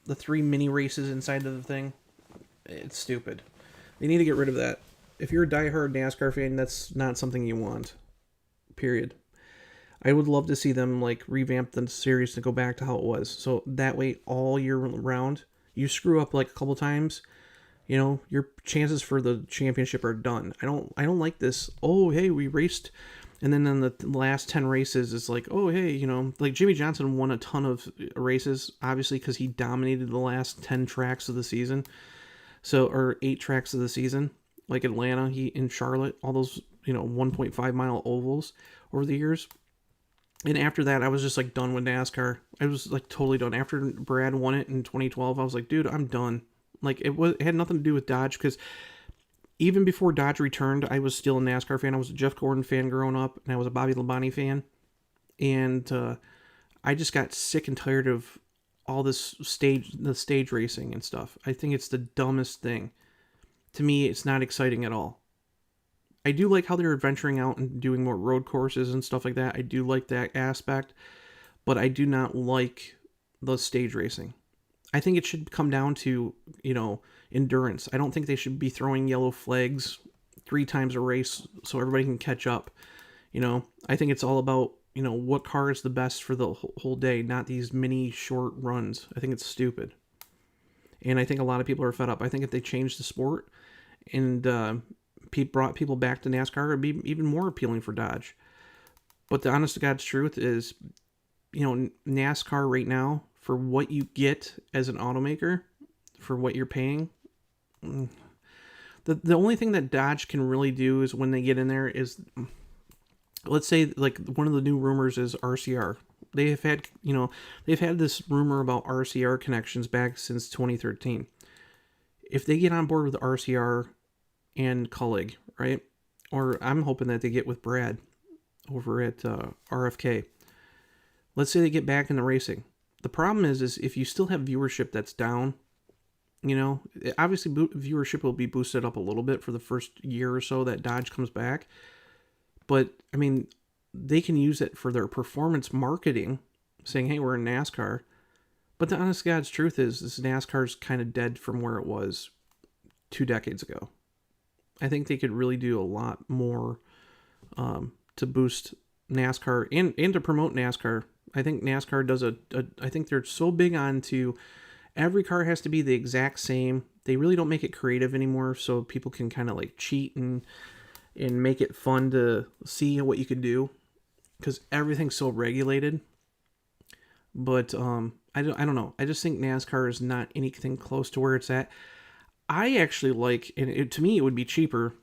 mini races inside of the thing? It's stupid. They need to get rid of that. If you're a diehard NASCAR fan, that's not something you want. Period. I would love to see them like revamp the series to go back to how it was. So that way, all year round, you screw up like a couple times, your chances for the championship are done. I don't like this. Oh, hey, we raced And then in the last 10 races, it's like, oh, hey, like Jimmy Johnson won a ton of races, obviously, because he dominated the last 10 tracks of the season. So, or 8 tracks of the season, like Atlanta, in Charlotte, all those, 1.5 mile ovals over the years. And after that, I was just like done with NASCAR. I was like totally done. After Brad won it in 2012, I was like, dude, I'm done. Like it had nothing to do with Dodge, because even before Dodge returned, I was still a NASCAR fan. I was a Jeff Gordon fan growing up, and I was a Bobby Labonte fan. And I just got sick and tired of all the stage racing and stuff. I think it's the dumbest thing. To me, it's not exciting at all. I do like how they're venturing out and doing more road courses and stuff like that. I do like that aspect, but I do not like the stage racing. I think it should come down to, endurance. I don't think they should be throwing yellow flags 3 times a race so everybody can catch up. I think it's all about, what car is the best for the whole day, not these mini short runs. I think it's stupid. And I think a lot of people are fed up. I think if they changed the sport and brought people back to NASCAR, it would be even more appealing for Dodge. But the honest to God's truth is, NASCAR right now, for what you get as an automaker, for what you're paying, the only thing that Dodge can really do is when they get in there is, let's say, like, one of the new rumors is RCR. They've had this rumor about RCR connections back since 2013. If they get on board with RCR and Cullig, right? Or I'm hoping that they get with Brad over at RFK. Let's say they get back into racing. The problem is if you still have viewership that's down, obviously viewership will be boosted up a little bit for the first year or so that Dodge comes back. But, I mean, they can use it for their performance marketing, saying, hey, we're in NASCAR. But the honest to God's truth is this NASCAR's kind of dead from where it was 2 decades ago. I think they could really do a lot more to boost NASCAR and to promote NASCAR. I think NASCAR does I think they're so big on to every car has to be the exact same. They really don't make it creative anymore, so people can kind of like cheat and make it fun to see what you could do, because everything's so regulated. But I don't know. I just think NASCAR is not anything close to where it's at. I actually like, and to me it would be cheaper.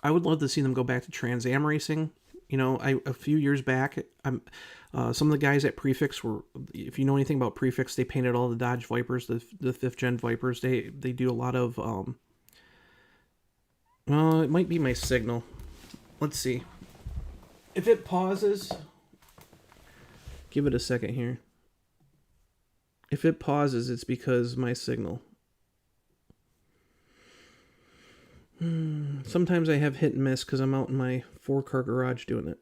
I would love to see them go back to Trans Am racing. A few years back, some of the guys at Prefix were, if you know anything about Prefix, they painted all the Dodge Vipers, the 5th gen Vipers. They do a lot of, well, it might be my signal. Let's see. If it pauses, give it a second here. If it pauses, it's because my signal. Sometimes I have hit and miss because I'm out in my 4-car garage doing it.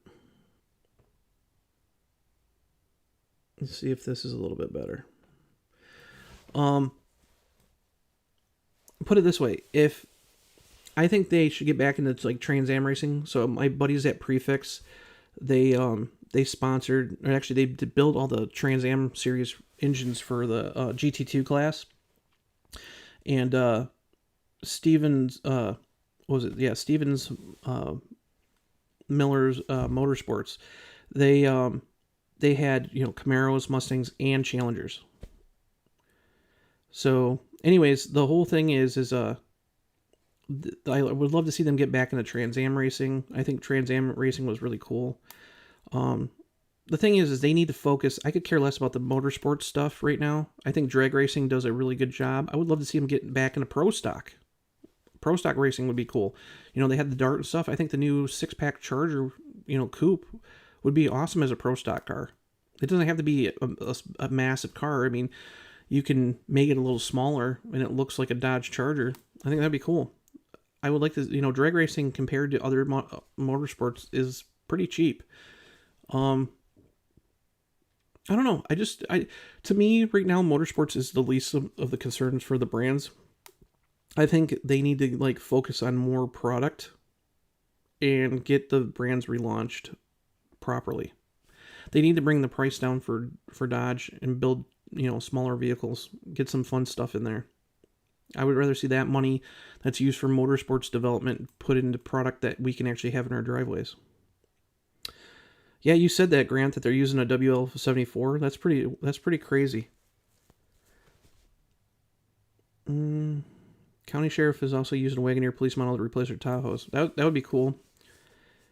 Let's see if this is a little bit better. Put it this way. I think they should get back into like Trans Am racing. So my buddies at Prefix, they sponsored, or actually they built all the Trans Am series engines for the GT2 class. And Stevens, Stevens Miller's Motorsports. They had Camaros, Mustangs, and Challengers. So, anyways, the whole thing is I would love to see them get back into Trans Am racing. I think Trans Am racing was really cool. The thing is they need to focus. I could care less about the motorsports stuff right now. I think drag racing does a really good job. I would love to see them get back into pro stock. Pro stock racing would be cool. They had the Dart and stuff. I think the new 6-pack Charger, coupe would be awesome as a pro stock car. It doesn't have to be a massive car. I mean, you can make it a little smaller and it looks like a Dodge Charger. I think that'd be cool. I would like to, drag racing compared to other motorsports is pretty cheap. I don't know. To me right now, motorsports is the least of the concerns for the brands. I think they need to focus on more product and get the brands relaunched properly. They need to bring the price down for Dodge and build, smaller vehicles. Get some fun stuff in there. I would rather see that money that's used for motorsports development put into product that we can actually have in our driveways. Yeah, you said that, Grant, that they're using a WL74. That's pretty crazy. County sheriff is also using a Wagoneer police model to replace their Tahoes. That would be cool.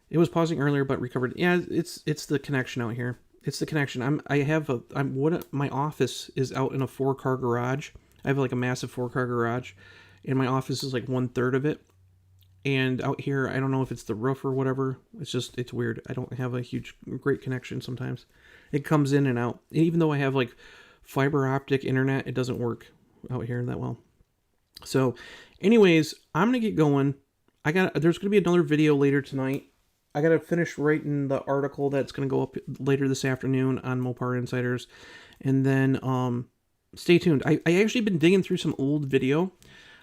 It was pausing earlier, but recovered. Yeah, it's the connection out here. It's the connection. My office is out in a 4-car garage. I have like a massive 4-car garage, and my office is like 1/3 of it. And out here, I don't know if it's the roof or whatever. It's weird. I don't have a great connection sometimes. It comes in and out. Even though I have like fiber optic internet, it doesn't work out here that well. So, anyways, I'm gonna get going. There's gonna be another video later tonight. I gotta finish writing the article that's gonna go up later this afternoon on Mopar Insiders, and then stay tuned. I actually been digging through some old video.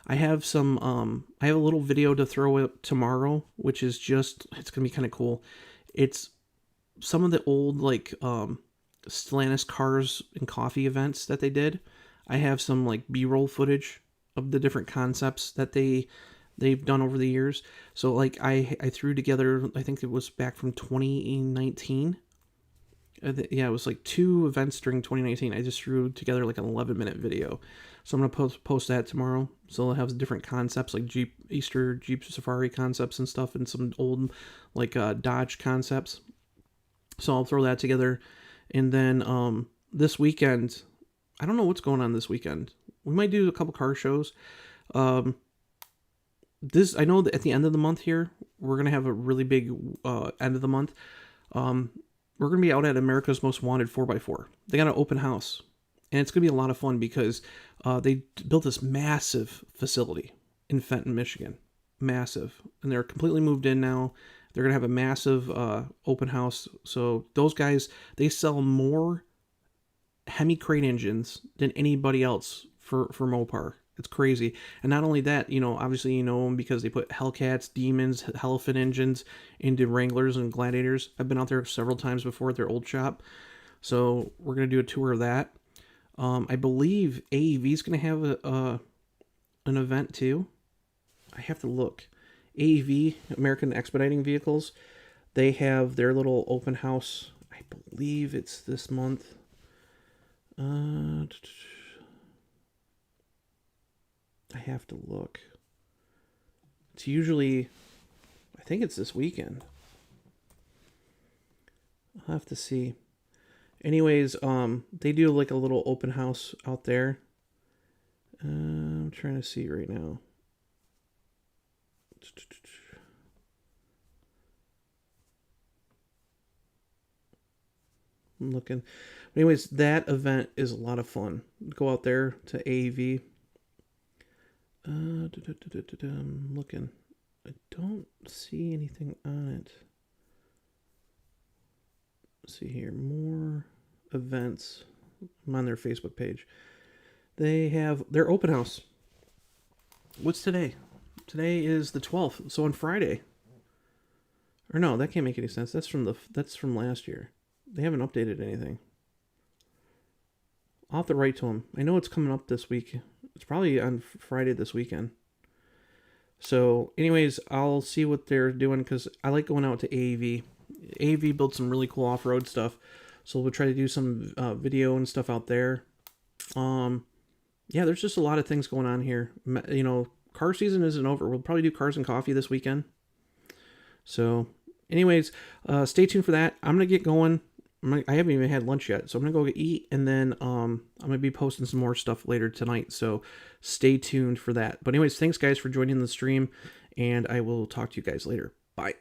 I have I have a little video to throw up tomorrow, which is it's gonna be kind of cool. It's some of the old like Stellantis cars and coffee events that they did. I have some like B-roll footage of the different concepts that they've done over the years. So like I threw together, I think it was back from 2019. Yeah, it was like 2 events during 2019. I just threw together like an 11-minute video. So I'm going to post that tomorrow. So it'll have different concepts like Easter Jeep Safari concepts and stuff, and some old like Dodge concepts. So I'll throw that together. And then this weekend, I don't know what's going on this weekend. We might do a couple car shows. I know that at the end of the month here, we're going to have a really big end of the month. We're going to be out at America's Most Wanted 4x4. They got an open house. And it's going to be a lot of fun because they built this massive facility in Fenton, Michigan. Massive. And they're completely moved in now. They're going to have a massive open house. So those guys, they sell more Hemi crate engines than anybody else for Mopar. It's crazy. And not only that, obviously you know them because they put Hellcats, Demons, Elephant engines into Wranglers and Gladiators. I've been out there several times before at their old shop. So we're going to do a tour of that. I believe AEV is going to have an event too. I have to look. AEV, American Expediting Vehicles, they have their little open house. I believe it's this month. I have to look. It's usually, I think it's this weekend. I'll have to see. Anyways, they do like a little open house out there. I'm trying to see right now. I'm looking. Anyways, that event is a lot of fun. Go out there to AEV. I'm looking. I don't see anything on it. Let's see here. More events. I'm on their Facebook page. They have their open house. What's today? Today is the 12th. So on Friday. Or no, that can't make any sense. That's from last year. They haven't updated anything. I'll have to write to them. I know it's coming up this week. It's probably on Friday this weekend. So, anyways, I'll see what they're doing because I like going out to AEV. AEV builds some really cool off-road stuff. So we'll try to do some video and stuff out there. Yeah, there's just a lot of things going on here. Car season isn't over. We'll probably do cars and coffee this weekend. So, anyways, stay tuned for that. I'm going to get going. I haven't even had lunch yet, so I'm going to go eat, and then I'm going to be posting some more stuff later tonight, so stay tuned for that. But anyways, thanks, guys, for joining the stream, and I will talk to you guys later. Bye.